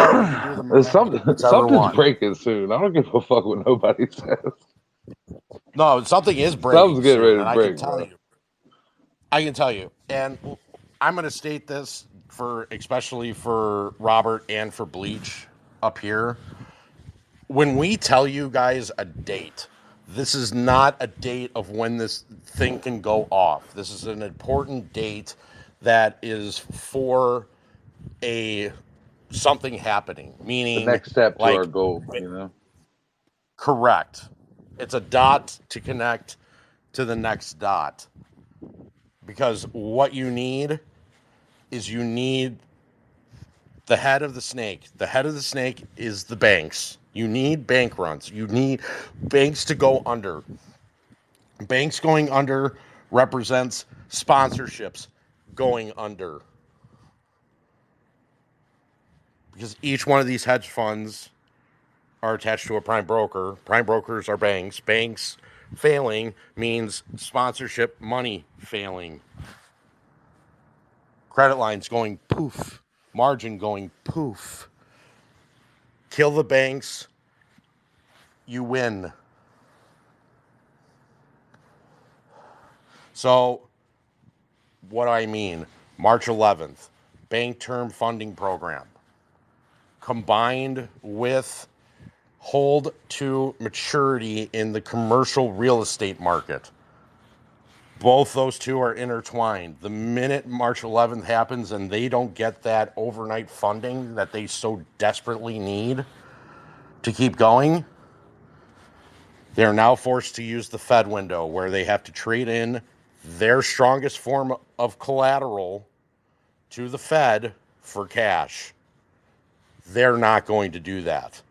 We can do the merengue, Something's breaking soon. I don't give a fuck what nobody says. No, something is breaking. Something's getting ready to and break, I can tell you, and I'm going to state this especially for Robert and for Bleach up here. When we tell you guys a date, this is not a date of when this thing can go off. This is an important date that is for something happening, meaning the next step to like, our goal, Correct. It's a dot to connect to the next dot. Because what you need is the head of the snake. The head of the snake is the banks. You need bank runs. You need banks to go under. Banks going under represents sponsorships going under. Because each one of these hedge funds are attached to a prime broker. Prime brokers are banks. Banks failing means sponsorship money failing. Credit lines going poof. Margin going poof. Kill the banks, you win. So, what do I mean? March 11th, bank term funding program. Combined with hold to maturity in the commercial real estate market. Both those two are intertwined. The minute March 11th happens and they don't get that overnight funding that they so desperately need to keep going, they are now forced to use the Fed window where they have to trade in their strongest form of collateral to the Fed for cash. They're not going to do that.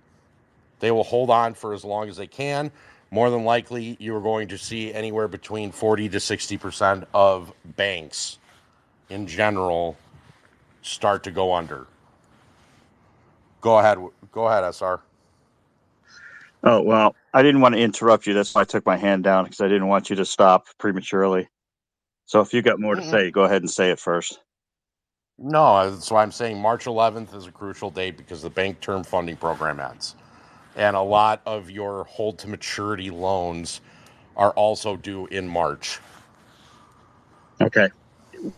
They will hold on for as long as they can. More than likely, you are going to see anywhere between 40 to 60% of banks in general start to go under. Go ahead, SR. Oh, well, I didn't want to interrupt you. That's why I took my hand down, because I didn't want you to stop prematurely. So if you got more to say, go ahead and say it first. No, that's why I'm saying March 11th is a crucial date because the bank term funding program ends. And a lot of your hold to maturity loans are also due in March. Okay.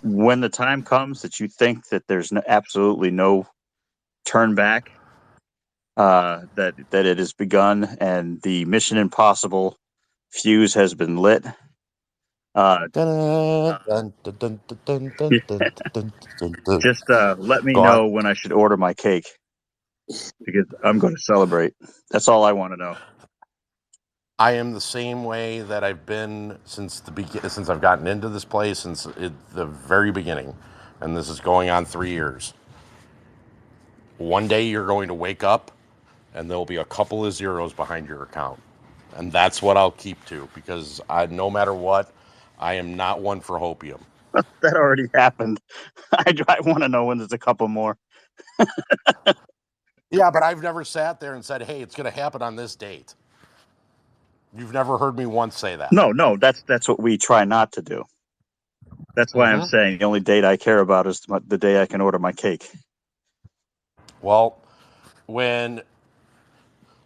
When the time comes that you think that there's absolutely no turn back, that it has begun and the Mission Impossible fuse has been lit, just let me know when I should order my cake, because I'm going to celebrate. That's all I want to know. I am the same way that I've been since since I've gotten into this place since the very beginning, and this is going on 3 years. One day you're going to wake up, and there'll be a couple of zeros behind your account, and that's what I'll keep to because no matter what, I am not one for hopium. That already happened. I want to know when there's a couple more. Yeah, but I've never sat there and said, "Hey, it's going to happen on this date." You've never heard me once say that. No, that's what we try not to do. That's why I'm saying the only date I care about is the day I can order my cake. Well, when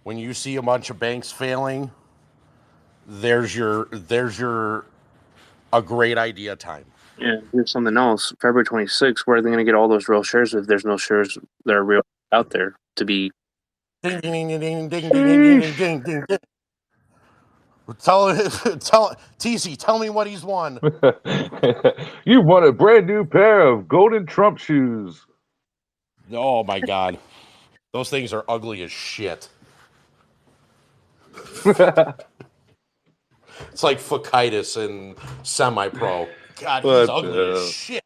you see a bunch of banks failing, there's your a great idea time. Yeah, here's something else. February 26th, where are they going to get all those real shares if there's no shares that are real out there to be? Ding, ding, ding, ding, ding, ding, ding, ding, ding, ding, ding. Tell TC, tell me what he's won. You won a brand new pair of golden Trump shoes. Oh my God, those things are ugly as shit. It's like Foukitis and semi-pro. God, he's ugly as shit.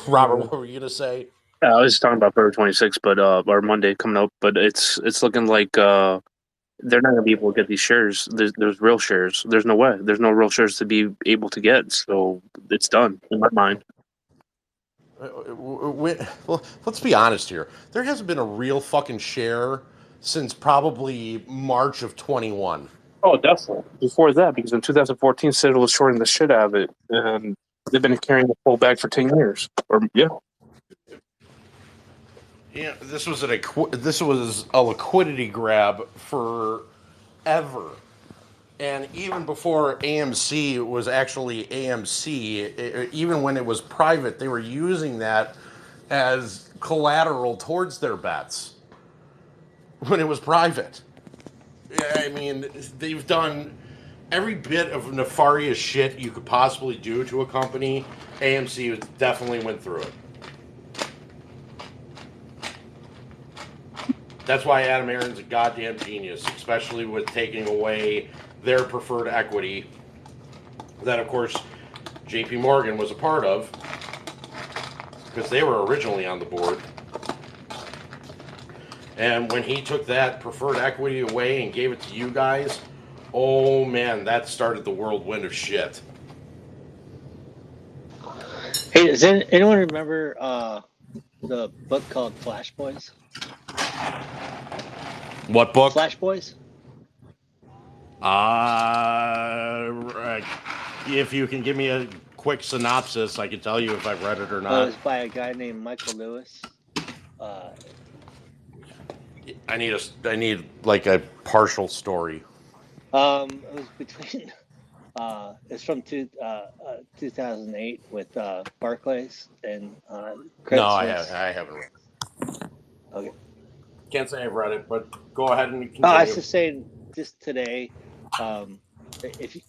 Robert, what were you gonna say? I was talking about February 26th, but or Monday coming up, but it's looking like they're not gonna be able to get these shares. There's real shares. There's no way. There's no real shares to be able to get. So it's done in my mind. Well, let's be honest here. There hasn't been a real fucking share since probably March of 21. Oh, definitely. Before that, because in 2014, Citadel was shorting the shit out of it, and they've been carrying the full bag for 10 years. Or Yeah, this was a liquidity grab forever. And even before AMC was actually AMC, even when it was private, they were using that as collateral towards their bets when it was private. I mean, they've done every bit of nefarious shit you could possibly do to a company. AMC definitely went through it. That's why Adam Aron's a goddamn genius, especially with taking away their preferred equity that, of course, JP Morgan was a part of because they were originally on the board. And when he took that preferred equity away and gave it to you guys, oh man, that started the whirlwind of shit. Hey, does anyone remember the book called Flash Boys? What book? Flash Boys? If you can give me a quick synopsis, I can tell you if I've read it or not. It was by a guy named Michael Lewis. I need like a partial story. It was between. It's from 2008 with Barclays and Credit Suisse. I haven't read it. Okay. Can't say I've read it, but go ahead and continue. I was just saying, just today, if you,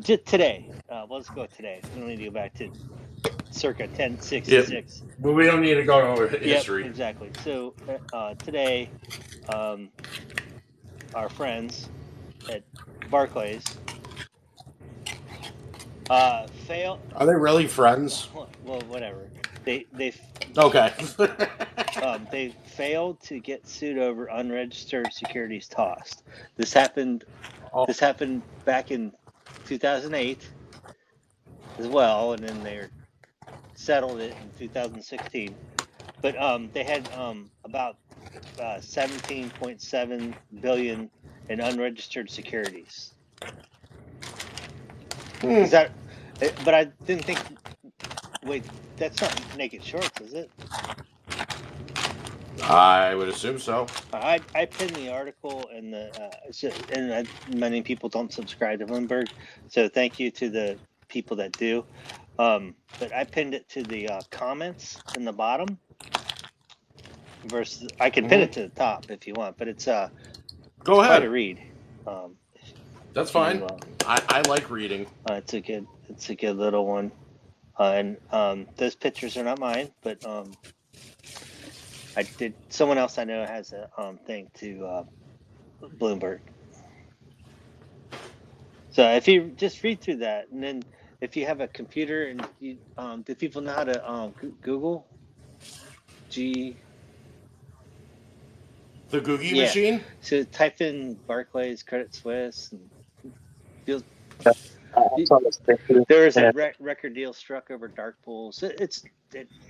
just today, let's go today. We don't need to go back to circa 1066. Yeah, but we don't need to go over history. Yep, exactly. So today, our friends at Barclays failed. Are they really friends? Well, whatever. They okay. They failed to get sued over unregistered securities tossed. This happened. Oh. This happened back in 2008 as well, and then they settled it in 2016. But they had about 17.7 billion in unregistered securities. Is that? But I didn't think. Wait, that's not naked shorts, is it? I would assume so. I pinned the article and many people don't subscribe to Bloomberg, so thank you to the people that do. But I pinned it to the comments in the bottom. Versus, I can pin it to the top if you want, but it's go ahead to read. That's fine. I like reading. It's a good little one. And those pictures are not mine, but I did. Someone else I know has a thing to Bloomberg. So if you just read through that, and then if you have a computer and you, do people know how to Google? The Googie Yeah. machine? So type in Barclays, Credit Suisse, and you'll, I saw this picture. there is a Yeah. record deal struck over dark pools. It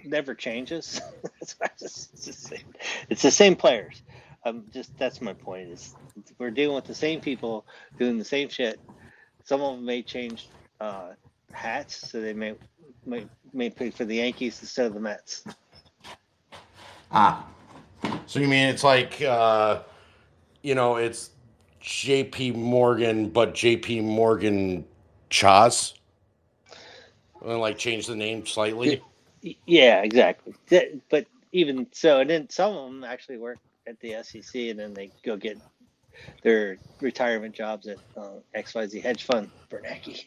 never changes. It's the same players. That's my point. Is we're dealing with the same people doing the same shit. Some of them may change hats, so they may play for the Yankees instead of the Mets. Ah. So you mean it's like, it's J.P. Morgan, but J.P. Morgan Chas? And like change the name slightly? Yeah, exactly. But even so, and then some of them actually work at the SEC, and then they go get their retirement jobs at XYZ hedge fund, Bernanke.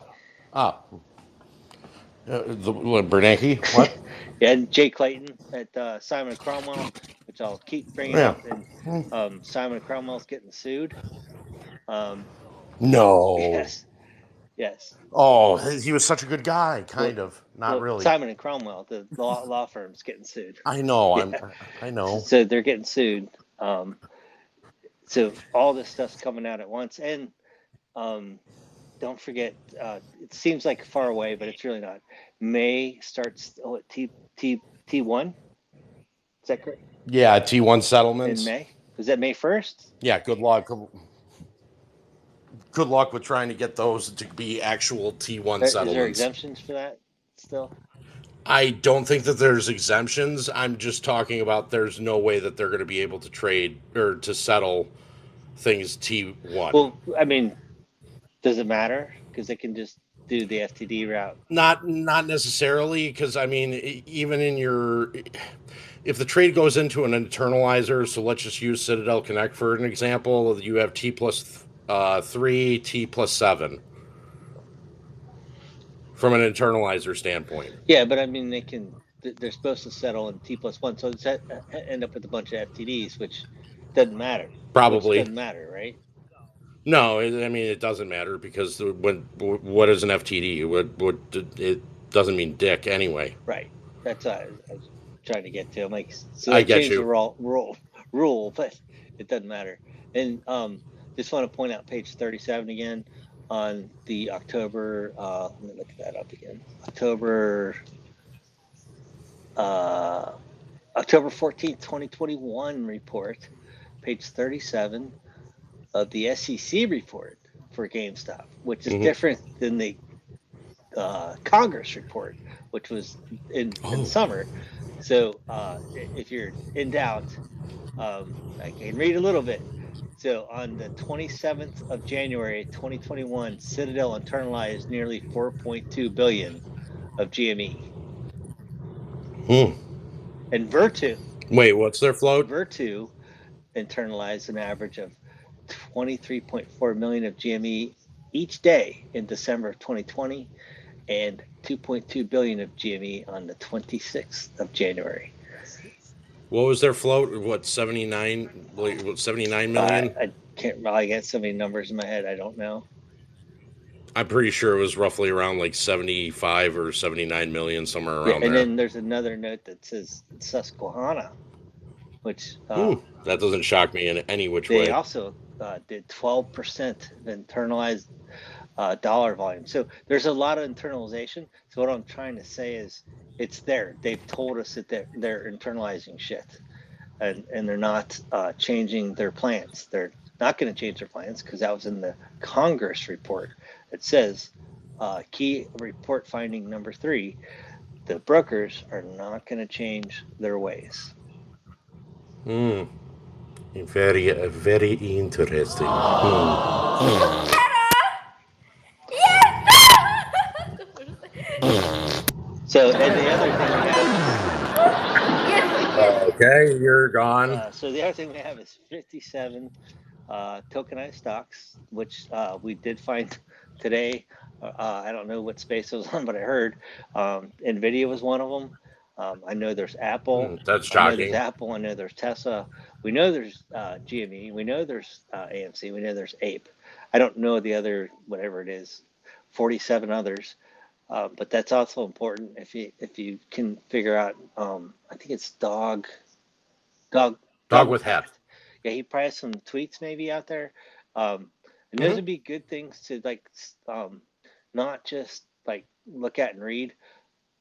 Ah. The Bernanke? What? Yeah, and Jay Clayton at Simon & Cromwell, which I'll keep bringing Yeah. up. And Simon & Cromwell's getting sued. No. Yes. Oh, he was such a good guy. Kind of. Not Well, really. Simon & Cromwell, the law firm's getting sued. I know. Yeah. I know. So they're getting sued. So all this stuff's coming out at once, and don't forget, it seems like far away, but it's really not. May starts at T1. Is that correct? Yeah, T1 settlements. In May? Was that May 1st? Yeah, good luck. Good luck with trying to get those to be actual T1 settlements. Is there exemptions for that still? I don't think that there's exemptions. I'm just talking about there's no way that they're going to be able to trade or to settle things T1. Well, I mean, does it matter? Because they can just do the FTD route. Not necessarily, because I mean, even in if the trade goes into an internalizer, so let's just use Citadel Connect for an example. You have T plus 3, T plus 7 from an internalizer standpoint. Yeah, but I mean, they're supposed to settle in T+1, so it's end up with a bunch of FTDs, which doesn't matter. Probably. Which doesn't matter, right? No, I mean, it doesn't matter because what is an FTD? It doesn't mean dick anyway. Right. That's what I was trying to get to. I'm like, so I they get changed you. the rule, but it doesn't matter. And just want to point out page 37 again on the October. Let me look that up again. October 14th, 2021 report, page 37 of the SEC report for GameStop, which is different than the Congress report, which was in summer. So if you're in doubt, I can read a little bit. So on the 27th of January, 2021, Citadel internalized nearly 4.2 billion of GME. And Virtu. Wait, what's their float? Virtu internalized an average of 23.4 million of GME each day in December of 2020 and 2.2 billion of GME on the 26th of January. What was their float? What, 79 million? I can't really get so many numbers in my head. I don't know. I'm pretty sure it was roughly around like 75 or 79 million, somewhere around there. And then there's another note that says Susquehanna, which that doesn't shock me in any which way. They also did 12% internalized dollar volume. So there's a lot of internalization. So what I'm trying to say is it's there. They've told us that they're internalizing shit, and they're not changing their plans. They're not going to change their plans because that was in the Congress report. It says key report finding number 3: the brokers are not going to change their ways. Very, very interesting. So, and the other thing we have. Okay, you're gone. So the other thing we have is 57 tokenized stocks, which we did find today. I don't know what space it was on, but I heard NVIDIA was one of them. I know there's Apple. That's I know there's shocking. Apple. I know there's Tesla. We know there's GME. We know there's AMC. We know there's Ape. I don't know the other, whatever it is, 47 others. But that's also important if you can figure out. I think it's dog With with hat. hat. Yeah, he probably has some tweets maybe out there. And those would be good things to not just like look at and read,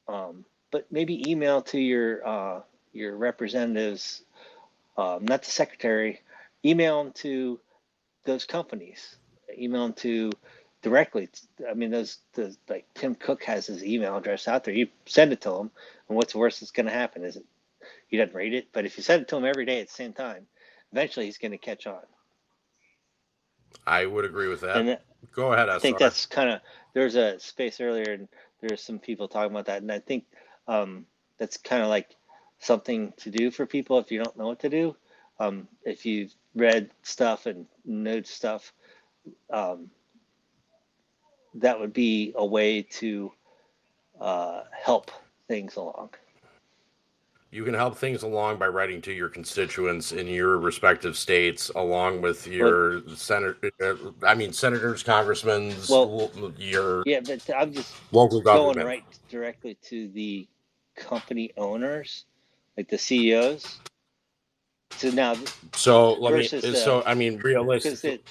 but maybe email to your representatives, not the secretary. Email them to those companies. Email them to directly. I mean, like Tim Cook has his email address out there. You send it to him, and what's the worst that's going to happen? Is it he doesn't read it? But if you send it to him every day at the same time, eventually he's going to catch on. I would agree with that. And Go ahead, I think that's kind of, there's a space earlier, and there's some people talking about that, and I think that's kind of like something to do for people if you don't know what to do. If you've read stuff and know stuff, that would be a way to help things along. You can help things along by writing to your constituents in your respective states, along with your senators, congressmen, your but I'm just local government. going right directly to the company owners, like the CEOs. So now, realistic.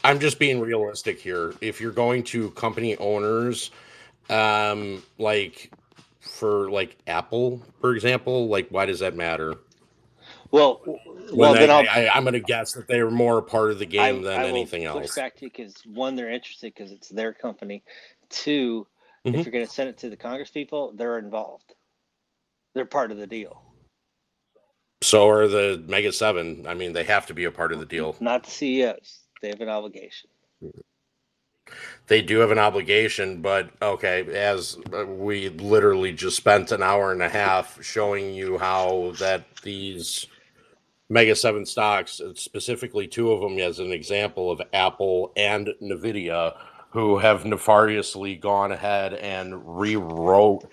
I'm just being realistic here. If you're going to company owners, like for like Apple, for example, like why does that matter? I'm going to guess that they're more a part of the game than anything else. I will push back to you because one, they're interested because it's their company. Two, if you're going to send it to the Congress people, they're involved. They're part of the deal. So are the Mega 7. I mean, they have to be a part of the deal. Not the CEOs. They have an obligation. They do have an obligation, but okay, as we literally just spent an hour and a half showing you how that these Mega 7 stocks, specifically two of them as an example of Apple and NVIDIA, who have nefariously gone ahead and rewrote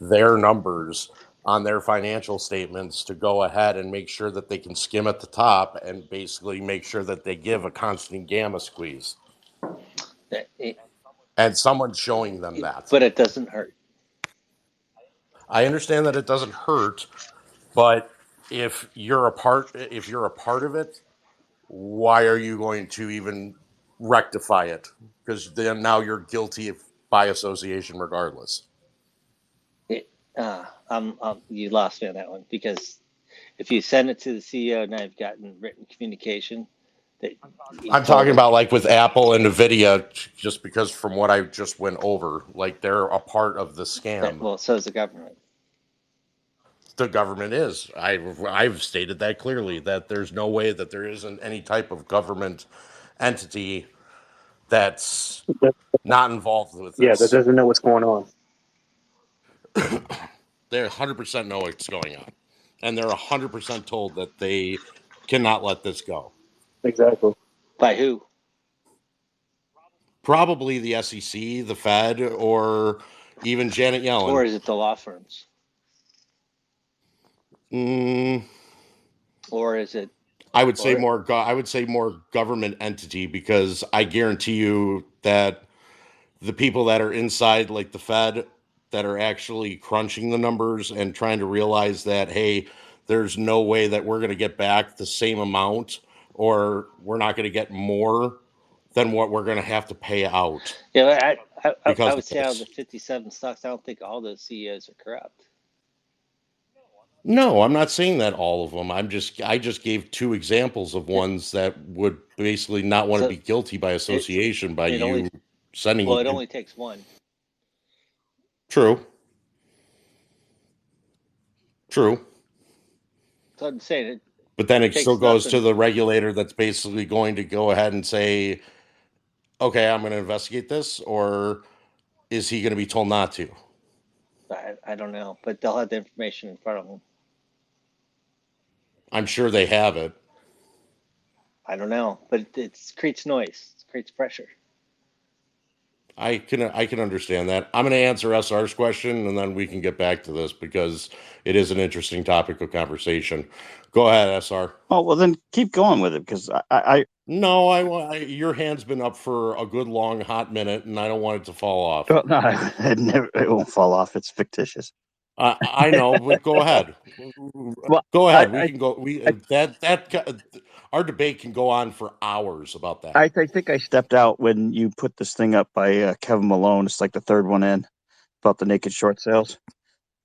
their numbers on their financial statements to go ahead and make sure that they can skim at the top and basically make sure that they give a constant gamma squeeze. And someone's showing them that. But it doesn't hurt. I understand that it doesn't hurt, but if you're a part of it, why are you going to even rectify it? Because then now you're guilty by association regardless. You lost me on that one, because if you send it to the CEO, now you've gotten written communication. I'm talking about like with Apple and NVIDIA, just because from what I just went over, like they're a part of the scam. Well, so is the government. The government is. I've stated that clearly, that there's no way that there isn't any type of government entity that's not involved with this. Yeah, that doesn't know what's going on. They 100% know what's going on. And they're 100% told that they cannot let this go. Exactly. By who? Probably the SEC, the Fed, or even Janet Yellen. Or is it the law firms? Or is it? I would say more government entity, because I guarantee you that the people that are inside, like the Fed, that are actually crunching the numbers and trying to realize that, hey, there's no way that we're going to get back the same amount, or we're not going to get more than what we're going to have to pay out. Yeah, I would say out of the 57 stocks, I don't think all those CEOs are corrupt. No, I'm not saying that all of them. I just gave two examples of ones that would basically not want to be guilty by association by you sending. Well, it only takes one. True. So I'm saying it. But then it still goes to the regulator that's basically going to go ahead and say, okay, I'm going to investigate this, or is he going to be told not to? I don't know, but they'll have the information in front of them. I'm sure they have it. I don't know, but it creates noise. It creates pressure. I can understand that. I'm going to answer SR's question, and then we can get back to this because it is an interesting topic of conversation. Go ahead, SR. Oh well, then keep going with it because No, your hand's been up for a good long hot minute, and I don't want it to fall off. well, no, it won't fall off. It's fictitious. I know, but go ahead. Well, Go ahead. We can go. Our debate can go on for hours about that. I think I stepped out when you put this thing up by Kevin Malone. It's like the third one in about the naked short sales.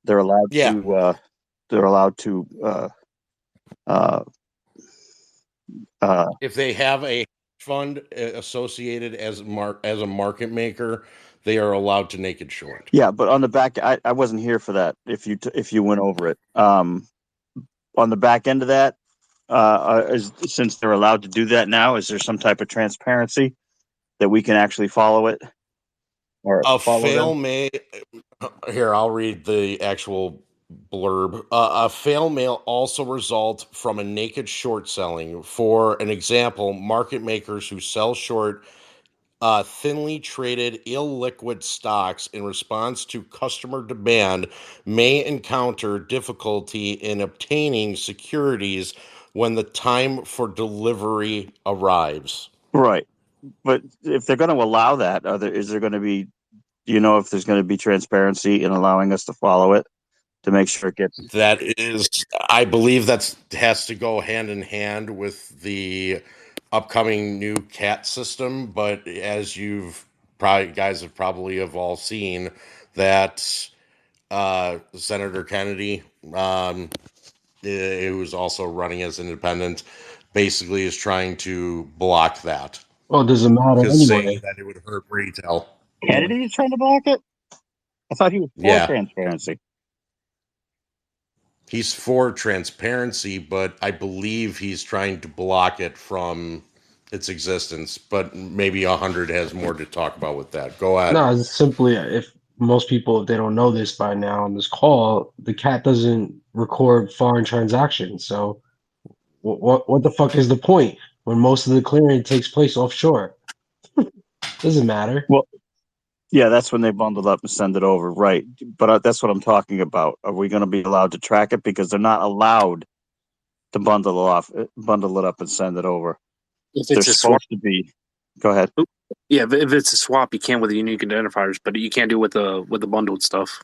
They're allowed to. They're allowed to. If they have a fund associated as a market maker, they are allowed to naked short. Yeah, but on the back, I wasn't here for that. If you went over it, on the back end of that, since they're allowed to do that now, is there some type of transparency that we can actually follow it or A follow fail them? may here. I'll read the actual blurb. A fail may also result from a naked short selling. For an example, market makers who sell short thinly traded illiquid stocks in response to customer demand may encounter difficulty in obtaining securities when the time for delivery arrives. Right, but if they're going to allow that, is there going to be? Do you know if there's going to be transparency in allowing us to follow it to make sure it gets? That is, I believe that has to go hand in hand with the upcoming new CAT system. But as you've probably guys have probably have all seen that Senator Kennedy, who's also running as independent, basically is trying to block that Well, it doesn't matter because saying anyway. that it would hurt retail. Kennedy is trying to block it. I thought he was for Yeah, transparency. he's for transparency, but I believe he's trying to block it from its existence. But maybe 100 has more to talk about with that. Go ahead. No, it's simply if most people, if they don't know this by now on this call, the cat doesn't record foreign transactions. So what the fuck is the point when most of the clearing takes place offshore? Doesn't matter. Well, yeah, that's when they bundle up and send it over, right? But that's what I'm talking about. Are we going to be allowed to track it because they're not allowed to bundle it up, and send it over? If They're it's a swap, supposed to be. Go ahead. yeah. If it's a swap, you can with the unique identifiers, but you can't do it with the bundled stuff.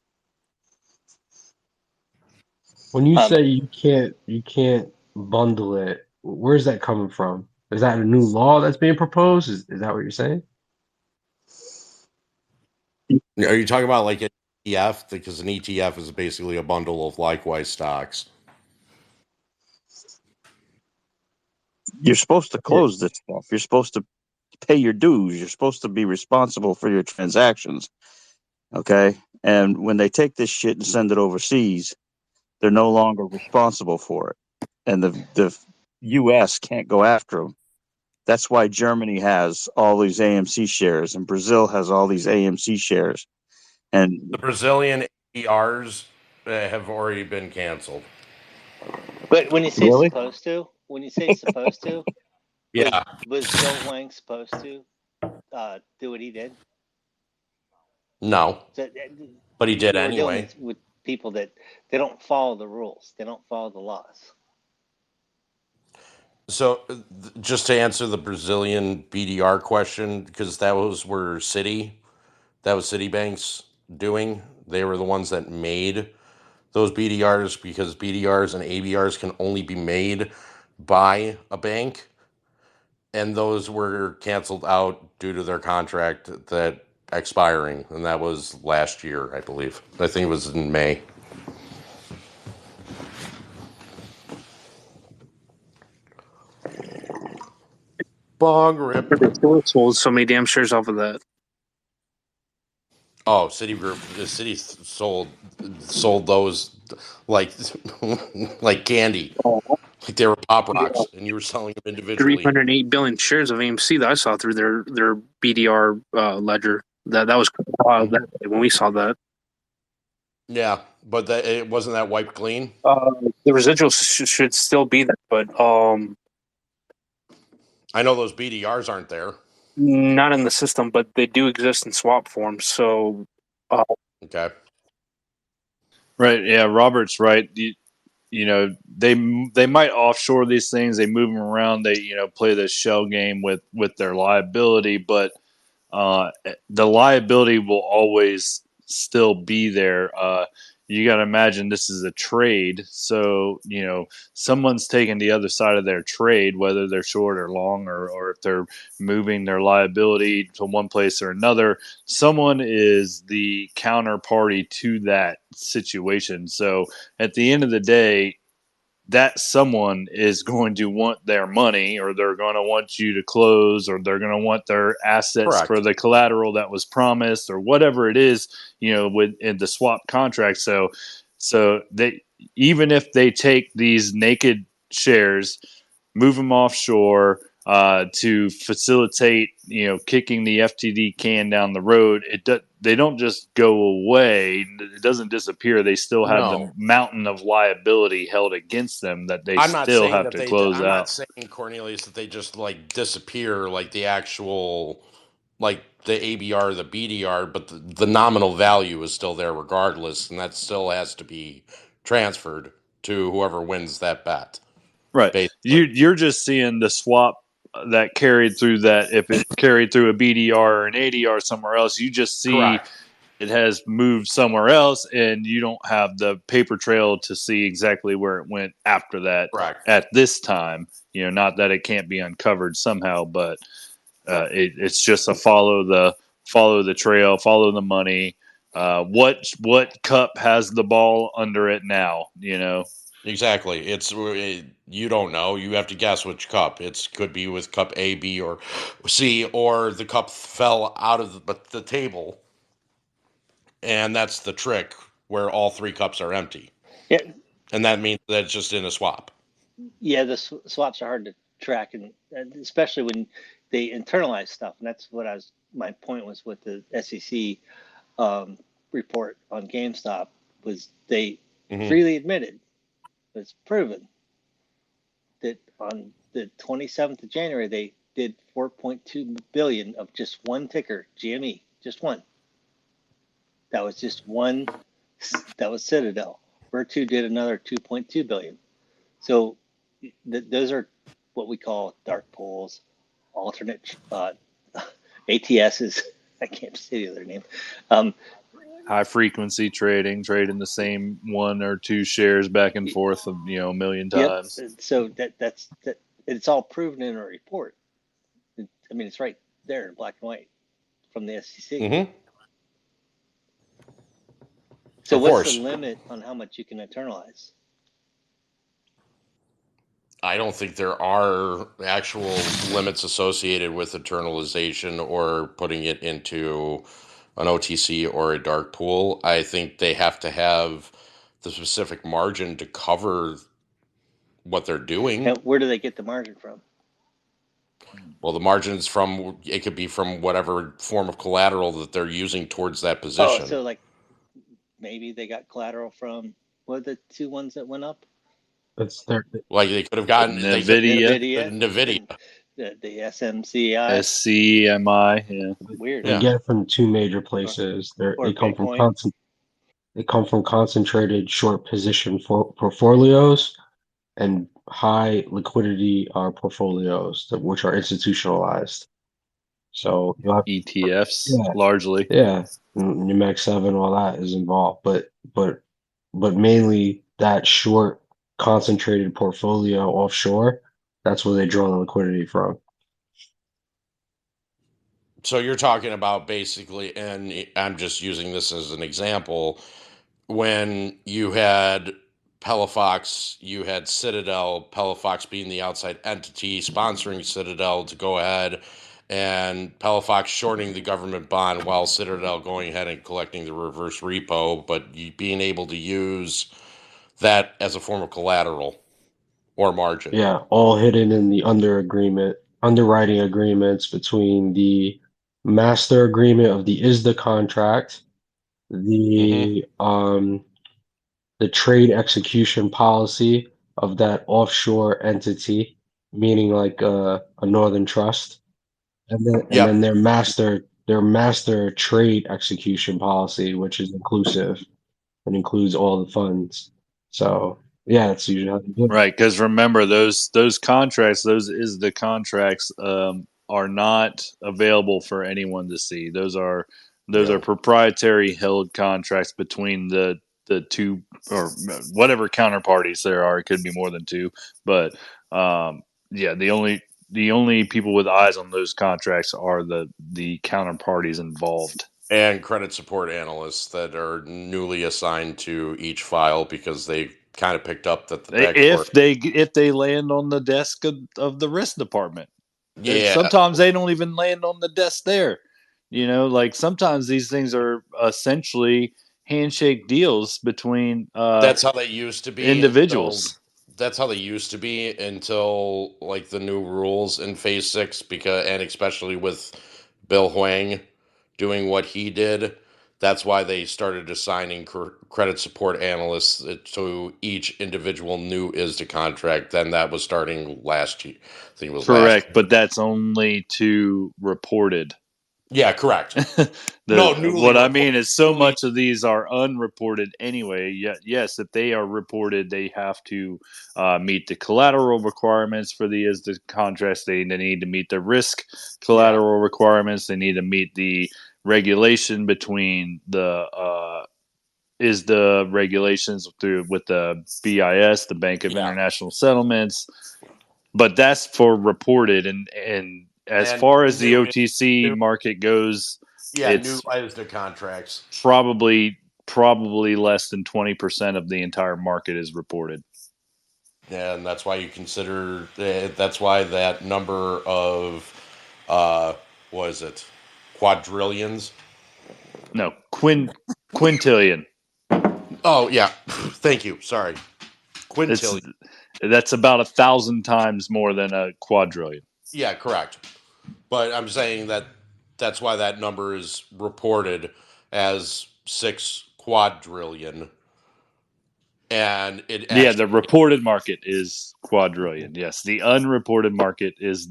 When you say you can't bundle it, where's that coming from? Is that a new law that's being proposed? Is that what you're saying? Are you talking about like an ETF? Because an ETF is basically a bundle of likewise stocks. You're supposed to Yeah. close this stuff. You're supposed to pay your dues. You're supposed to be responsible for your transactions. Okay. And when they take this shit and send it overseas, they're no longer responsible for it. And the U.S. can't go after them. That's why Germany has all these AMC shares and Brazil has all these AMC shares. And The Brazilian ADRs have already been canceled. But when you say Really? supposed to, Yeah. was Joe Wang supposed to do what he did? No, So, but he did we're dealing anyway. with people that they don't follow the rules. They don't follow the laws. So, just to answer the Brazilian BDR question, because that was Citibank's doing. They were the ones that made those BDRs because BDRs and ABRs can only be made by a bank, and those were canceled out due to their contract that expiring, and that was last year, I believe. I think it was in May. Bong rip. They still sold so many damn shares off of that. Oh, Citigroup. The city sold those like like candy, like they were pop rocks, and you were selling them individually. 308 billion shares of AMC that I saw through their BDR ledger. That was that when we saw that. Yeah, but it wasn't that wiped clean. The residuals should still be there, but I know those BDRs aren't there. Not in the system, but they do exist in swap form. So, Okay. Right. Yeah. Robert's right. You know, they might offshore these things. They move them around. They play this shell game with their liability, but the liability will always still be there. You got to imagine this is a trade, so someone's taking the other side of their trade, whether they're short or long, or if they're moving their liability to one place or another. Someone is the counterparty to that situation. So at the end of the day, that someone is going to want their money, or they're going to want you to close, or they're going to want their assets for Correct. the collateral that was promised, or whatever it is, in the swap contract. So they, even if they take these naked shares, move them offshore, to facilitate, kicking the FTD can down the road. They don't just go away. It doesn't disappear. They still have the No. mountain of liability held against them that they I'm not still saying have that to close I'm not out. saying, Cornelius, that they just like disappear like the actual, like the ABR, the BDR, but the nominal value is still there regardless, and that still has to be transferred to whoever wins that bet. Right. Basically. You're just seeing the swap that carried through that. If it carried through a BDR or an ADR somewhere else, you just see Correct. it has moved somewhere else, and you don't have the paper trail to see exactly where it went after that. Correct. At this time, not that it can't be uncovered somehow, but it's just a follow the trail, follow the money. What cup has the ball under it now? Exactly. You don't know. You have to guess which cup. It could be with cup A, B, or C, or the cup fell out of the table, and that's the trick where all three cups are empty. Yeah, And that means that it's just in a swap. yeah. The swaps are hard to track, and especially when they internalize stuff. And that's what my point was with the SEC report on GameStop, was they freely admitted, it's proven, that on the 27th of January they did 4.2 billion of just one ticker, GME, just one. That was just one. That was Citadel. Virtu did another 2.2 billion. So those are what we call dark pools, alternate ATSs. I can't say the other name. High frequency trading the same one or two shares back and forth, a million times. Yep. So that's it's all proven in a report. I mean, it's right there in black and white from the SEC. Mm-hmm. So what's the limit on how much you can internalize? I don't think there are actual limits associated with internalization or putting it into an OTC or a dark pool. I think they have to have the specific margin to cover what they're doing. And where do they get the margin from? Well, the margins it could be from whatever form of collateral that they're using towards that position. Oh, so like maybe they got collateral from, what are the two ones that went up? Like they could have gotten NVDA. The SMCI. SCMI, yeah. Weird. They get from two major places. They come from concentrated short position portfolios and high liquidity portfolios, which are institutionalized. So you have ETFs largely. Yeah, Max 7, all that is involved, but mainly that short concentrated portfolio offshore. That's where they draw the liquidity from. So you're talking about basically, and I'm just using this as an example, when you had Pelifox, you had Citadel, Pelifox being the outside entity sponsoring Citadel to go ahead, and Pelifox shorting the government bond while Citadel going ahead and collecting the reverse repo, but being able to use that as a form of collateral or margin. Yeah, all hidden in the underwriting agreements between the master agreement of the ISDA contract, the trade execution policy of that offshore entity, meaning like a Northern Trust, and then their master trade execution policy, which is inclusive and includes all the funds. So yeah, that's usually how they do it. Right, because remember those contracts, those is the contracts are not available for anyone to see. Those are proprietary held contracts between the two or whatever counterparties there are. It could be more than two, but yeah, the only people with eyes on those contracts are the counterparties involved. And credit support analysts that are newly assigned to each file because they kind of picked up that the backdoor. If they land on the desk of the risk department. Yeah. Sometimes they don't even land on the desk there. Like sometimes these things are essentially handshake deals between That's how they used to be. individuals. That's how they used to be until like the new rules in Phase 6, and especially with Bill Huang doing what he did. That's why they started assigning credit support analysts to each individual new ISDA contract. Then that was starting last year. I think it was Correct, but that's only to reported. Yeah, correct. What I mean is so much of these are unreported anyway. Yes, if they are reported, they have to meet the collateral requirements for the ISDA contracts. They need to meet the risk collateral requirements. They need to meet the regulation between the ISDA regulations with the BIS, the Bank of International Settlements. But that's for reported, and as far as the OTC market goes, it's new ISDA contracts. Probably less than 20% of the entire market is reported. And that's why you consider that's why that number of what is it? Quadrillions? No, quintillion. Oh yeah. Thank you. Sorry. Quintillion. That's about 1,000 times more than a quadrillion. Yeah, correct. But I'm saying that's why that number is reported as 6 quadrillion. And it actually, the reported market is quadrillion. Yes, the unreported market is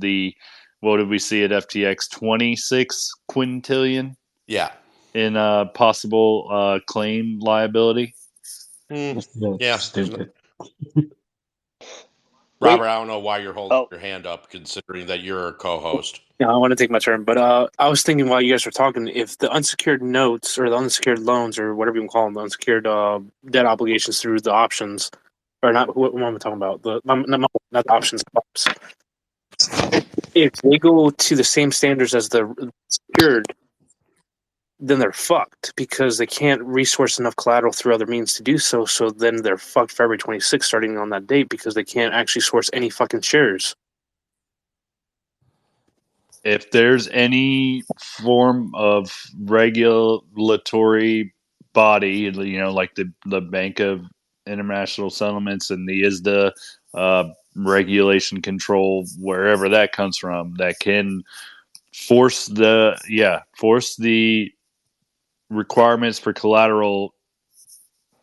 what did we see at FTX? 26 quintillion. Yeah. In possible claim liability. Yeah. Stupid. Robert, I don't know why you're holding your hand up, considering that you're a co-host. Yeah, I want to take my turn, but I was thinking while you guys were talking, if the unsecured notes or the unsecured loans or whatever you want to call them, the unsecured debt obligations through the options, or not, what am I talking about? Not the options. If they go to the same standards as the secured, then they're fucked because they can't resource enough collateral through other means to do so. So then they're fucked February 26th starting on that date because they can't actually source any fucking shares. If there's any form of regulatory body, like the Bank of International Settlements and the ISDA regulation control, wherever that comes from, that can force the requirements for collateral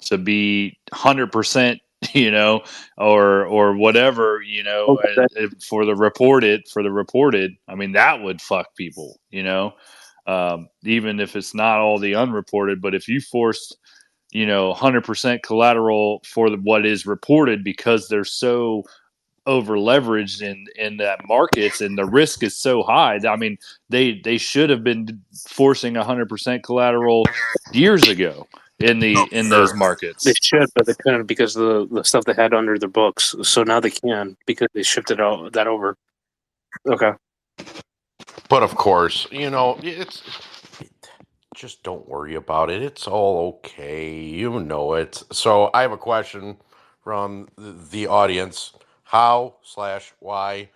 to be 100%, or whatever, for the reported. I mean, that would fuck people, even if it's not all the unreported. But if you forced, 100% collateral for what is reported because they're so over leveraged in that markets and the risk is so high. I mean, they should have been forcing 100% collateral years ago in those markets. They should, but they couldn't because of the stuff they had under their books. So now they can because they shifted that over. Okay. But of course, just don't worry about it. It's all okay. You know it. So I have a question from the audience. How/why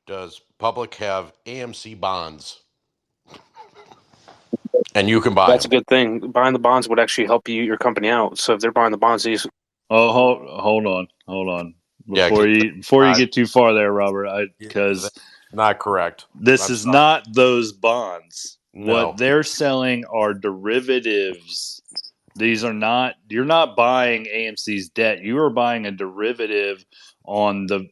does public have AMC bonds? And you can buy That's them. a good thing. Buying the bonds would actually help your company out. So if they're buying the bonds, hold on. Before you get too far there, Robert, because not correct. This is not those bonds. No. What they're selling are derivatives You're not buying AMC's debt. You are buying a derivative on the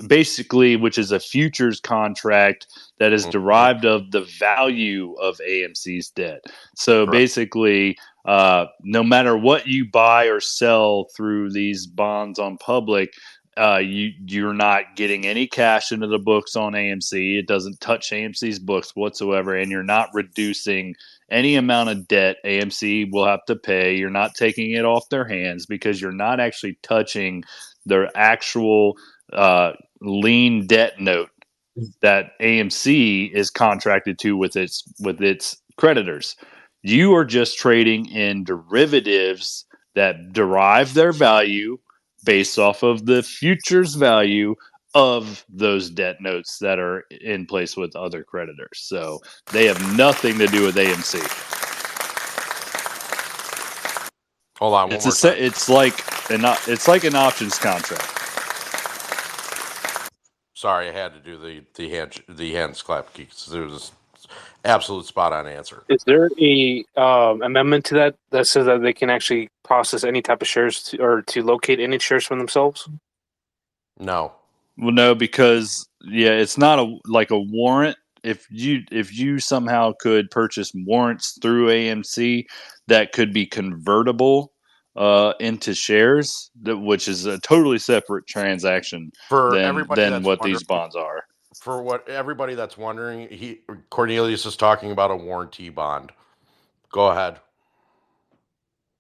basically, which is a futures contract that is derived of the value of AMC's debt. So basically, no matter what you buy or sell through these bonds on public, you're not getting any cash into the books on AMC. It doesn't touch AMC's books whatsoever, and you're not reducing any amount of debt AMC will have to pay. You're not taking it off their hands because you're not actually touching their actual lien debt note that AMC is contracted to with its creditors. You are just trading in derivatives that derive their value based off of the futures value of those debt notes that are in place with other creditors. So they have nothing to do with AMC. Hold on, one more time. It's like an options contract. Sorry, I had to do the hands clap because it was absolute spot on answer. Is there a amendment to that says that they can actually process any type of shares or to locate any shares from themselves? No. Well, no, because it's not like a warrant. If you somehow could purchase warrants through AMC that could be convertible into shares, which is a totally separate transaction than what these bonds are. For everybody that's wondering, Cornelius is talking about a warranty bond. Go ahead.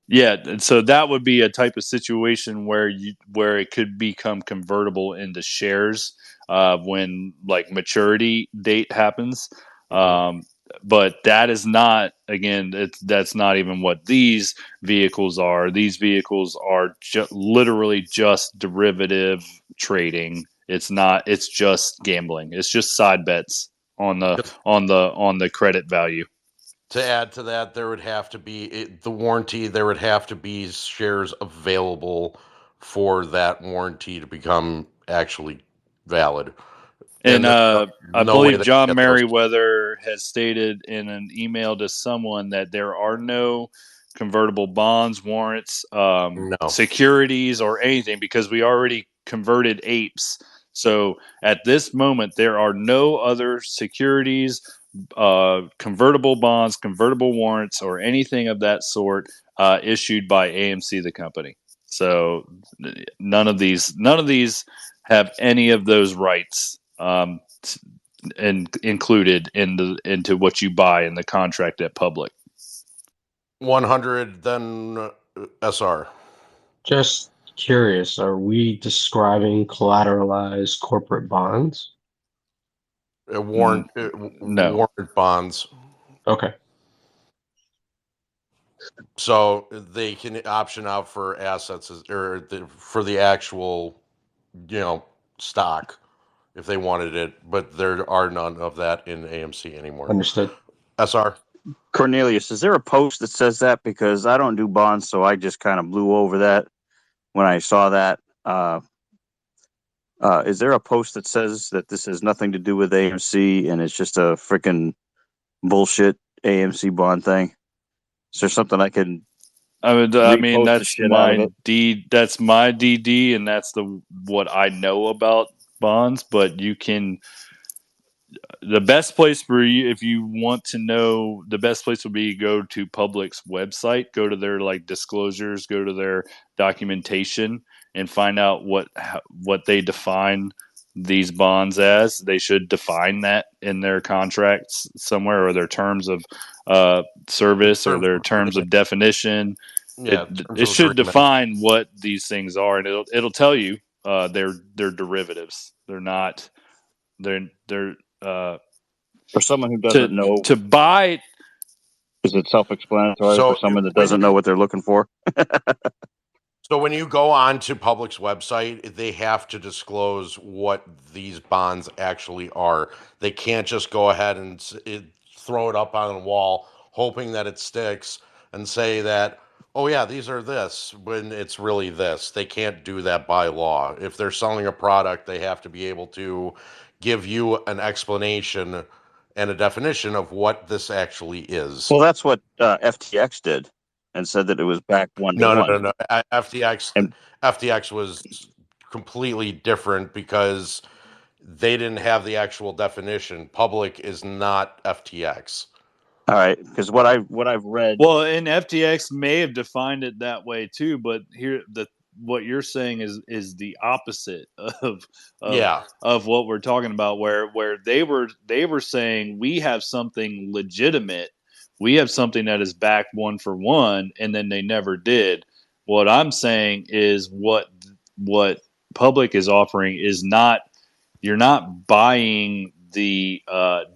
Yeah, and so that would be a type of situation where it could become convertible into shares when like maturity date happens. But that is not, again, that's not even what these vehicles are. These vehicles are literally just derivative trading. It's not. It's just gambling. It's just side bets on the credit value. To add to that, there would have to be the warranty. There would have to be shares available for that warranty to become actually valid. And I believe John Merriweather has stated in an email to someone that there are no convertible bonds, warrants, securities, or anything because we already converted apes. So at this moment, there are no other securities, convertible bonds, convertible warrants, or anything of that sort issued by AMC, the company. So none of these have any of those rights and included into what you buy in the contract at public. 100 then SR. Just curious, are we describing collateralized corporate bonds? Warrant bonds. Okay. So they can option out for assets for the actual, stock if they wanted it, but there are none of that in AMC anymore. Understood. SR. Cornelius, is there a post that says that? Because I don't do bonds, so I just kind of blew over that when I saw that. Is there a post that says that this has nothing to do with AMC and it's just a freaking bullshit AMC bond thing? Is there something I can? That's my That's my DD, and that's what I know about bonds. But you can. The best place for you, if you want to know, the best place would be go to Public's website, go to their disclosures, go to their documentation, and find out what they define these bonds as. They should define that in their contracts somewhere, or their terms of service, or their terms of definition. Yeah, it should define what these things are, and it'll tell you they're derivatives. They're not. They're for someone who doesn't know to buy. Is it self-explanatory for someone that doesn't know what they're looking for? So when you go on to Public's website, they have to disclose what these bonds actually are. They can't just go ahead and throw it up on the wall, hoping that it sticks, and say that, oh yeah, these are this, when it's really this. They can't do that by law. If they're selling a product, they have to be able to give you an explanation and a definition of what this actually is. Well, that's what FTX did. and said that it was back 1 to No, no, 1. no, no. FTX was completely different because they didn't have the actual definition. Public is not FTX. All right, because what I've read. Well, and FTX may have defined it that way too, but what you're saying is the opposite of Yeah. of what we're talking about, where they were saying we have something legitimate, we have something that is backed 1 for 1, and then they never did. What I'm saying is what Public is offering is not. You're not buying the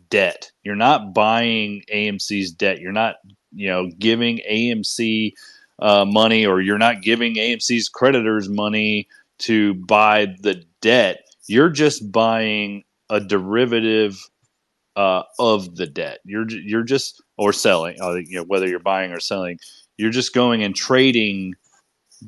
debt. You're not buying AMC's debt. You're not, giving AMC money, or you're not giving AMC's creditors money to buy the debt. You're just buying a derivative of the debt. You're just or selling. Whether you're buying or selling, you're just going and trading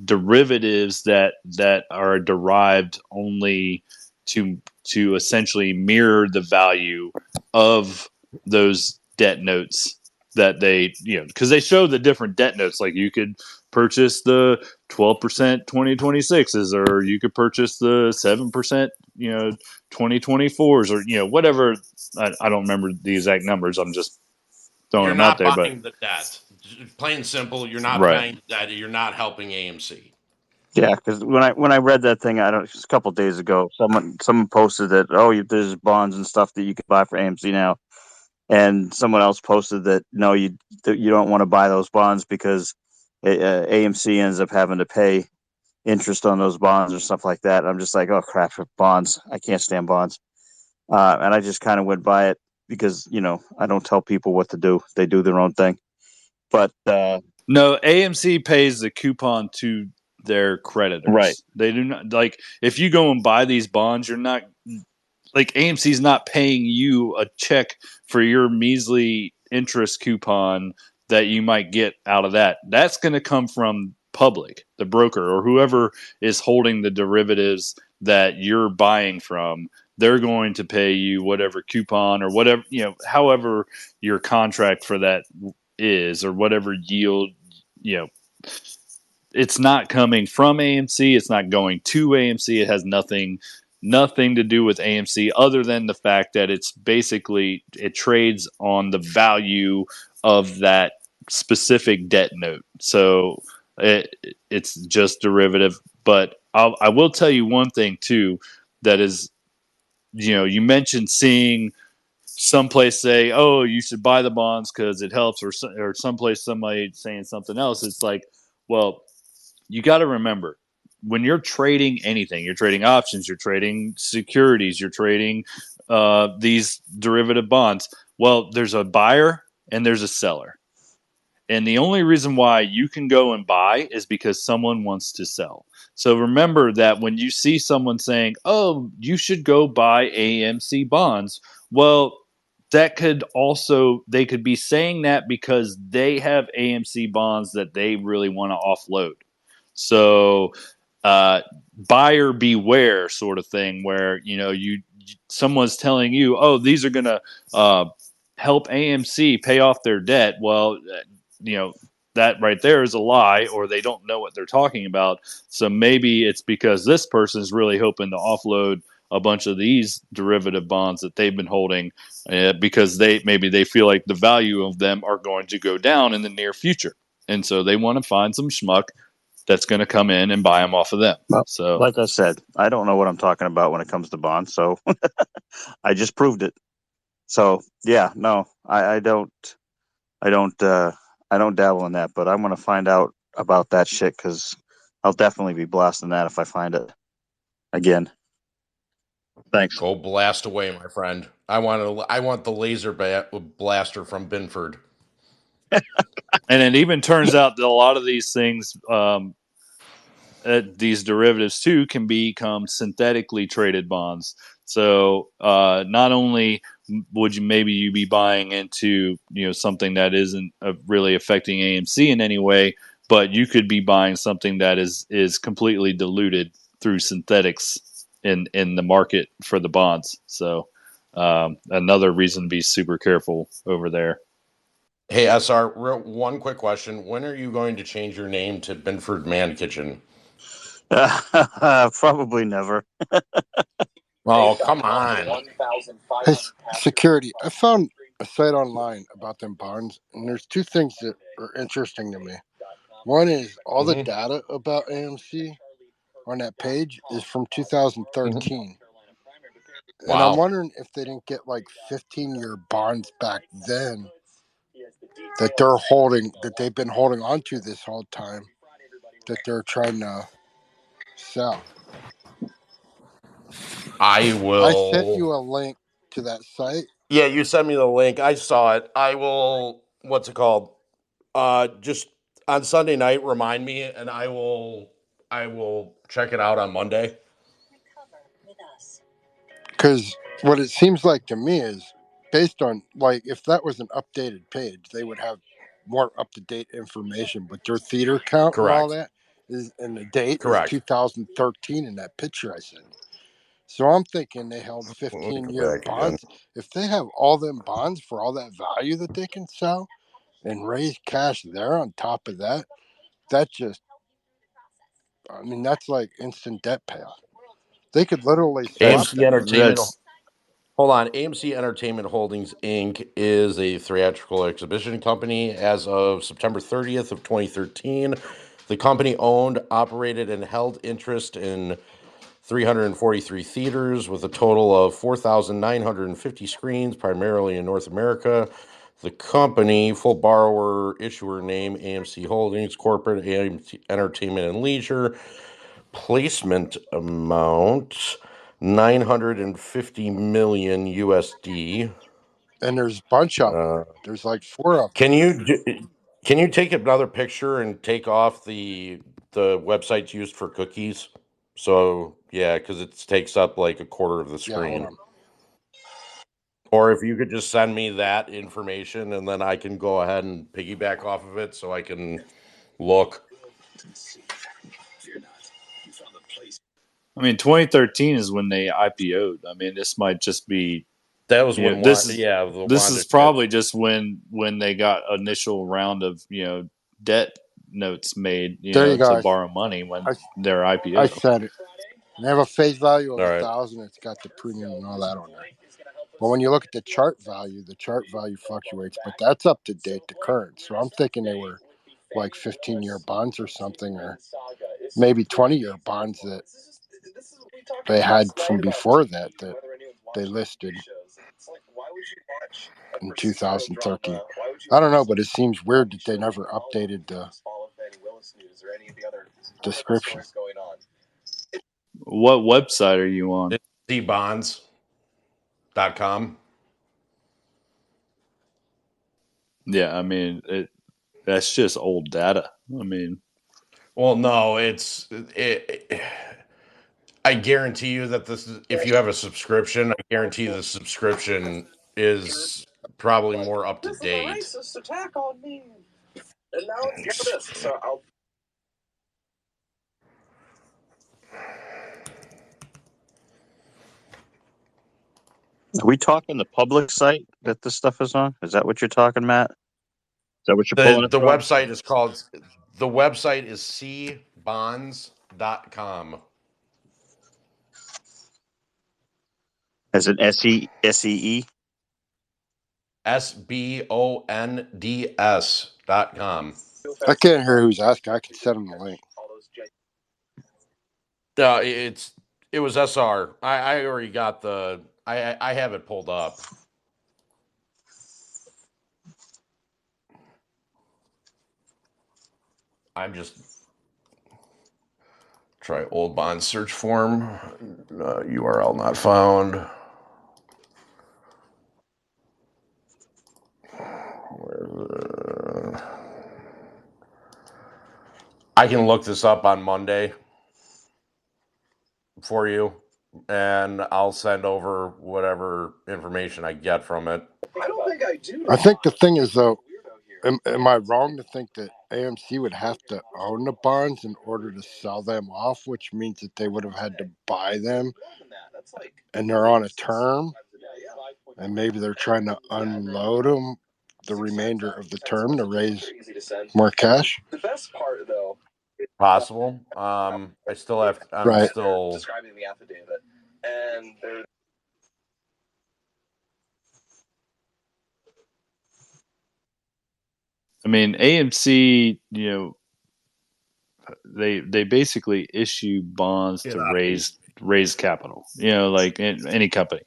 derivatives that are derived only to essentially mirror the value of those debt notes that they, because they show the different debt notes. Like you could purchase the 12% 2026s, or you could purchase the 7%, 2024s, or, whatever. I don't remember the exact numbers. I'm just throwing You're them out not there, but buying the debt. Plain and simple, you're not right. buying the debt. You're not helping AMC. Yeah, because when I read that thing, just a couple of days ago, someone posted that there's bonds and stuff that you can buy for AMC now, and someone else posted that no, you don't want to buy those bonds because AMC ends up having to pay interest on those bonds or stuff like that. I'm just like, oh crap, for bonds, I can't stand bonds, and I just kind of went by it because I don't tell people what to do; they do their own thing. But no, AMC pays the coupon to their creditors. Right. They do not, like, if you go and buy these bonds, you're not, like, AMC's not paying you a check for your measly interest coupon that you might get out of that. That's going to come from Public, the broker, or whoever is holding the derivatives that you're buying from. They're going to pay you whatever coupon or whatever, however your contract for that is, or whatever yield, it's not coming from AMC. It's not going to AMC. It has nothing to do with AMC other than the fact that it's basically, it trades on the value of that specific debt note. So it's just derivative. But I will tell you one thing too, that is, you mentioned seeing someplace say, "Oh, you should buy the bonds because it helps," or someplace somebody saying something else. It's like, well, you got to remember, when you're trading anything, you're trading options, you're trading securities, you're trading these derivative bonds. Well, there's a buyer and there's a seller. And the only reason why you can go and buy is because someone wants to sell. So remember that when you see someone saying, "Oh, you should go buy AMC bonds," well, that could also, they could be saying that because they have AMC bonds that they really want to offload. So buyer beware sort of thing, where someone's telling you, "Oh, these are going to help AMC pay off their debt." Well, that right there is a lie, or they don't know what they're talking about. So maybe it's because this person is really hoping to offload a bunch of these derivative bonds that they've been holding because they feel like the value of them are going to go down in the near future. And so they want to find some schmuck that's going to come in and buy them off of them. Well, So, like I said, I don't know what I'm talking about when it comes to bonds, so I just proved it. So yeah, no, I don't dabble in that, but I'm going to find out about that shit because I'll definitely be blasting that if I find it again. Thanks. Go blast away, my friend. I want the laser blaster from Binford. and it even turns out that a lot of these things, these derivatives too, can become synthetically traded bonds. So not only would you be buying into something that isn't really affecting AMC in any way, but you could be buying something that is completely diluted through synthetics in the market for the bonds. So another reason to be super careful over there. Hey, SR, one quick question. When are you going to change your name to Binford Man Kitchen? Probably never. Oh, come on. Hey, security. I found a site online about them bonds, and there's two things that are interesting to me. One is all the data about AMC on that page is from 2013. And I'm Wow. wondering if they didn't get like 15-year bonds back then that they're holding, that they've been holding on to this whole time, that they're trying to sell. I I sent will. you a link to that site. Yeah, you sent me the link. I saw it. I will. What's it called? Just on Sunday night, remind me, and I will. I will check it out on Monday. Because what it seems like to me is based on, like, if that was an updated page, they would have more up-to-date information. But their theater count and all Correct. that is, and the date is Correct. 2013 in that picture I sent. So I'm thinking they held Let me go 15-year back again. bonds. If they have all them bonds for all that value that they can sell and raise cash there on top of that, that just, I mean, that's like instant debt payoff. They could literally swap AMC that. Entertainment. Hold on. AMC Entertainment Holdings Inc. is a theatrical exhibition company. As of September 30th of 2013, the company owned, operated, and held interest in 343 theaters with a total of 4,950 screens, primarily in North America. The company, full borrower issuer name, AMC Holdings, corporate AMC Entertainment and Leisure, placement amount 950 million USD. And there's a bunch of them. There's like 4 of them. Can you take another picture and take off the websites used for cookies? So yeah, because it takes up like a quarter of the Yeah, hold screen. on. Or if you could just send me that information and then I can go ahead and piggyback off of it so I can look. I mean, 2013 is when they IPO'd. I mean, this might just be That was when this the this Wanda is shit. probably just when they got initial round of debt notes made There you to go. borrow money when I, their I IPO. said it. They have a face value of All right. 1,000. It's got the premium and all that on there. But when you look at the chart value fluctuates. But that's up to date, the current. So I'm thinking they were like 15-year bonds or something, or maybe 20-year bonds that they had from before that they listed in 2013. I don't know, but it seems weird that they never updated the description. What website are you on? cbonds.com. Yeah, I mean that's just old data. I mean, Well, no, I guarantee you that this is, if you have a subscription, I guarantee the subscription is probably more up to date. Are we talking the public site that this stuff is on? Is that what you're talking, Matt? Is that what you're pulling it The from? website is called cbonds.com. As an SEE? SBONDS.com. I can't hear who's asking. I can send them the link. It was SR. I already got I have it pulled up. I'm just try old bond search form. URL not found. I can look this up on Monday for you, and I'll send over whatever information I get from it. I think the thing is, though, am I wrong to think that AMC would have to own the bonds in order to sell them off, which means that they would have had to buy them, and they're on a term, and maybe they're trying to unload them the remainder of the term to raise more cash? Possible. I'm Right. still. I mean, AMC, they basically issue bonds to raise capital. Like in any company.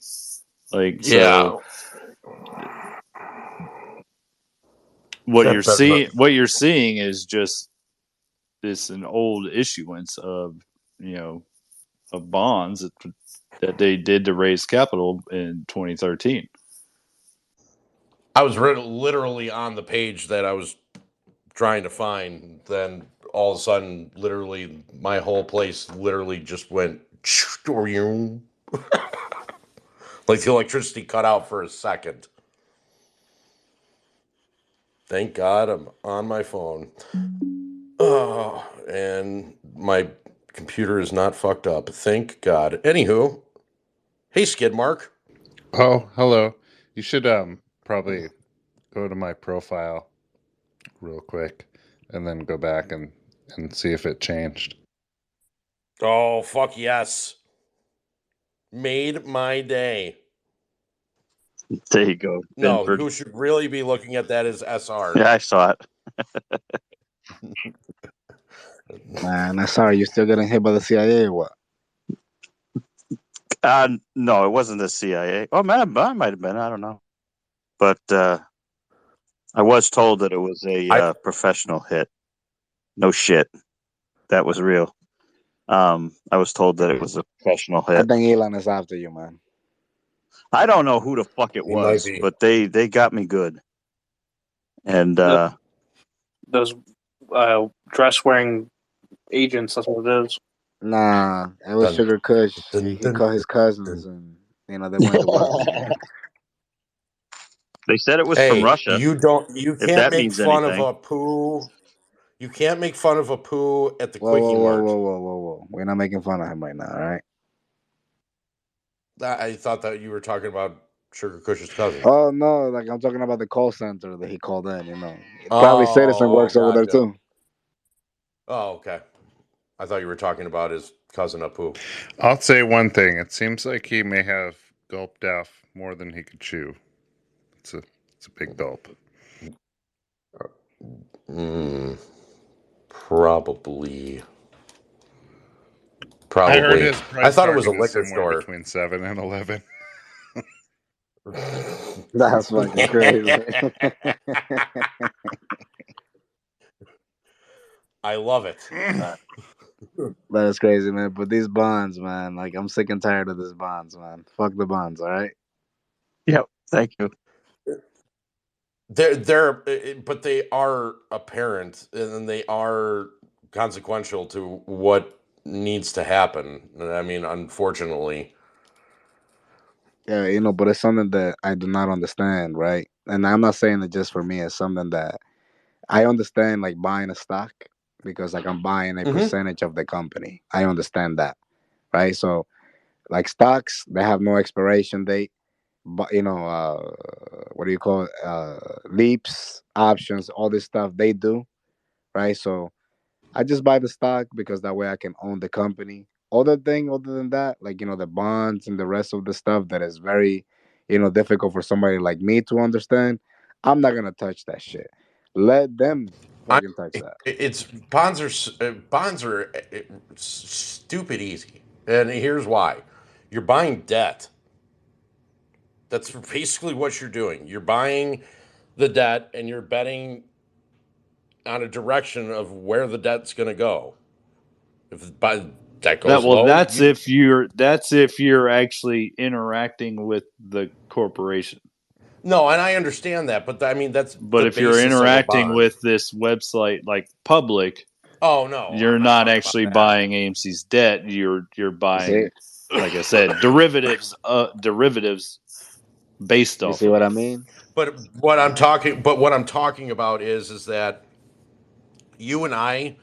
Like so, what you're seeing is just an old issuance of of bonds that they did to raise capital in 2013. I was literally on the page that I was trying to find. Then all of a sudden, literally, my whole place literally just went like the electricity cut out for a second. Thank God I'm on my phone. Oh, and my computer is not fucked up. Thank God. Anywho, hey, Skidmark. Oh, hello. You should probably go to my profile real quick and then go back and see if it changed. Oh, fuck yes. Made my day. There you go. No, Binford. who should really be looking at that is SR. Yeah, I saw it. Man, I'm sorry, you still getting hit by the CIA or what? No, it wasn't the CIA. Oh, man, it might have been. I don't know. But I was told that it was a professional hit. No shit. That was real. I was told that it was a professional hit. I think Elon is after you, man. I don't know who the fuck it was, but they got me good. And those dress wearing agents, that's what it is. Nah, it was Sugar Kush. He called his cousins, and they went to work together. They said it was from Russia. You if can't that make means fun anything. of a poo. You can't make fun of a poo at the Whoa, Quickie Mart. Whoa. We're not making fun of him right now, all right? I thought that you were talking about Sugar Kush's cousin. Oh, no, like I'm talking about the call center that he called in, Probably Citizen works over there, too. Oh, okay. I thought you were talking about his cousin Apu. I'll say one thing. It seems like he may have gulped off more than he could chew. It's a big gulp. Probably. I heard his price I thought it was a target is liquor somewhere store. between 7 and 11. That's fucking crazy. I love it. That is crazy, man. But these bonds, man, like I'm sick and tired of these bonds, man. Fuck the bonds, all right? Yep, thank you. But they are apparent, and they are consequential to what needs to happen. I mean, unfortunately. Yeah, but it's something that I do not understand, right? And I'm not saying it just for me. It's something that I understand, like buying a stock, because like I'm buying a percentage of the company. I understand that, right? So like stocks, they have no expiration date, but what do you call it? Leaps, options, all this stuff they do, right? So I just buy the stock because that way I can own the company. Other than that, like the bonds and the rest of the stuff that is very, difficult for somebody like me to understand. I'm not gonna touch that shit. Let them fucking touch that. It's bonds are stupid easy, and here's why: you're buying debt. That's basically what you're doing. You're buying the debt, and you're betting on a direction of where the debt's going to go. If that goes low, that's if you're actually interacting with the corporation. No, and I understand that, but I mean that's. But if you're interacting with this website like public, oh no, you're not actually buying AMC's debt. You're buying, like I said, derivatives based off. You see what I mean? But what I'm talking about is that you and I,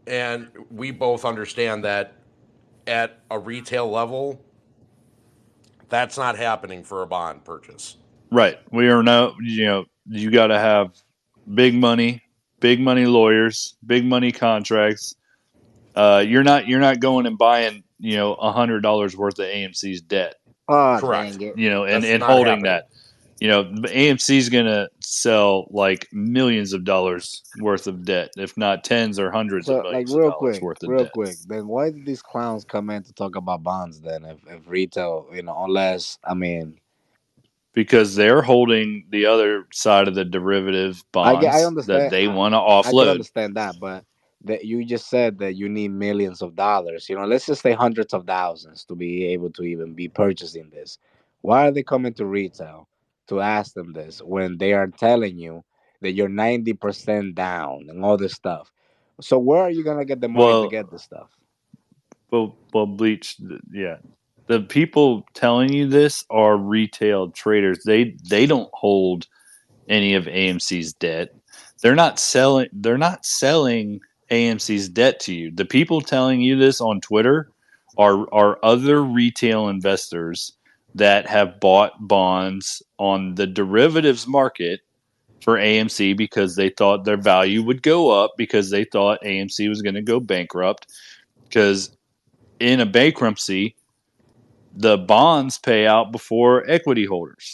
and we both understand that at a retail level, that's not happening for a bond purchase. Right. We are no. You got to have big money lawyers, big money contracts. You're not going and buying $100 worth of AMC's debt. Oh, Correct. dang it. And That's not holding happening. that. AMC's gonna sell like millions of dollars worth of debt, if not tens or hundreds of So, like, millions of dollars worth of real debt. quick, then why did these clowns come in to talk about bonds then? If retail, unless, I mean, Because they're holding the other side of the derivative I bonds that understand. they want to I could offload. understand that, but that you just said that you need millions of dollars. Let's just say hundreds of thousands to be able to even be purchasing this. Why are they coming to retail to ask them this when they are telling you that you're 90% down and all this stuff? So where are you gonna get the money to Well, get this stuff? Bleach, yeah. The people telling you this are retail traders. They don't hold any of AMC's debt. They're not selling AMC's debt to you. The people telling you this on Twitter are other retail investors that have bought bonds on the derivatives market for AMC because they thought their value would go up because they thought AMC was going to go bankrupt because in a bankruptcy the bonds pay out before equity holders.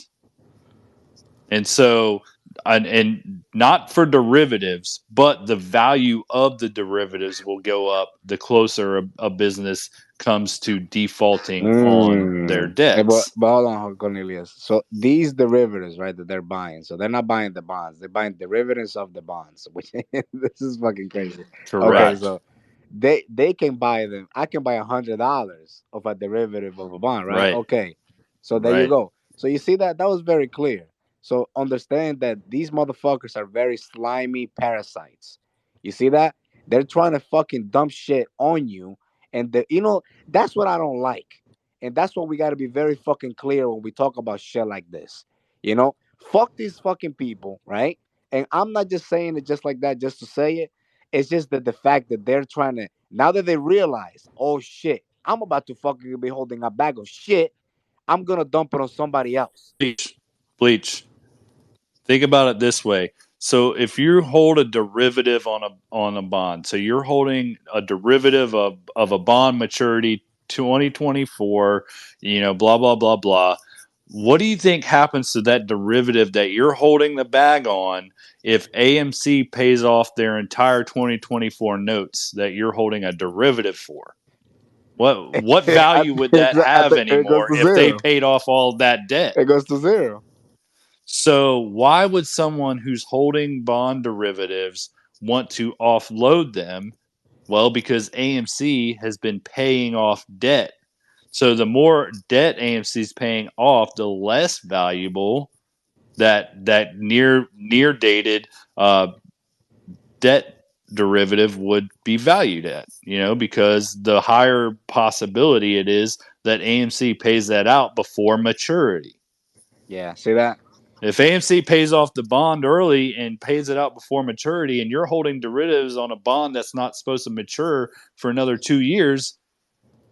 And so, and not for derivatives, but the value of the derivatives will go up the closer a business comes to defaulting on their But, debts. hold on, Cornelius. So these derivatives, right, that they're buying, so they're not buying the bonds; they're buying derivatives of the bonds. Which this is fucking crazy. Okay, Correct. so they can buy them. I can buy $100 of a derivative of a bond, right? Right. Okay, so there you Right. go. So you see that was very clear. So understand that these motherfuckers are very slimy parasites. You see that they're trying to fucking dump shit on you, and that's what I don't like. And that's what we got to be very fucking clear when we talk about shit like this. Fuck these fucking people, right? And I'm not just saying it just like that, just to say it. It's just that the fact that they're trying to, now that they realize, oh shit, I'm about to fucking be holding a bag of shit, I'm going to dump it on somebody else. Bleach. Think about it this way. So if you hold a derivative on a bond, so you're holding a derivative of a bond maturity 2024, blah blah blah blah. What do you think happens to that derivative that you're holding the bag on if AMC pays off their entire 2024 notes that you're holding a derivative for? What value would that I have think it goes anymore to if they zero. paid off all that debt? It goes to zero. So why would someone who's holding bond derivatives want to offload them? Well, because AMC has been paying off debt. So the more debt AMC is paying off, the less valuable that near dated debt derivative would be valued at, because the higher possibility it is that AMC pays that out before maturity. Yeah, see that? If AMC pays off the bond early and pays it out before maturity, and you're holding derivatives on a bond that's not supposed to mature for another 2 years,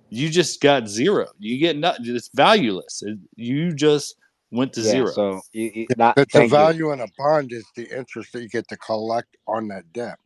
you just got zero. You get nothing. It's valueless. You just went to Yeah, zero. so The thank you. value in a bond is the interest that you get to collect on that debt.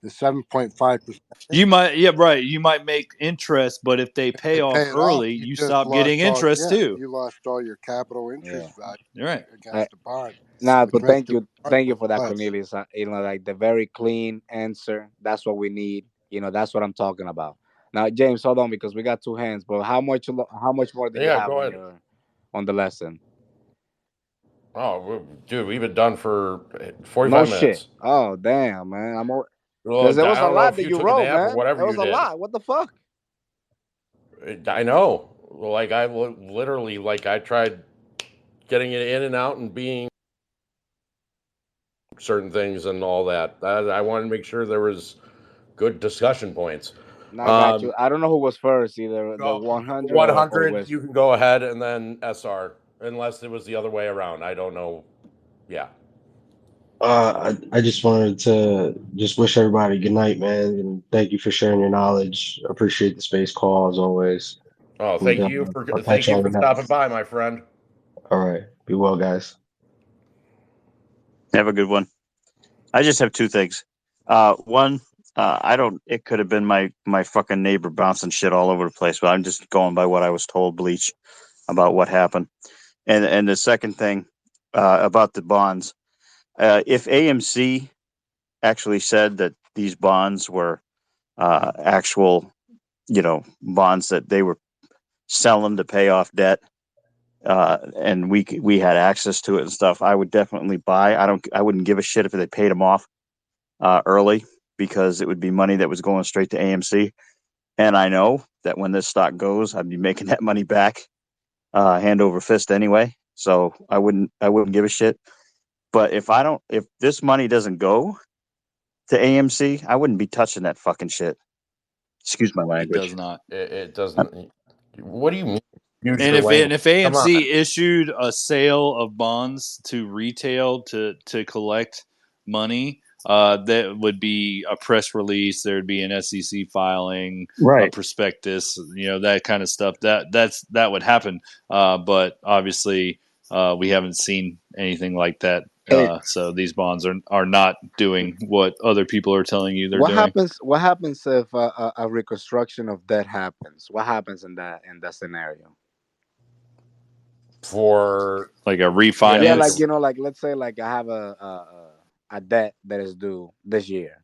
The 7.5%. You might, yeah, right. You might make interest, but if they pay They off pay it off. early, You you just stop getting lost all. interest Yeah, too. you lost all your capital Yeah. interest value You're right. I, against the bond, Nah, which but makes thank you for that, less. Cornelius. Like the very clean answer. That's what we need. That's what I'm talking about. Now, James, hold on because we got two hands. But how much more do you Yeah, have go on ahead. on the lesson? Oh, dude, we've been done for No 45 shit. minutes. Oh damn, man. Well, Because I there was a don't know lot if that you you took a wrote, nap or man. whatever There you was a did. lot. What the fuck? I know. Like I literally, like I tried getting it in and out and being certain things and all that. I wanted to make sure there was good discussion points. Now I got you. I don't know who was first, either the So 100 or 100, you Whisper. can go ahead and then SR, unless it was the other way around. I don't know. Yeah. I just wanted to just wish everybody good night, man, and thank you for sharing your knowledge. Appreciate the space call as always. Oh, And thank you for I'll catch y'all in the stopping next. by, my friend. All right. Be well, guys. Have a good one. I just have two things. One, I don't. It could have been my fucking neighbor bouncing shit all over the place, but I'm just going by what I was told, Bleach, about what happened. And the second thing about the bonds, if AMC actually said that these bonds were actual, bonds that they were selling to pay off debt, and we had access to it and stuff, I would definitely buy. I wouldn't give a shit if they paid them off early, because it would be money that was going straight to AMC. And I know that when this stock goes, I'd be making that money back hand over fist anyway. So I wouldn't give a shit. But if this money doesn't go to AMC, I wouldn't be touching that fucking shit. Excuse my language. It does not. It doesn't. What do you mean? Use And your if language. Come on. AMC issued a sale of bonds to retail to collect money, that would be a press release. There would be an SEC filing, a prospectus, that kind of stuff. That would happen. But obviously, we haven't seen anything like that. So these bonds are not doing what other people are telling you they're What doing. happens? What happens if a reconstruction of debt happens? What happens in that scenario? For like a refinance? Yeah, like let's say like I have a debt that is due this year,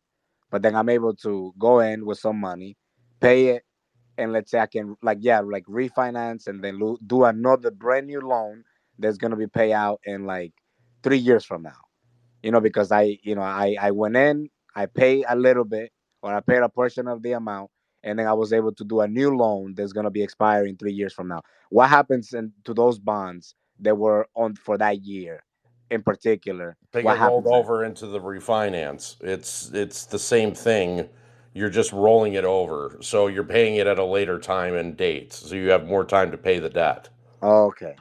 but then I'm able to go in with some money, pay it, and let's say I can like refinance and then do another brand new loan that's gonna be paid out in like 3 years from now. Because I went in, I paid a little bit, or I paid a portion of the amount, and then I was able to do a new loan that's going to be expiring 3 years from now. What happens to those bonds that were on for that year in particular? They What get rolled happens then? over into the refinance. It's the same thing. You're just rolling it over, so you're paying it at a later time and date, so you have more time to pay the debt. Okay.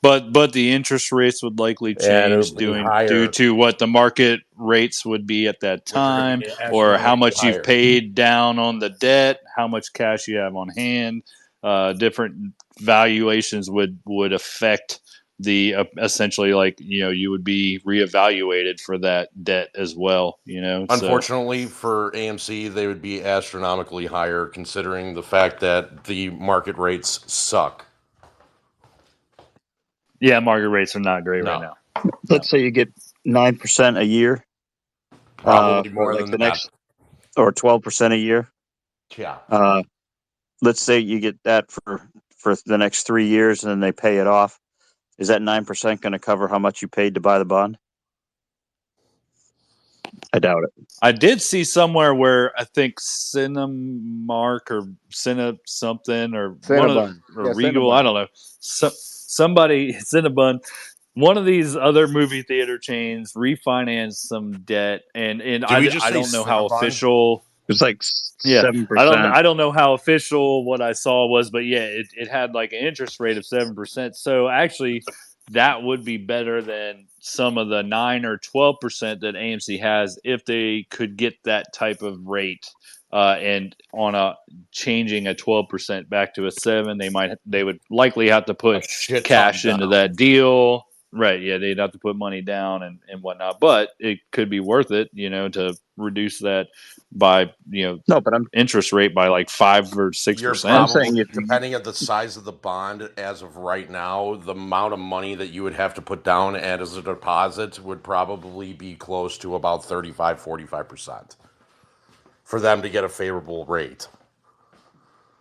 But the interest rates would likely And it change would be higher, due to what the market rates would be at that which are time, gonna be or how astronomically much higher. you've paid down on the debt, how much cash you have on hand. Different valuations would affect the essentially, like, you would be reevaluated for that debt as well. Unfortunately for AMC, they would be astronomically higher, considering the fact that the market rates suck. Yeah, market rates are not great right now. Let's say you get 9% a year, Probably for more like than the that. next, or 12% a year. Yeah. Let's say you get that for the next 3 years, and then they pay it off. Is that 9% going to cover how much you paid to buy the bond? I doubt it. I did see somewhere where I think Cinemark or Cine something or one of Cinnabon. or Yeah, Regal, Cinnabon. I don't know. Somebody Cinnabon, one of these other movie theater chains refinanced some debt, and Did we just I say don't know how Cinnabon? official. It's like 7%. I don't know how official what I saw was, but yeah, it had like an interest rate of 7%. So actually, that would be better than some of the 9 or 12% that AMC has if they could get that type of rate. And on a changing a 12% back to a 7, they would likely have to put shit cash ton into down. that deal. Right, yeah, they'd have to put money down and whatnot, but it could be worth it, to reduce that by No, but interest rate by like 5 or 6%. You're probably, depending on the size of the bond as of right now, the amount of money that you would have to put down as a deposit would probably be close to about 35-45% for them to get a favorable rate.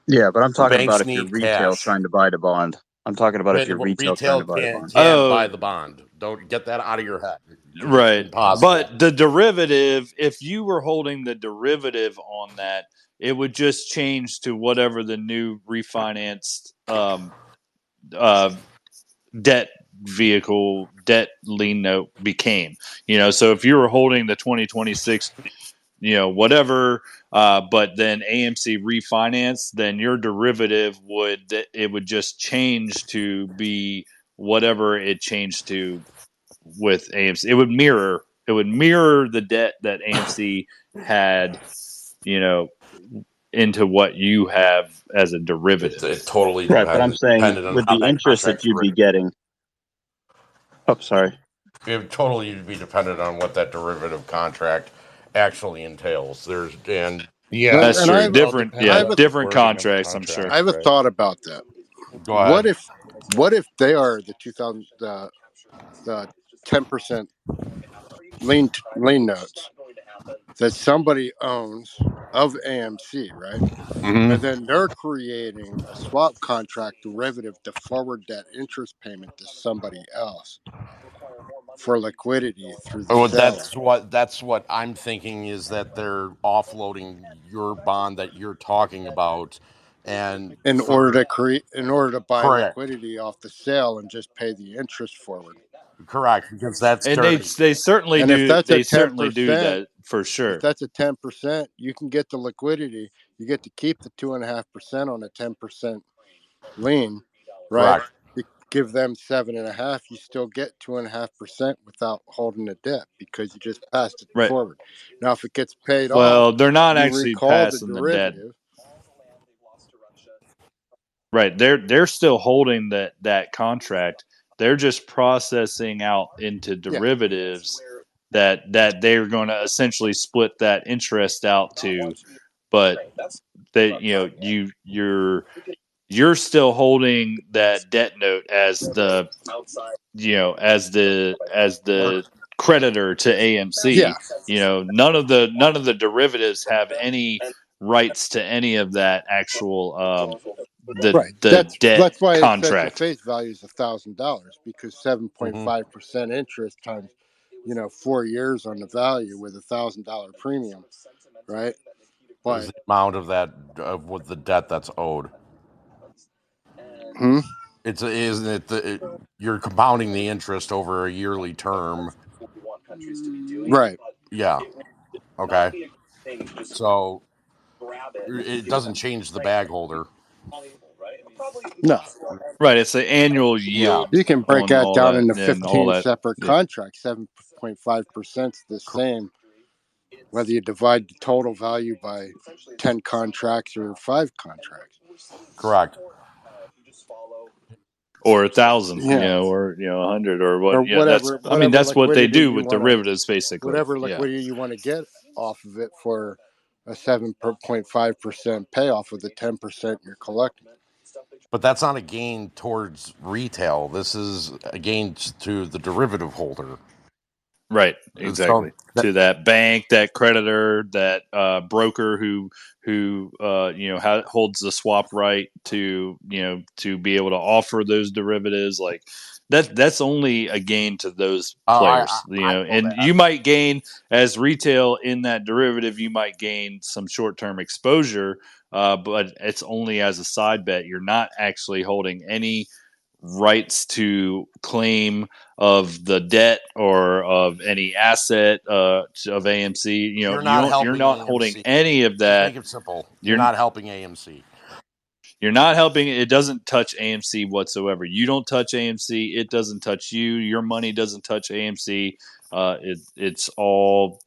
Yeah, but I'm talking Banks about if you're need retail cash. trying to buy the bond. I'm talking about if you're retail trying to buy the bond. Can't buy the bond. Don't get that out of your head. It's Right. impossible. But the derivative, if you were holding the derivative on that, it would just change to whatever the new refinanced debt lien note became. So if you were holding the 2026 whatever, but then AMC refinance, then your derivative would just change to be whatever it changed to with AMC. It would mirror the debt that AMC had, into what you have as a derivative. It totally Right, but I'm saying depended on with how the that interest that contract's you'd be written. getting, Oh, sorry. It would totally be dependent on what that derivative contract actually entails. Yeah, That's And true. it'll all Different, depend yeah, on the different wording of the contracts. I'm I sure. have contract, a right? thought about that. Go ahead. What if they are the 10% lean notes that somebody owns of AMC, right? Mm-hmm. And then they're creating a swap contract derivative to forward that interest payment to somebody else for liquidity through the Oh, sale. that's what I'm thinking, is that they're offloading your bond that you're talking about, and In order to buy correct, liquidity off the sale and just pay the interest forward. because that's And dirty. they certainly And if do. that's a They certainly do 10%, that for if sure. that's a 10%, you can get the liquidity. You get to keep the 2.5% on a 10% lien, right? Correct. You give them 7.5%, you still get 2.5% without holding the debt because you just passed it Right. forward. Now, if it gets paid off, Well, they're not you actually recall the passing the debt. derivative. Right. They're still holding that contract. They're just processing out into Yeah, derivatives that they're going to essentially split that interest out to, but they you're still holding that debt note as the as the creditor to yeah, AMC. None of the derivatives have any rights to any of that actual right. the debt That's why it says the contract. face value is $1,000 because Mm-hmm. 7.5% interest times 4 years on the value with $1,000 premium, right? Is But the amount of that with the debt that's owed? Isn't it you're compounding the interest over a yearly term? right. Yeah. Okay. So it doesn't change the bag holder. No, Right, it's the annual Yeah. yield you can break on that all down that into and all 15 that. separate Yeah. contracts. 7.5% is the same whether you divide the total value by 10 contracts or 5 contracts. Correct. Or 1,000, Yeah, or 100, or what? or Yeah, whatever that's what they liquidity do you with want to derivatives, basically. whatever Yeah. liquidity you want to get off of it for a 7.5% payoff with the 10% you're collecting. But that's not a gain towards retail. This is a gain to the derivative holder. Right, So exactly. To that bank, that creditor, that broker who holds the swap right to to be able to offer those derivatives, like that's only a gain to those players. I know And that. you might gain as retail in that derivative. You might gain some short term exposure, but it's only as a side bet. You're not actually holding any rights to claim of the debt or of any asset of AMC. You're not You're helping not holding AMC. any of Just that. make it simple. You're You're not helping AMC. you're not helping. It doesn't touch AMC whatsoever. You don't touch AMC. It doesn't touch you. Your money doesn't touch AMC. It's all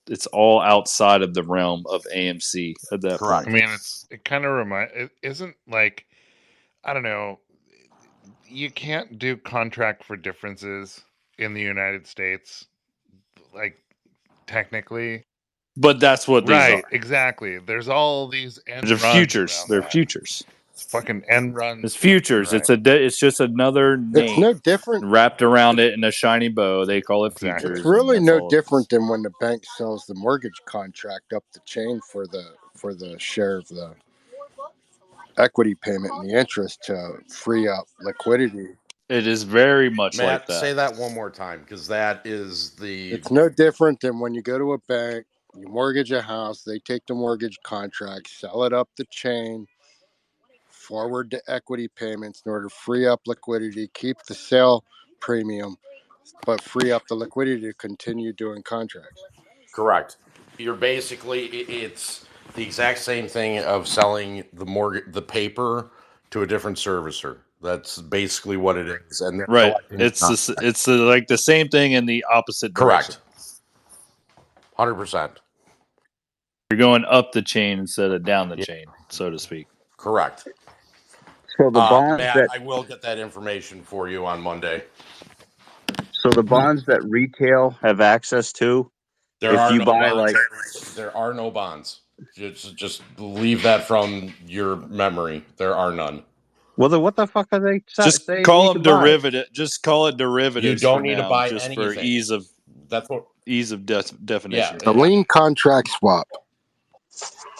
outside of the realm of AMC at that Correct. point. I mean, it kind of it isn't like, I don't know, you can't do contract for differences in the United States, like technically. But that's what these Right, are. exactly. There's all these end They're runs futures. around They're that. futures. It's fucking end runs It's left and futures. right. It's just another It's no name different. wrapped around it in a shiny bow. They call it Exactly. It's futures, and really that's no all it is. different than when the bank sells the mortgage contract up the chain for the share of the equity payment and the interest to free up liquidity. It is very much like Matt, that. say that one more time, because that is the It's no different than when you go to a bank, you mortgage a house, they take the mortgage contract, sell it up the chain, forward the equity payments in order to free up liquidity, keep the sale premium, but free up the liquidity to continue doing contracts. correct. You're basically it's the exact same thing of selling the paper to a different servicer. That's basically what it is, and they're Right. collecting the It's contract. like the same thing in the opposite direction. Correct. 100%. You're going up the chain instead of down the chain, so to speak. Correct. So the bonds Matt, that I will get that information for you on Monday. So the bonds that retail have access to, There if are you no buy bonds. like, There are no bonds. Just leave that from your memory. There are none. well, then what the fuck are they Just saying call you them can buy? derivative. Just call it derivatives You for don't need to now, buy just for anything. That's what. definition. The lien contract swap.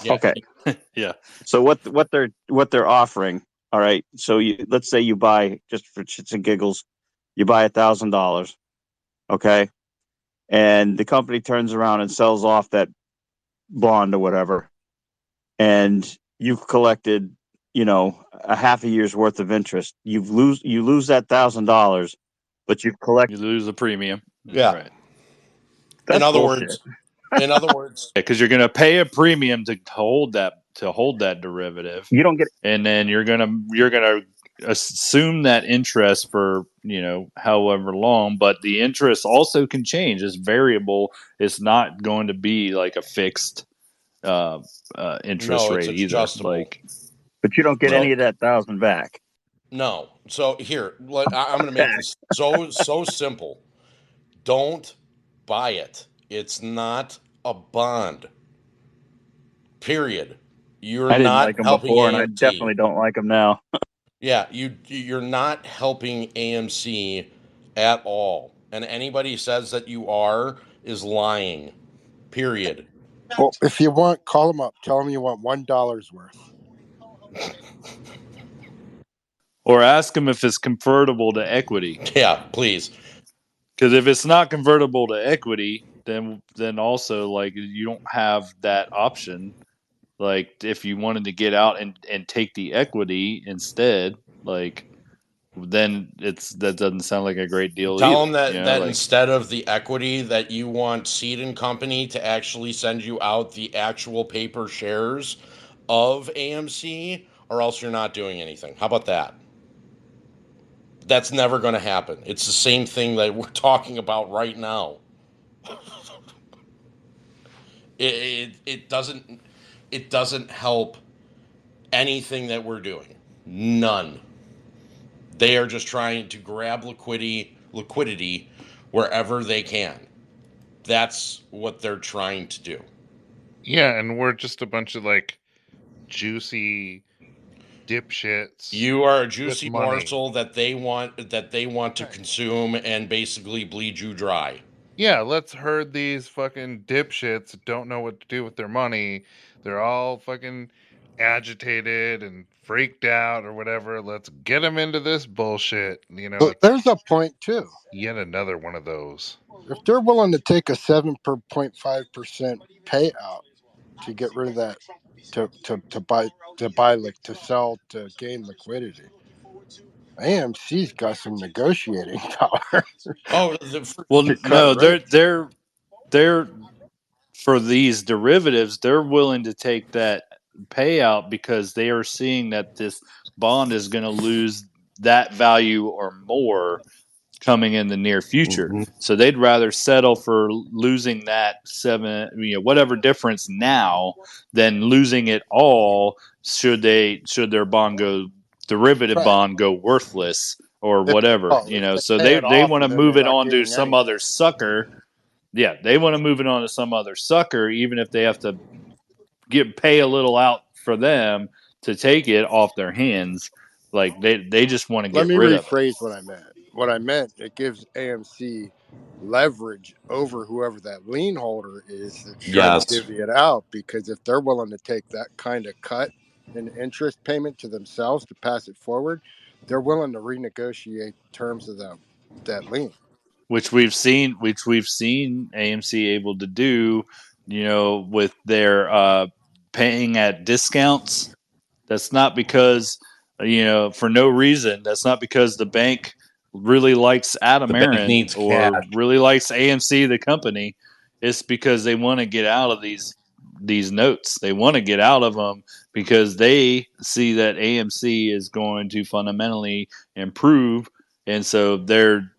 Yeah. Okay. Yeah. So what they're offering, all right. So let's say you buy, just for shits and giggles, you buy $1,000, okay, and the company turns around and sells off that bond or whatever, and you've collected, a half a year's worth of interest. You lose that $1,000, but you've collected. You lose the premium. Yeah. Right. That's in other bullshit. words, Because you're going to pay a premium to hold that derivative. You don't get. And then you're gonna assume that interest for however long, but the interest also can change. It's variable. It's not going to be like a fixed interest no, it's rate either. adjustable. But you don't get So- any of that 1,000 back. No. So here, I'm going to make this so simple. Don't buy it. It's not a bond. Period. You're I didn't not like them helping before, and I AMC. definitely don't like them now. Yeah, you're not helping AMC at all. And anybody who says that you are is lying. Period. Well, if you want, call them up. Tell them you want $1 worth. Or ask them if it's convertible to equity. Yeah, please. Because if it's not convertible to equity, then also like you don't have that option. Like if you wanted to get out and take the equity instead, like then that doesn't sound like a great deal Tell either. them that Like, instead of the equity, that you want Seed and Company to actually send you out the actual paper shares of AMC, or else you're not doing anything. How about that? That's never going to happen. It's the same thing that we're talking about right now. It doesn't help anything that we're doing. None. They are just trying to grab liquidity wherever they can. That's what they're trying to do. Yeah, and we're just a bunch of like juicy dipshits. You are a with juicy money. morsel that they want to consume and basically bleed you dry. Yeah, let's herd these fucking dipshits that don't know what to do with their money. They're all fucking agitated and freaked out or whatever. Let's get them into this bullshit. But there's a point too. Yet another one of those. If they're willing to take a 7.5% payout to get rid of that, to sell to gain liquidity, AMC's got some negotiating power. Oh, well, no, rates. they're for these derivatives, they're willing to take that payout because they are seeing that this bond is going to lose that value or more coming in the near future. Mm-hmm. So they'd rather settle for losing that whatever difference now than losing it all should their bond go derivative Right. bond go worthless or whatever. So pay they it want to off, then move they're it not on to getting some anything. other sucker. Yeah, they want to move it on to some other sucker, even if they have to pay a little out for them to take it off their hands. Like they just want to Let get me rid of it. rephrase what I meant. What I meant, it gives AMC leverage over whoever that lien holder is that's trying to divvy it out, because if they're willing to take that kind of cut in interest payment to themselves to pass it forward, they're willing to renegotiate terms of that lien. Which we've seen AMC able to do, with their paying at discounts. That's not because, for no reason. That's not because the bank really likes Adam The bank Aaron needs or cash. really likes AMC, the company. It's because they want to get out of these notes. They want to get out of them because they see that AMC is going to fundamentally improve, and so their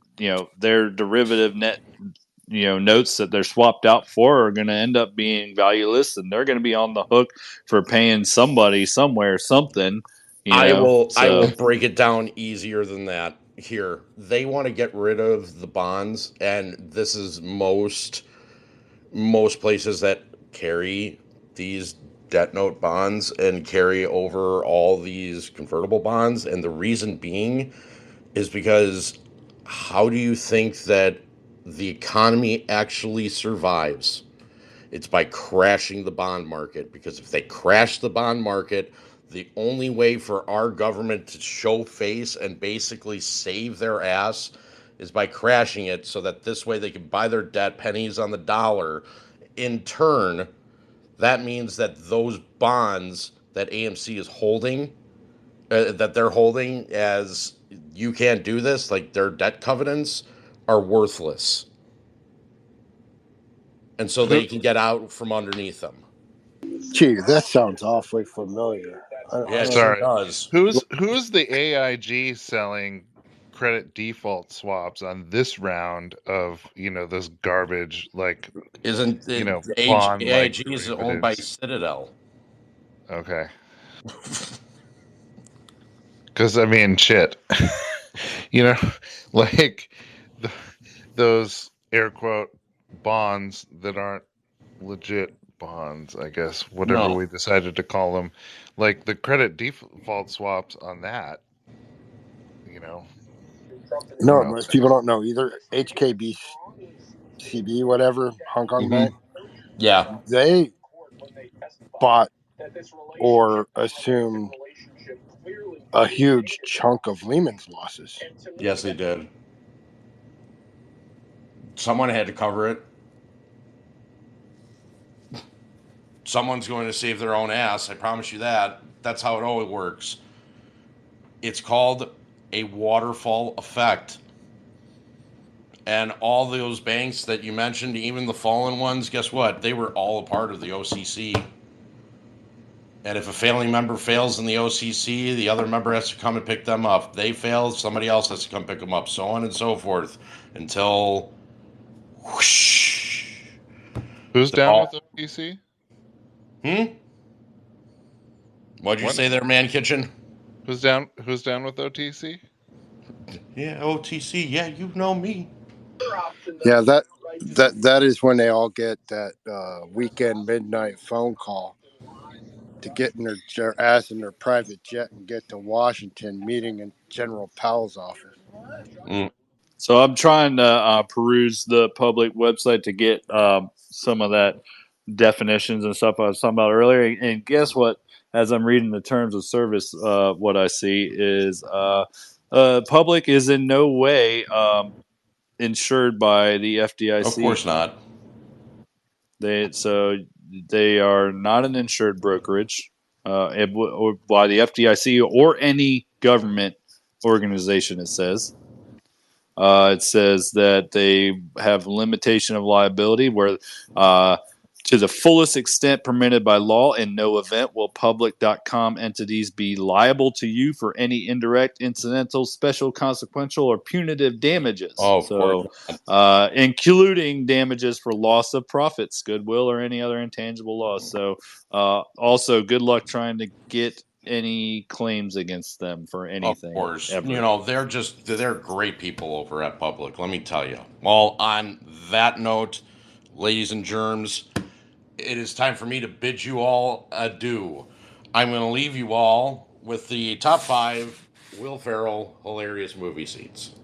derivative net notes that they're swapped out for are going to end up being valueless, and they're going to be on the hook for paying somebody somewhere something. I will break it down easier than that. here. They want to get rid of the bonds, and this is most places that carry these debt note bonds and carry over all these convertible bonds. And the reason being is because how do you think that the economy actually survives? It's by crashing the bond market, because if they crash the bond market, the only way for our government to show face and basically save their ass is by crashing it, so that this way they can buy their debt pennies on the dollar. In turn, that means that those bonds that AMC is holding, that they're holding as you can't do this, like their debt covenants, are worthless. And so they can get out from underneath them. Gee, that sounds awfully familiar. Yeah, it sure Sorry. does. Who's the AIG selling credit default swaps on this round of, this garbage, like, Isn't it, bond like AIG is owned by derivatives? Citadel? Okay. Because, I mean, shit. Like those air quote bonds that aren't legit bonds, I guess, whatever No. we decided to call them, like the credit default swaps on that, No, most people don't know either. HKBCB, whatever, Hong Kong Bank. Yeah. They bought or assumed a huge chunk of Lehman's losses. Yes, they did. Someone had to cover it. Someone's going to save their own ass. I promise you that. That's how it always works. It's called a waterfall effect. And all those banks that you mentioned, even the fallen ones, guess what? They were all a part of the OCC. And if a family member fails in the OCC, the other member has to come and pick them up. They fail, somebody else has to come pick them up, so on and so forth, until whoosh. Who's down with OTC? What'd you say there, Man Kitchen? Who's down with OTC? Yeah, OTC. Yeah, you know me. Yeah, that is when they all get that weekend midnight phone call to get in their ass in their private jet and get to Washington, meeting in General Powell's office. So I'm trying to peruse the public website to get some of that definitions and stuff I was talking about earlier. And guess what? As I'm reading the terms of service, what I see is public is in no way insured by the FDIC. Of course not. They are not an insured brokerage or by the FDIC or any government organization. It says that they have limitation of liability where to the fullest extent permitted by law, in no event will public.com entities be liable to you for any indirect, incidental, special, consequential, or punitive damages. Oh, of course. Including damages for loss of profits, goodwill, or any other intangible loss. So also good luck trying to get any claims against them for anything. Of course. Ever. They're great people over at Public, let me tell you. Well, on that note, ladies and germs, it is time for me to bid you all adieu. I'm going to leave you all with the top 5 Will Ferrell hilarious movie scenes.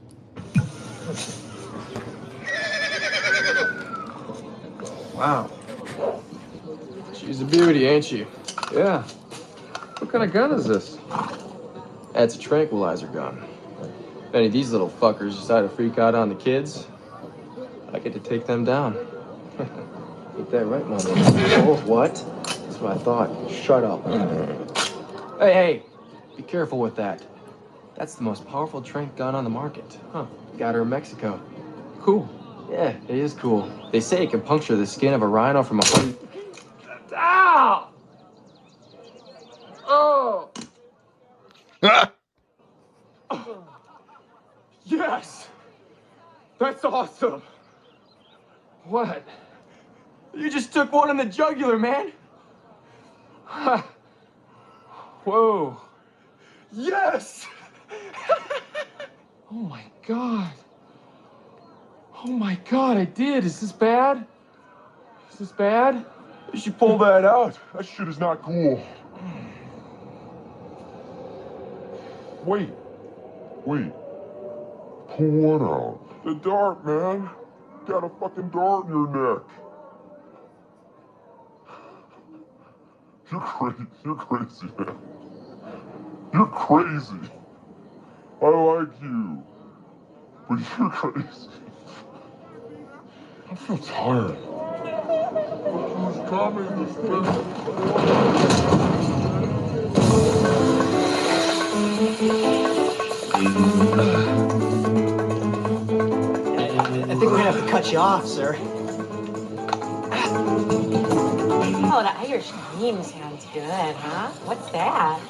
Wow. She's a beauty, ain't she? Yeah. What kind of gun is this? It's a tranquilizer gun. If any of these little fuckers decide to freak out on the kids, I get to take them down. Ain't that right, Mama? Oh, what? That's what I thought. Shut up. Hey, be careful with that. That's the most powerful tranq gun on the market. Huh, got her in Mexico. Cool. Yeah, it is cool. They say it can puncture the skin of a rhino from 100... Ow! Oh! Yes! That's awesome! What? You just took one in the jugular, man! Whoa! Yes! Oh my God. Oh my God, I did. Is this bad? Is this bad? You should pull that out. That shit is not cool. Wait. Pull what out? The dart, man. Got a fucking dart in your neck. You're crazy, man. You're crazy. I like you. But you're crazy. I'm so tired. Who's coming this I think we're gonna have to cut you off, sir. Oh, the Irish cream sounds good, huh? What's that?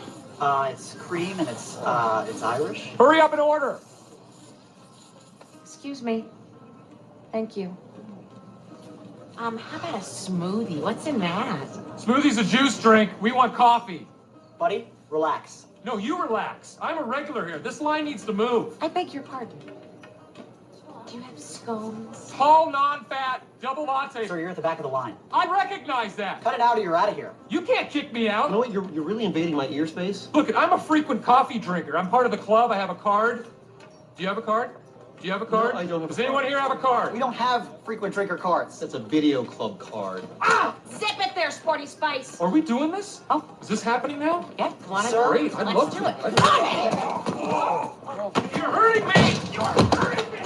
It's cream and it's Irish. Hurry up and order. Excuse me. Thank you. How about a smoothie? What's in that? Smoothie's a juice drink. We want coffee. Buddy, relax. No, you relax. I'm a regular here. This line needs to move. I beg your pardon. Do you have scones? Tall, non-fat, double latte. Sir, you're at the back of the line. I recognize that. Cut it out or you're out of here. You can't kick me out. You know what? You're really invading my ear space. Look, I'm a frequent coffee drinker. I'm part of the club. I have a card. Do you have a card? Do you have a card? No, I don't have Does a anyone card. here have a card? We don't have frequent drinker cards. That's a video club card. Ah! Zip it there, Sporty Spice! Are we doing this? Oh. Is this happening now? Yeah, wanna Sir, Great, I'd love let's to. do it. You're hurting me! You're hurting me!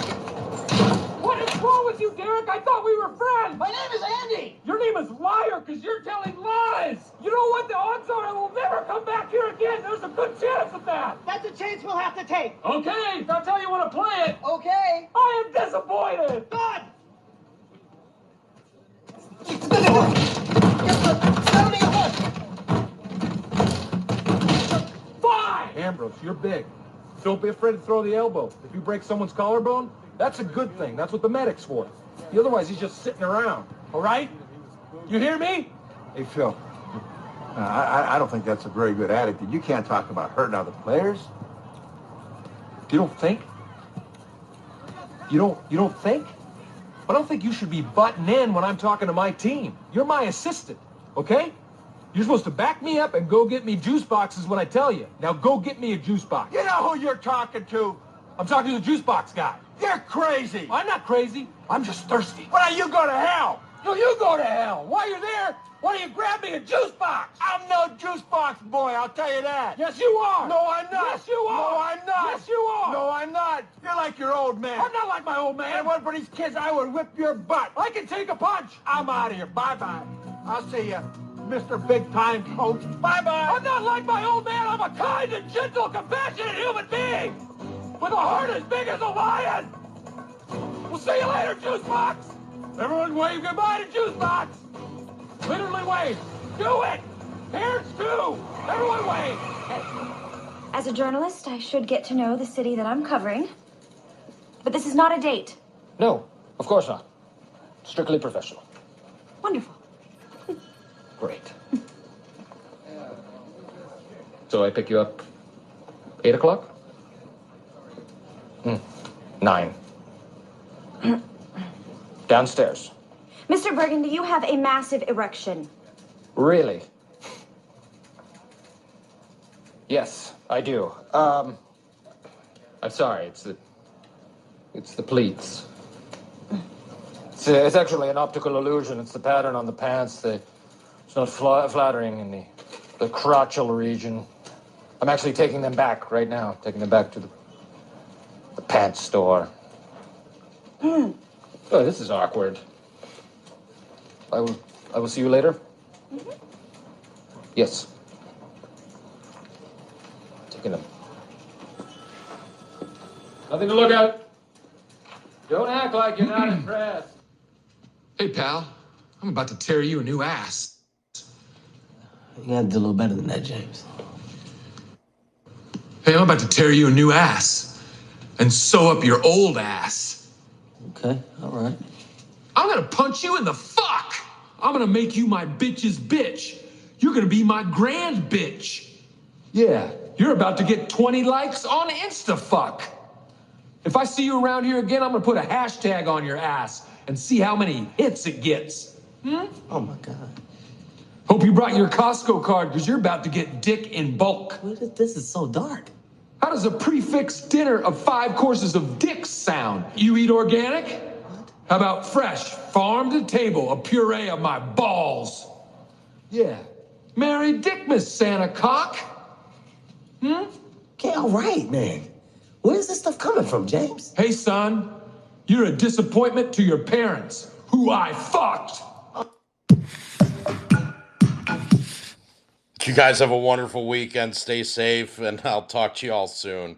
What is wrong with you, Derek? I thought we were friends! My name is Andy! Your name is Liar, because you're telling lies! You know what? The odds are I will never come back here again! There's a good chance of that! That's a chance we'll have to take. Okay, that's how you want to play it! Okay. I am disappointed! God! Fine! Ambrose, you're big. Don't be afraid to throw the elbow. If you break someone's collarbone, that's a good thing. That's what the medic's for. Otherwise, he's just sitting around. All right? You hear me? Hey, Phil. I don't think that's a very good attitude. You can't talk about hurting other players. You don't think? You don't think? I don't think you should be butting in when I'm talking to my team. You're my assistant, okay? You're supposed to back me up and go get me juice boxes when I tell you. Now go get me a juice box. You know who you're talking to? I'm talking to the juice box guy. You're crazy. I'm not crazy. I'm just thirsty. Well, you go to hell. No, you go to hell. While you're there, why don't you grab me a juice box? I'm no juice box boy, I'll tell you that. Yes, you are. No, I'm not. Yes, you are. No, I'm not. Yes, you are. No, I'm not. You're like your old man. I'm not like my old man. If it wasn't for these kids, I would whip your butt. I can take a punch. I'm out of here. Bye-bye. I'll see you, Mr. Big Time Coach. Bye-bye. I'm not like my old man. I'm a kind and gentle, compassionate human being with a heart as big as a lion. We'll see you later, Juice Box. Everyone wave goodbye to Juice Box. Literally wave. Do it. Parents too. Everyone wave. As a journalist, I should get to know the city that I'm covering. But this is not a date. No, of course not. Strictly professional. Wonderful. Great. So I pick you up 8 o'clock? 9. Downstairs. Mr. Burgundy, you have a massive erection. Really? Yes, I do. I'm sorry, it's the pleats. It's actually an optical illusion. It's the pattern on the pants. It's not flattering in the crotchal region. I'm actually taking them back right now. Taking them back to the pants store. Oh, this is awkward. I will see you later. Mm-hmm. Yes. Taking them. Nothing to look at. Don't act like you're not impressed. Hey, pal. I'm about to tear you a new ass. You gotta do a little better than that, James. Hey, I'm about to tear you a new ass and sew up your old ass. Okay, all right. I'm gonna punch you in the fuck. I'm gonna make you my bitch's bitch. You're gonna be my grand bitch. Yeah, you're about to get 20 likes on InstaFuck. If I see you around here again, I'm gonna put a hashtag on your ass and see how many hits it gets. Oh my God. Hope you brought your Costco card because you're about to get dick in bulk. This is so dark. How does a prefix dinner of 5 courses of dicks sound? You eat organic? What? How about fresh, farm to table, a puree of my balls? Yeah. Merry Dickmas, Santa Cock. Okay, all right, man. Where's this stuff coming from, James? Hey, son, you're a disappointment to your parents, who I fucked. You guys have a wonderful weekend. Stay safe, and I'll talk to you all soon.